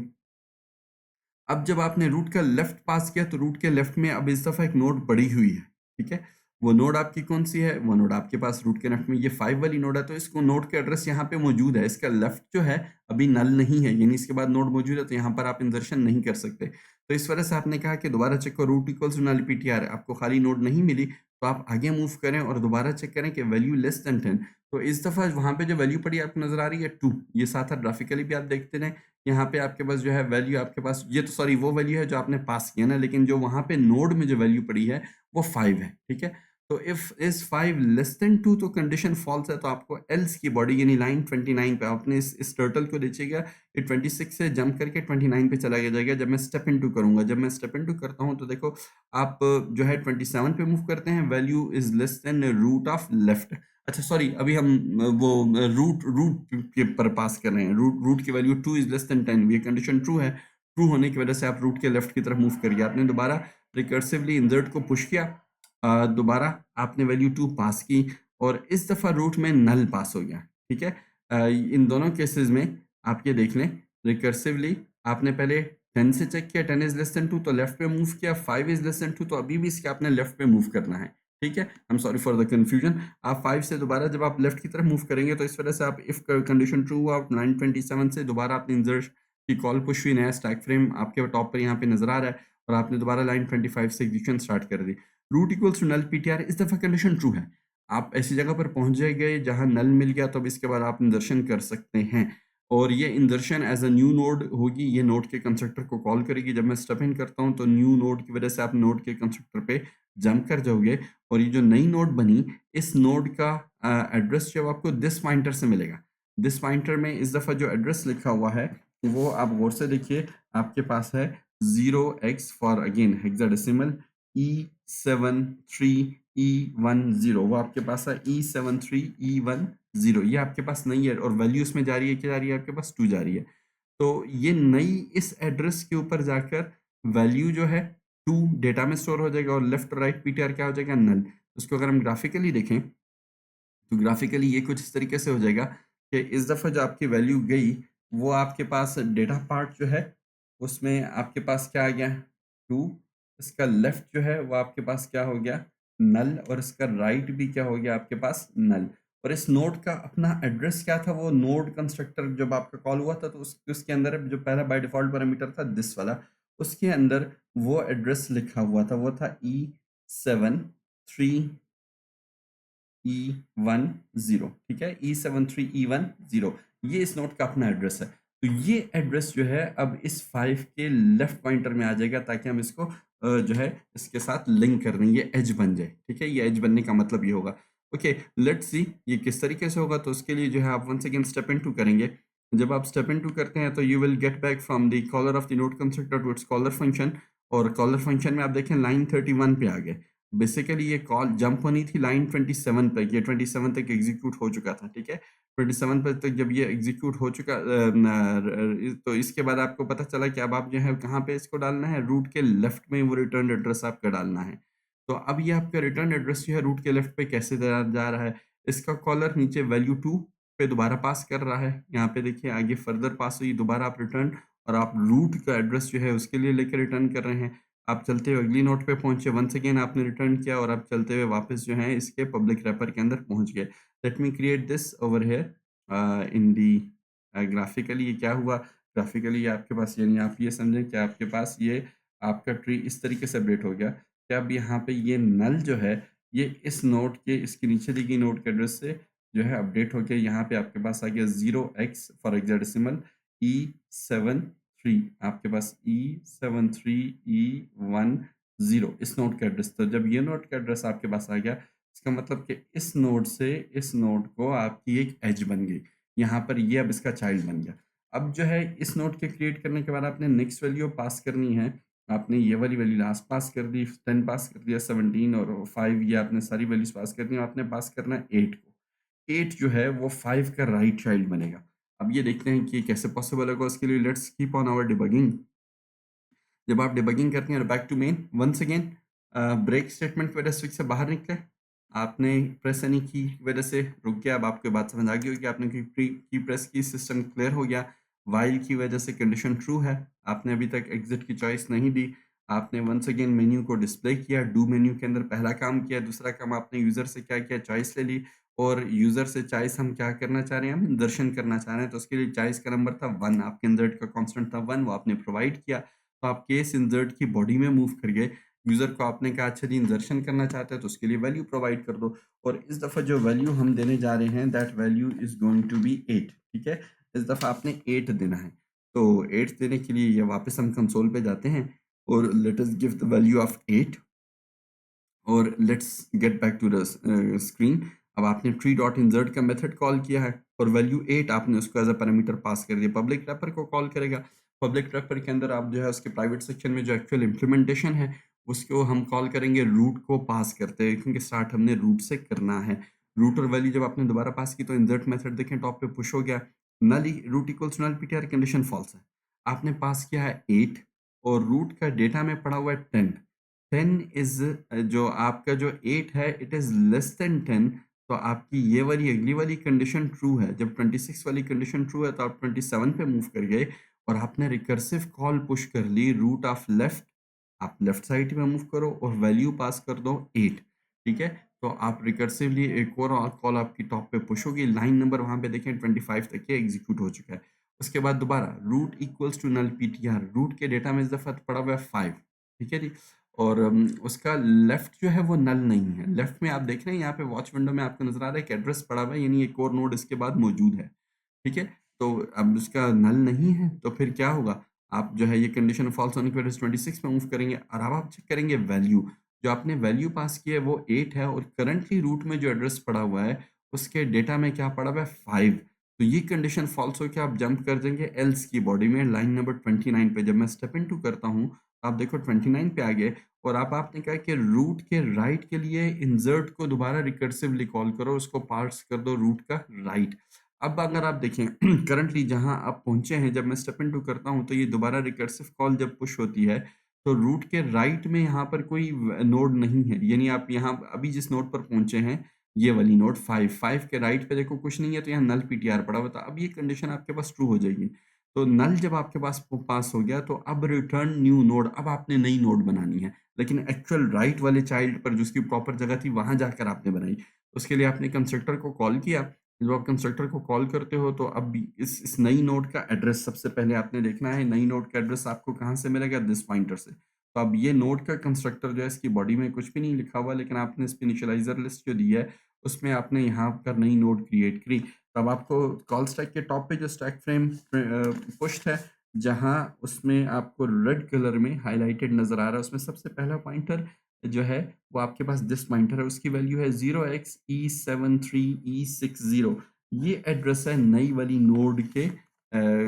अब जब आपने रूट का लेफ्ट पास किया तो रूट के लेफ्ट में अब इस दफा एक नोड पड़ी हुई है, ठीक है। वो नोड आपकी कौन सी है, वो नोड आपके पास रूट के लेफ्ट में ये 5 वाली नोड है, तो इसको नोड के एड्रेस यहाँ पे मौजूद है, इसका लेफ्ट जो है अभी नल नहीं है, यानी इसके बाद नोड मौजूद है, तो यहाँ पर आप इंसर्शन नहीं कर सकते। तो इस वजह से आपने कहा कि दोबारा चेक करो root equals to null PTR, आपको खाली नोड नहीं मिली तो आप आगे मूव करें और दोबारा चेक करें कि वैल्यू लेस देन 10। तो इस दफा वहां पे जो वैल्यू पड़ी आपको नजर आ रही है 2, ये साथ साथ ग्राफिकली भी आप देखते रहें, यहाँ पे आपके पास जो है वैल्यू आपके पास, ये तो सॉरी वो वैल्यू है जो आपने पास किया ना, लेकिन जो वहां पे नोड में जो वैल्यू पड़ी है वो 5 है, ठीक है। तो इफ इज 5 लेस देन 2 तो कंडीशन फॉल्स है, तो आपको एल्स की बॉडी यानी लाइन 29 पे आपने इस टर्टल को देखिएगा, ये 26 से जंप करके 29 पे चला जाएगा। जब मैं स्टेप इनटू करूंगा, जब मैं स्टेप इनटू करता हूं तो देखो आप जो है 27 पे मूव करते हैं, value is less than root of left. अच्छा सॉरी, अभी हम वो रूट रूट के पर पास कर रहे हैं, रूट की वैल्यू 2 इज लेस देन 10, ये कंडीशन ट्रू है, ट्रू होने की वजह से आप रूट के लेफ्ट की तरफ मूव करिए। आपने दोबारा रिकर्सिवली इंसर्ट को पुश किया, दोबारा आपने वैल्यू 2 पास की, और इस दफा रूट में नल पास हो गया, ठीक है। इन दोनों केसेस में आप ये देख लें, रिकर्सिवली आपने पहले 10 से चेक किया, 10 इज लेस देन 2 तो लेफ्ट पे मूव किया, 5 इज लेस देन 2 तो अभी भी इसके आपने लेफ्ट पे मूव करना है, ठीक है। आई am sorry for the confusion. आप 5 से दोबारा जब आप लेफ्ट की तरफ मूव करेंगे तो इस वजह से आप इफ कंडीशन ट्रू हुआ, 927 से दोबारा आपने इंसर्ट की कॉल पुश हुई, नया स्टैक फ्रेम आपके टॉप पर यहाँ पे नजर आ रहा है, और आपने दोबारा लाइन 25 से एग्जीक्यूशन स्टार्ट कर दी। Root equals to null PTR, इस दफा कंडीशन ट्रू है, आप ऐसी जगह पर पहुंच जाएंगे जहां नल मिल गया, तो अब इसके बाद आप इंदर्शन कर सकते हैं, और ये इंदर्शन एज अ न्यू नोड होगी, ये नोड के कंस्ट्रक्टर को कॉल करेगी। जब मैं स्टेप इन करता हूं तो न्यू नोड की वजह से आप नोड के कंस्ट्रक्टर पे जंप कर जाओगे, और ये जो नई नोड बनी इस नोड का एड्रेस जो आपको दिस पॉइंटर से मिलेगा। दिस पॉइंटर में इस दफा जो एड्रेस लिखा हुआ है वो आप गौर से देखिए, आपके पास है 0x for again hexadecimal E73E10, वो आपके पास है E73E10, ये आपके पास नहीं है और वैल्यू इसमें जा रही है, क्या जा रही है आपके पास 2 जा रही है। तो ये नई इस एड्रेस के ऊपर जाकर वैल्यू जो है 2 डेटा में स्टोर हो जाएगा और लेफ्ट और राइट पीटीआर क्या हो जाएगा, नल। उसको अगर हम ग्राफिकली देखें तो ग्राफिकली ये कुछ इस तरीके से हो जाएगा कि इस दफ़ा जो आपकी वैल्यू गई वो आपके पास डेटा पार्ट जो है उसमें आपके पास क्या आ गया 2, इसका लेफ्ट जो है वो आपके पास क्या हो गया, नल, और इसका राइट भी क्या हो गया आपके पास, नल। और इस नोड का अपना एड्रेस क्या था, वो नोड कंस्ट्रक्टर जब आपका कॉल हुआ था तो उसके अंदर जो पहला बाय डिफॉल्ट पैरामीटर था दिस वाला, उसके अंदर वो एड्रेस लिखा हुआ था, वो था E73E10, ठीक है, E73E10, ये इस नोड का अपना एड्रेस है। तो ये एड्रेस जो है अब इस 5 के लेफ्ट पॉइंटर में आ जाएगा ताकि हम इसको जो है इसके साथ लिंक कर रहे हैं, ये एज बन जाए, ठीक है। ये एज बनने का मतलब ये होगा। ओके, लेट्स सी ये किस तरीके से होगा। तो उसके लिए जो है आप वंस अगेन स्टेप इनटू करेंगे। जब आप स्टेप इनटू करते हैं तो you will get back from the caller of the node constructor to its caller function, और कॉलर फंक्शन में आप देखें लाइन 31 पे आ गए। बेसिकली ये कॉल जंप होनी थी लाइन 27 पे, ये 27 तक एग्जीक्यूट हो चुका था, ठीक है। 27 पे तक जब ये एग्जीक्यूट हो चुका तो इसके बाद आपको पता चला कि अब आप जो है कहाँ पे इसको डालना है, रूट के लेफ्ट में वो रिटर्न एड्रेस आपका डालना है। तो अब ये आपका रिटर्न एड्रेस जो है रूट के लेफ्ट पे कैसे जा रहा है, इसका कॉलर नीचे वैल्यू 2 पे दोबारा पास कर रहा है। यहाँ पे देखिए आगे फर्दर पास हुई, दोबारा आप रिटर्न, और आप रूट का एड्रेस जो है उसके लिए लेकर रिटर्न कर रहे हैं। आप चलते हुए अगली नोट पे पहुँचे, वंस अगेन आपने रिटर्न किया और आप चलते हुए वापस जो है इसके पब्लिक रैपर के अंदर पहुँच गए। Late me create this over here in the graphically. ये क्या हुआ, ग्राफिकली आपके पास, यानी आप ये समझें कि आपके पास ये आपका ट्री इस तरीके से अपडेट हो गया कि अब यहाँ पे ये नल जो है ये इस नोड के, इसके नीचे दी गई नोड के एड्रेस से जो है अपडेट होके यहाँ पे आपके पास आ गया 0x फॉर हेक्साडेसिमल E73, आपके पास E73E10 इस नोड का एड्रेस। तो जब ये नोड का एड्रेस आपके पास आ गया, इसका मतलब कि इस नोड से इस नोड को आपकी एक एज बन गई, यहाँ पर ये अब इसका चाइल्ड बन गया। अब जो है इस नोड के क्रिएट करने के बाद आपने नेक्स्ट वैल्यू पास करनी है। आपने ये वाली वैल्यू लास्ट पास कर दी, 10 पास कर दिया, 17 और 5, ये आपने सारी वैल्यूज पास कर दी, आपने पास करना है 8 को। 8 जो है वो 5 का राइट चाइल्ड बनेगा। अब ये देखते हैं कि कैसे पॉसिबल होगा। उसके लिए let's keep on our debugging. जब आप डिबगिंग करते हैं back to main, once again break statement की वजह से स्विच से बाहर निकले, आपने प्रेस एनी की वजह से रुक गया। अब आपको बात समझ आ गई होगी, आपने की प्रेस की, सिस्टम क्लियर हो गया। वाइल की वजह से कंडीशन ट्रू है, आपने अभी तक एग्जिट की चॉइस नहीं दी। आपने वंस अगेन मेन्यू को डिस्प्ले किया, डू मेन्यू के अंदर पहला काम किया। दूसरा काम आपने यूज़र से क्या किया, चॉइस ले ली, और यूज़र से चॉइस हम क्या करना चाह रहे हैं, हम दर्शन करना चाह रहे हैं। तो उसके लिए चॉइस का नंबर था 1, आपके इंसर्ट का कांस्टेंट था 1, वो आपने प्रोवाइड किया। तो आप केस इंसर्ट की बॉडी में मूव कर गए। यूज़र को आपने कहा अच्छा जी इंसर्शन करना चाहते हैं तो उसके लिए वैल्यू प्रोवाइड कर दो, और इस दफ़ा जो वैल्यू हम देने जा रहे हैं that value is going to be 8, ठीक है। इस दफ़ा आपने 8 देना है। तो 8 देने के लिए ये वापस हम कंसोल पे जाते हैं और let us give the value of 8 और let's get back to the screen. अब आपने ट्री डॉट इंसर्ट का मेथड कॉल किया है और वैल्यू 8 आपने उसको एज अ पैरामीटर पास कर दिया। पब्लिक रैपर को कॉल करेगा, पब्लिक रैपर के अंदर आप जो है उसके प्राइवेट सेक्शन में जो एक्चुअल इम्प्लीमेंटेशन है उसको हम कॉल करेंगे रूट को पास करते हैं, क्योंकि स्टार्ट हमने रूट से करना है। रूट और वैल्यू जब आपने दोबारा पास की तो इंसर्ट मेथड देखें टॉप पे पुश हो गया, null root equals to null PTR, condition false है। आपने पास किया है 8 और रूट का डेटा में पड़ा हुआ है 10। 10 इज जो आपका जो 8 है इट इज लेस देन 10, तो आपकी ये वाली अगली वाली कंडीशन ट्रू है। जब 26 वाली कंडीशन ट्रू है तो आप 27 पे मूव कर गए और आपने रिकर्सिव कॉल पुश कर ली रूट ऑफ लेफ्ट। आप लेफ्ट साइड में मूव करो और वैल्यू पास कर दो 8, ठीक है। तो आप रिकर्सिवली एक और कॉल आपकी टॉप पे पुश होगी, लाइन नंबर वहां पे देखें 25 तक ये एग्जीक्यूट हो चुका है। उसके बाद दोबारा root equals to null PTR, root के डेटा में इस दफा पड़ा हुआ है 5, ठीक है जी। और उसका लेफ्ट जो है वो नल नहीं है। लेफ्ट में आप देख रहे हैं यहाँ पे वॉच विंडो में आपको नजर आ रहा है कि एड्रेस पड़ा हुआ है, यानी एक और नोड इसके बाद मौजूद है, ठीक है। तो अब उसका नल नहीं है तो फिर क्या होगा, आप जो है ये कंडीशन फॉल्स होने की वजह से 26 में मूव करेंगे और अब आप चेक करेंगे वैल्यू। जो आपने वैल्यू पास की है वो 8 है और करंटली रूट में जो एड्रेस पड़ा हुआ है उसके डेटा में क्या पड़ा हुआ है 5। तो ये कंडीशन फॉल्स हो के आप जंप कर देंगे एल्स की बॉडी में, लाइन नंबर 29 पे। जब मैं स्टेप इन टू करता हूँ आप देखो 29 पे आ गए और अब आपने कहा कि रूट के राइट के लिए इंसर्ट को दोबारा रिकर्सिवली कॉल करो, उसको पार्स कर दो रूट का राइट। अब अगर आप देखें करंटली जहाँ आप पहुँचे हैं, जब मैं स्टेप इनटू करता हूँ तो ये दोबारा रिकर्सिव कॉल जब पुश होती है, तो रूट के राइट में यहाँ पर कोई नोड नहीं है। यानी आप यहाँ अभी जिस नोड पर पहुँचे हैं, ये वाली नोड 5 के राइट पे देखो कुछ नहीं है, तो यहाँ नल पीटीआर पड़ा हुआ था। अब ये कंडीशन आपके पास ट्रू हो जाएगी। तो नल जब आपके पास हो गया, तो अब रिटर्न न्यू नोड, अब आपने नई नोड बनानी है, लेकिन एक्चुअल राइट वाले चाइल्ड पर जो उसकी प्रॉपर जगह थी वहां जाकर आपने बनाई। उसके लिए आपने कंस्ट्रक्टर को कॉल किया। जब आप कंस्ट्रक्टर को कॉल करते हो, तो अब भी इस नई नोड का एड्रेस सबसे पहले आपने देखना है। नई नोड का एड्रेस आपको कहाँ से मिलेगा? दिस पॉइंटर से। तो अब ये नोड का कंस्ट्रक्टर जो है, इसकी बॉडी में कुछ भी नहीं लिखा हुआ, लेकिन आपने इस इनिशियलाइजर लिस्ट जो दी है, उसमें आपने यहाँ पर नई नोड क्रिएट करी। तब आपको कॉल स्टैक के टॉप पे जो स्टैक फ्रेम पुश्ड है, जहाँ उसमें आपको रेड कलर में हाइलाइटेड नजर आ रहा है, उसमें सबसे पहला पॉइंटर जो है वो आपके पास दिस पॉइंटर है, उसकी वैल्यू है 0xe73e60। ये एड्रेस है नई वाली नोड के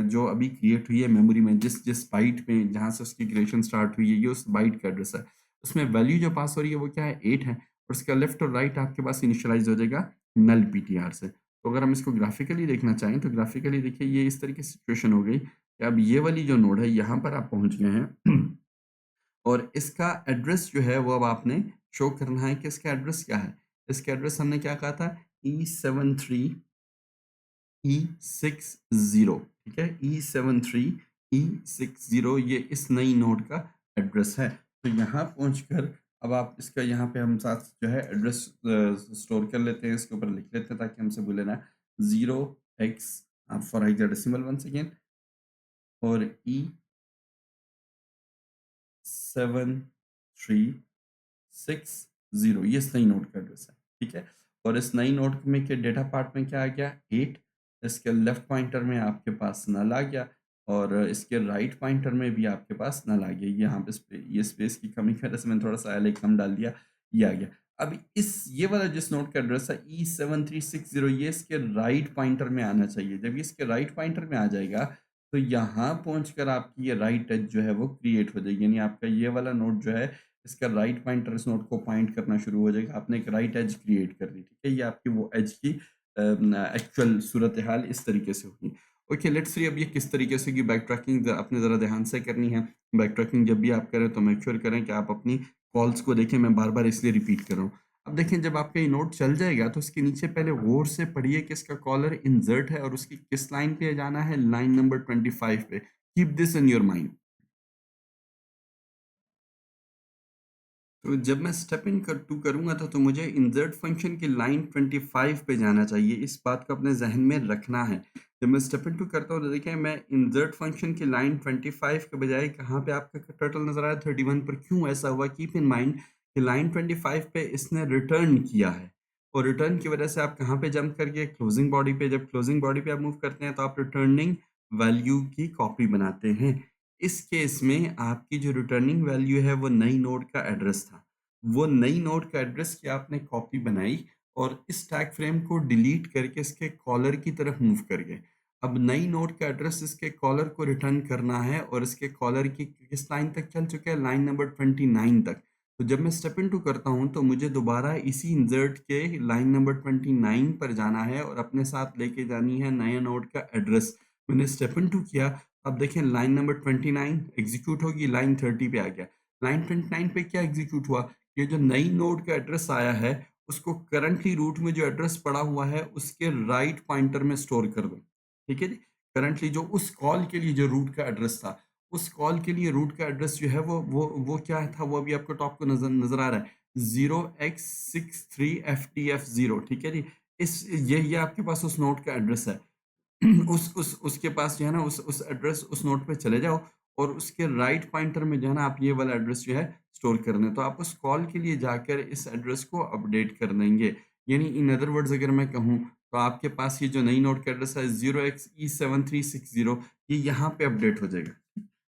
जो अभी क्रिएट हुई है मेमोरी में, जिस जिस बाइट में जहाँ से उसकी क्रिएशन स्टार्ट हुई है, ये उस बाइट का एड्रेस है। उसमें वैल्यू जो पास हो रही है वो क्या है? 8 है, और उसका लेफ्ट और राइट आपके पास इनिशियलाइज हो जाएगा नल पीटीआर से। तो अगर हम इसको ग्राफिकली देखना चाहें, तो ग्राफिकली देखिए ये इस तरीके की सिचुएशन हो गई कि अब ये वाली जो नोड है, यहाँ पर आप पहुँच गए हैं और इसका एड्रेस जो है वो अब आपने शो करना है कि इसका एड्रेस क्या है। इसका एड्रेस हमने क्या कहा था? E73E60, ठीक है? E73E60 ये इस नई नोड का एड्रेस है। तो यहाँ पहुंचकर अब आप इसका यहाँ पे हम साथ जो है एड्रेस स्टोर कर लेते हैं, इसके ऊपर लिख लेते हैं ताकि हमसे भूले ना। 0x for hexadecimal once again, और E7360 ये इस नई नोड का एड्रेस है, ठीक है? और इस नई नोड में के डेटा पार्ट में क्या आ गया? 8। इसके लेफ्ट पॉइंटर में आपके पास नल आ गया, और इसके राइट पॉइंटर में भी आपके पास नल आ गया। यहाँ पे ये स्पेस की कमी की वजह से मैंने थोड़ा सा एल कम डाल दिया, ये आ गया। अब ये वाला जिस नोड का एड्रेस है E7360, ये इसके राइट पॉइंटर में आना चाहिए। जब ये इसके राइट पॉइंटर में आ जाएगा, तो यहाँ पहुंचकर आपकी ये राइट एज जो है वो क्रिएट हो जाएगी। यानी आपका ये वाला नोड जो है, इसका राइट पॉइंटर इस नोड को पॉइंट करना शुरू हो जाएगा। आपने एक राइट एज क्रिएट कर दी, ठीक है? ये आपकी वो एज की एक्चुअल सूरत हाल इस तरीके से होगी। ओके, लेट्स सी अब ये किस तरीके से की बैक ट्रैकिंग आपने ज़रा ध्यान से करनी है। बैक ट्रैकिंग जब भी आप करें तो मेक श्योर करें कि आप अपनी कॉल्स को देखें। मैं बार बार इसलिए रिपीट कर रहा हूँ। अब देखें, जब आपका ये नोट चल जाएगा तो इसके नीचे पहले गौर से पढ़िए कि इसका कॉलर इंसर्ट है और उसकी किस लाइन पे जाना है? लाइन नंबर 25 पे। Keep this in your mind. तो जब मैं स्टेप इन करूँगा तो मुझे इंसर्ट फंक्शन की लाइन 25 पे जाना चाहिए। इस बात को अपने ज़हन में रखना है। जब मैं स्टेप इन करता हूँ तो देखिए, मैं इंसर्ट फंक्शन की लाइन 25 के बजाय कहाँ पे आपका टर्टल नज़र आया? 31 पर। क्यों ऐसा हुआ? कीप इन माइंड कि लाइन 25 पे इसने रिटर्न किया है, और रिटर्न की वजह से आप कहाँ पे जंप करके? क्लोजिंग बॉडी पे। जब क्लोजिंग बॉडी पे आप मूव करते हैं तो आप रिटर्निंग वैल्यू की कॉपी बनाते हैं। इस केस में आपकी जो रिटर्निंग वैल्यू है वो नई नोड का एड्रेस था। वो नई नोड का एड्रेस की आपने कॉपी बनाई और इस स्टैक फ्रेम को डिलीट करके इसके कॉलर की तरफ मूव कर गए। अब नई नोड का एड्रेस इसके कॉलर को रिटर्न करना है, और इसके कॉलर की किस लाइन तक चल चुके हैं? लाइन नंबर 29 तक। तो जब मैं स्टेप इनटू करता हूं तो मुझे दोबारा इसी इंसर्ट के लाइन नंबर 29 पर जाना है और अपने साथ लेके जानी है नया नोड का एड्रेस। मैंने स्टेप इनटू किया। अब देखें, लाइन नंबर 29 एग्जीक्यूट होगी, लाइन 30 पे आ गया। लाइन 29 पे क्या एग्जीक्यूट हुआ? ये जो नई नोड का एड्रेस आया है, उसको करंटली रूट में जो एड्रेस पड़ा हुआ है उसके राइट पॉइंटर में स्टोर कर दो, ठीक है जी? करंटली जो उस कॉल के लिए जो रूट का एड्रेस था, उस कॉल के लिए रूट का एड्रेस जो है वो क्या था? वो अभी आपको टॉप को नजर नजर आ रहा है, 0x63ftf0, ठीक है जी? ये आपके पास उस नोड का एड्रेस है। उसके पास जो है ना, उस एड्रेस उस नोट पे चले जाओ, और उसके राइट पॉइंटर में जो है ना, आप ये वाला एड्रेस जो है स्टोर कर दें। तो आप उस कॉल के लिए जाकर इस एड्रेस को अपडेट कर देंगे। यानी इन अदर वर्ड्स अगर मैं कहूँ, तो आपके पास ये जो नई नोट का एड्रेस है 0xe7360, ये यहाँ पे अपडेट हो जाएगा।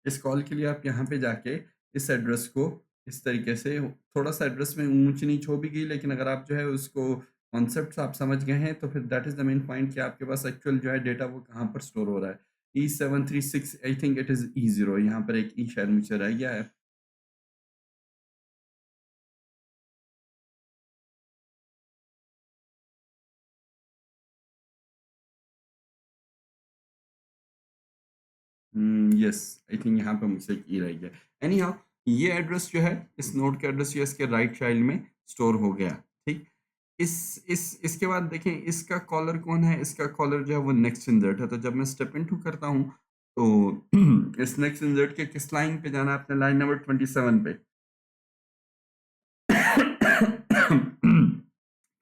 इस कॉल के लिए आप यहाँ पे जाके इस एड्रेस को इस तरीके से, थोड़ा सा एड्रेस में ऊंच नीच हो भी गई, लेकिन अगर आप जो है उसको कॉन्सेप्ट्स आप समझ गए हैं, तो फिर that is the main point कि आपके पास एक्चुअल जो है डेटा वो कहाँ पर स्टोर हो रहा है। E736, I think it is E0, यहाँ पर एक ई शायद मुझे रह गया है। यस, आई थिंक यहाँ पे मुझसे की रह गया। एनी हाउ, ये एड्रेस जो है इस नोड का एड्रेस जो है इसके राइट चाइल्ड में स्टोर हो गया। ठीक, इसके बाद देखें इसका कॉलर कौन है, इसका कॉलर जो है वो नेक्स्ट इंसर्ट है। तो जब मैं स्टेप इनटू करता हूँ तो इस नेक्स्ट इंसर्ट के किस लाइन पे जाना है, आपने लाइन नंबर 27 पे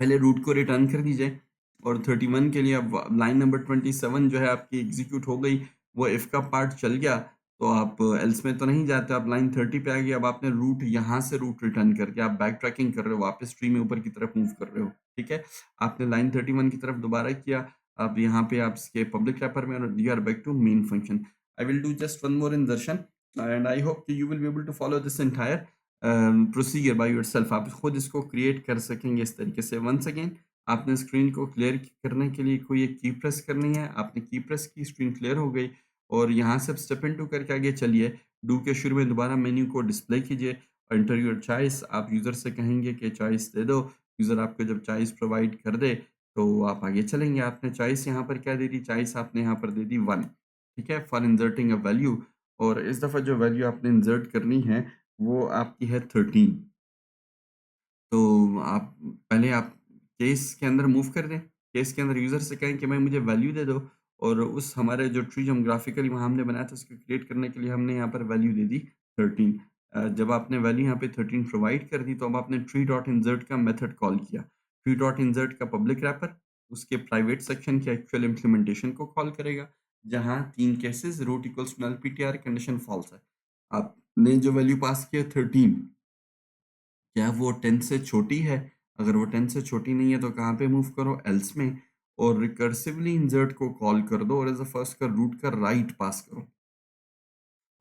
पहले रूट को रिटर्न कर दीजिए और 31 के लिए अब लाइन नंबर 27 जो है आपकी एग्जीक्यूट हो गई, वो इफ का पार्ट चल गया तो आप एल्स में तो नहीं जाते, आप लाइन 30 पे आ गए। अब आपने रूट यहाँ से रूट रिटर्न करके आप बैक ट्रैकिंग कर रहे हो, वापस ट्री में ऊपर की तरफ मूव कर रहे हो। ठीक है, आपने लाइन 31 की तरफ दोबारा किया, अब यहाँ पे आप इसके पब्लिक रैपर में you are back to main function. I will do just one more insertion and I hope you will be able to follow this entire procedure by yourself. आप खुद इसको क्रिएट कर सकेंगे इस तरीके से। वंस अगेन आपने स्क्रीन को क्लियर करने के लिए कोई एक की प्रेस करनी है, आपने की प्रेस की, स्क्रीन क्लियर हो गई और यहाँ से स्टेप इनटू करके आगे चलिए। डू के शुरू में दोबारा मेन्यू को डिस्प्ले कीजिए, एंटर योर चॉइस। आप यूज़र से कहेंगे कि चॉइस दे दो, यूज़र आपको जब चॉइस प्रोवाइड कर दे तो आप आगे चलेंगे। आपने चॉइस यहाँ पर क्या दे दी, चॉइस आपने यहाँ पर दे दी 1। ठीक है, फॉर इंसर्टिंग अ वैल्यू, और इस दफ़ा जो वैल्यू आपने इंसर्ट करनी है वो आपकी है 13। तो आप केस के अंदर मूव कर दें, केस के अंदर यूज़र से कहें कि भाई मुझे वैल्यू दे दो, और उस हमारे जो ट्री जो हम ग्राफिकली वहाँ हमने बनाया था उसको क्रिएट करने के लिए हमने यहाँ पर वैल्यू दे दी 13। जब आपने वैल्यू यहाँ पे 13 प्रोवाइड कर दी तो अब आपने ट्री डॉट इंसर्ट का मेथड कॉल किया। ट्री डॉट इंसर्ट का पब्लिक रैपर उसके प्राइवेट सेक्शन के एक्चुअल इम्प्लीमेंटेशन को कॉल करेगा, जहाँ 3 cases root equals to null PTR condition false है। आपने जो वैल्यू पास किया 13, क्या वो 10 से छोटी है? अगर वो 10 से छोटी नहीं है तो कहाँ पे मूव करो, एल्स में, और रिकर्सिवली इंसर्ट को कॉल कर दो और एज अ फर्स्ट का रूट का राइट पास करो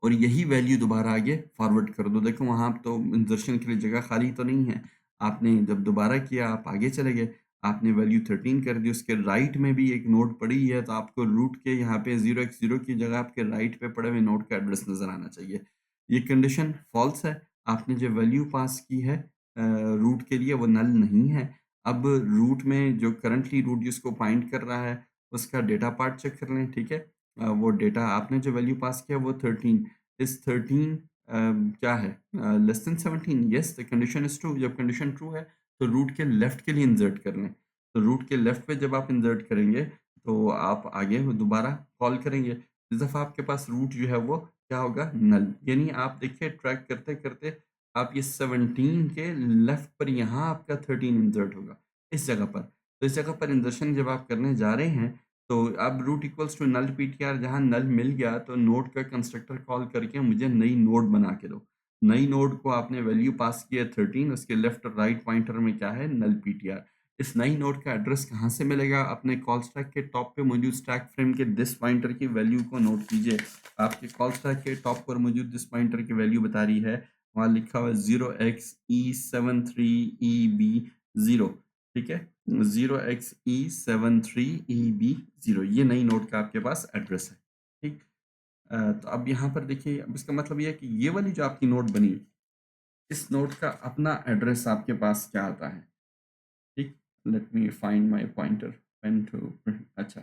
और यही वैल्यू दोबारा आगे फॉरवर्ड कर दो। देखो वहाँ तो इंसर्शन के लिए जगह खाली तो नहीं है। आपने जब दोबारा किया आप आगे चले गए, आपने वैल्यू 13 कर दी, उसके राइट में भी एक नोड पड़ी है तो आपको रूट के यहाँ पे 0x0 की जगह आपके राइट पे पड़े हुए नोड का एड्रेस नज़र आना चाहिए। ये कंडीशन फॉल्स है, आपने जो वैल्यू पास की है रूट के लिए वो नल नहीं है। अब रूट में जो करंटली रूट जिसको पॉइंट कर रहा है उसका डेटा पार्ट चेक कर लें। ठीक है, वो डेटा आपने जो वैल्यू पास किया वो 13, इस 13 क्या है, less than 17। Yes, the condition is true. जब कंडीशन ट्रू है तो रूट के लेफ्ट के लिए इंसर्ट कर लें। तो रूट के लेफ्ट पे जब आप इंसर्ट करेंगे तो आप आगे दोबारा कॉल करेंगे, इस दफ़ा आपके पास रूट जो है वो क्या होगा, नल। यानी आप देखिए ट्रैक करते करते आप ये 17 के लेफ्ट पर यहाँ आपका 13 इंसर्ट होगा इस जगह पर। तो इस जगह पर इंसर्शन जब आप करने जा रहे हैं तो अब root equals to null PTR, जहाँ नल मिल गया तो नोड का कंस्ट्रक्टर कॉल करके मुझे नई नोड बना के दो। नई नोड को आपने वैल्यू पास किया 13, उसके लेफ्ट और राइट पॉइंटर में क्या है, नल पीटीआर। इस नई नोड का एड्रेस कहाँ से मिलेगा, अपने कॉल स्टैक के टॉप पे मौजूद स्टैक फ्रेम के दिस पॉइंटर की वैल्यू को नोट कीजिए। आपके कॉल स्टैक के टॉप पर मौजूद दिस पॉइंटर की वैल्यू बता रही है, वहाँ लिखा हुआ है 0xe73eb0। ठीक है, 0xe73eb0, ये नई नोड का आपके पास एड्रेस है। ठीक, तो अब यहाँ पर देखिए, अब इसका मतलब ये है कि ये वाली जो आपकी नोड बनी, इस नोड का अपना एड्रेस आपके पास क्या आता है। ठीक, let me find my pointer pen to, अच्छा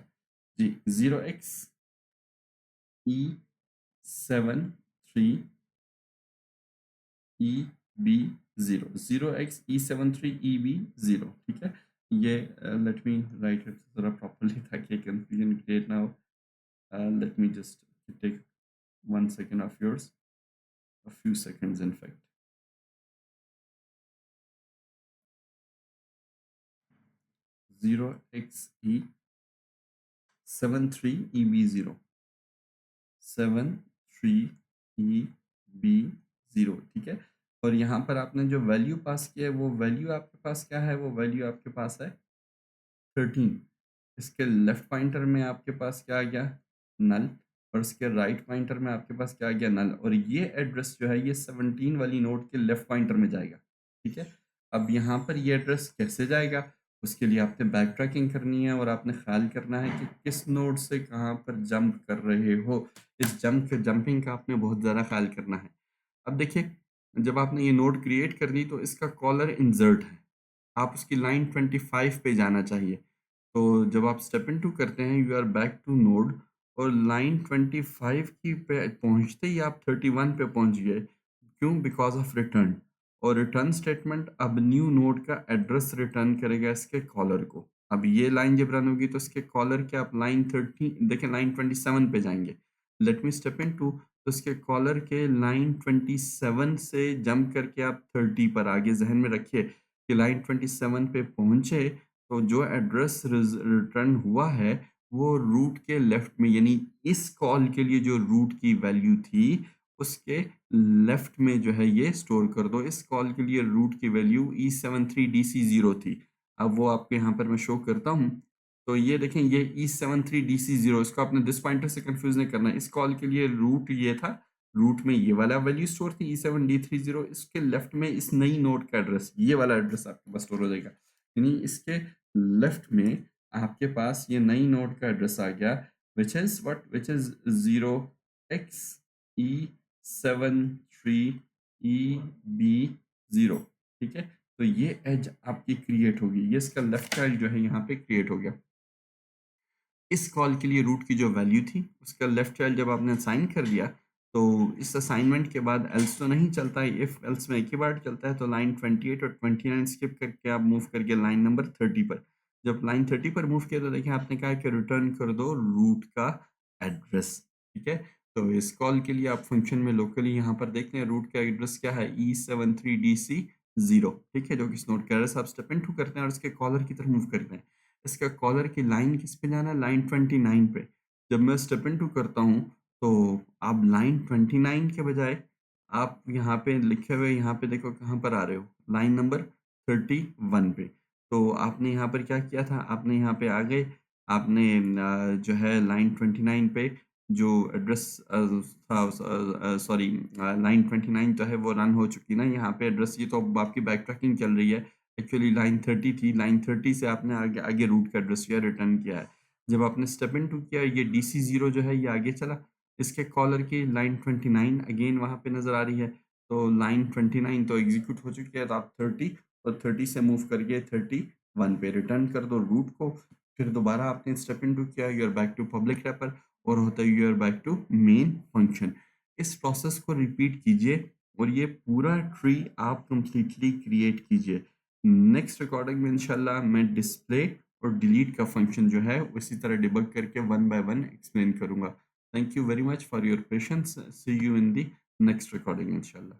जी, 0xe73eb0, 0xe73eb0। ठीक है, ये लेट मी राइट इट जरा प्रॉपर्ली ताकि कंफ्यूजन क्रिएट ना हो। Let me just take 1 second of yours, a few seconds in fact. 0xe73eb0, 73eb0। ठीक है, और यहाँ पर आपने जो वैल्यू पास किया है वो वैल्यू आपके पास क्या है, वो वैल्यू आपके पास है 13। इसके लेफ्ट पॉइंटर में आपके पास क्या आ गया, नल, और इसके राइट पॉइंटर में आपके पास क्या आ गया, नल, और ये एड्रेस जो है ये 17 वाली नोड के लेफ्ट पॉइंटर में जाएगा। ठीक है, अब यहाँ पर ये एड्रेस कैसे जाएगा, उसके लिए आपने बैक ट्रैकिंग करनी है और आपने ख्याल करना है कि किस नोड से कहाँ पर जंप कर रहे हो। इस जंपिंग का आपने बहुत ज़्यादा ख्याल करना है। अब देखिए, जब आपने ये नोड क्रिएट कर दी तो इसका कॉलर इंसर्ट है, आप उसकी लाइन 25 पे जाना चाहिए। तो जब आप स्टेप इनटू करते हैं, you are back to node, और लाइन 25 की पे पहुँचते ही आप 31 पे पहुँच गए। क्यों? Because of return. और रिटर्न स्टेटमेंट अब न्यू नोड का एड्रेस रिटर्न करेगा इसके कॉलर को। अब ये लाइन जब रन होगी तो इसके कॉलर के आप लाइन 30 देखिए लाइन 27 पे जाएँगे। लेट मी स्टेप इनटू तो इसके कॉलर के लाइन 27 से जंप करके आप 30 पर आगे ज़हन में रखिए कि लाइन 27 पे पहुँचे तो जो एड्रेस रिटर्न हुआ है वो रूट के लेफ्ट में यानी इस कॉल के लिए जो रूट की वैल्यू थी उसके लेफ्ट में जो है ये स्टोर कर दो। इस कॉल के लिए रूट की वैल्यू E73DC0 थी। अब वो आपको यहाँ पर मैं शो करता हूँ। तो ये देखें ये E73DC0 इसको आपने दिस पॉइंटर से कंफ्यूज नहीं करना है। इस कॉल के लिए रूट ये था, रूट में ये वाला वैल्यू स्टोर थी E7D30। इसके लेफ्ट में इस नई नोड का एड्रेस ये वाला एड्रेस आपके पास स्टोर हो जाएगा। यानी इसके लेफ्ट में आपके पास ये नई नोड का एड्रेस आ गया which is what? Which is 0xE73EB0। ठीक है, तो ये एज आपकी क्रिएट होगी। ये इसका लेफ्ट चाइल्ड जो है यहाँ पे क्रिएट हो गया। इस कॉल के लिए रूट की जो वैल्यू थी उसका लेफ्ट चाइल्ड जब आपने असाइन कर दिया तो इस असाइनमेंट के बाद एल्स तो नहीं चलता है, इफ एल्स में एक ही बार चलता है। तो लाइन 28 और 29 स्किप करके आप मूव करके लाइन नंबर 30 पर। जब लाइन 30 पर मूव किया तो देखिए आपने कहा कि रिटर्न कर दो रूट का एड्रेस। ठीक है, तो इस कॉल के लिए आप फंक्शन में लोकली यहाँ पर देखते हैं रूट का एड्रेस क्या है E73DC0। ठीक है, जो कि इस नोट का एड्रेस आप स्टेप इनटू करते हैं और इसके कॉलर की तरफ मूव करते हैं। इसका कॉलर की लाइन किस पे जाना है? लाइन 29 पे। जब मैं स्टेप इनटू करता हूँ तो आप लाइन 29 के बजाय आप यहाँ पे लिखे हुए यहाँ पे देखो कहाँ पर आ रहे हो? लाइन नंबर 31 पे। तो आपने यहाँ पर क्या किया था? आपने यहाँ पे आ गए, आपने जो है लाइन 29 पे जो एड्रेस था सॉरी लाइन 29 जो है वो रन हो चुकी ना यहाँ पे एड्रेस। ये तो अब आपकी बैक ट्रैकिंग चल रही है। एक्चुअली लाइन 30 थी, लाइन 30 से आपने आगे आगे रूट का एड्रेस किया रिटर्न किया है। जब आपने स्टेप इनटू किया ये DC0 जो है ये आगे चला। इसके कॉलर की लाइन 29 अगेन वहाँ पे नज़र आ रही है। तो लाइन 29 तो एग्जीक्यूट हो चुकी है तो आप 30 और 30 से मूव करके 31 पे रिटर्न कर दो रूट को। फिर दोबारा आपने स्टेप इनटू किया, you are back to public wrapper और होता है you are back to main function. इस प्रोसेस को रिपीट कीजिए और ये पूरा ट्री आप कंप्लीटली क्रिएट कीजिए। नेक्स्ट रिकॉर्डिंग में इंशाल्लाह मैं डिस्प्ले और डिलीट का फंक्शन जो है उसी तरह डिबग करके वन बाय वन एक्सप्लेन करूंगा। Thank you very much for your patience. See you in the next recording इंशाल्लाह।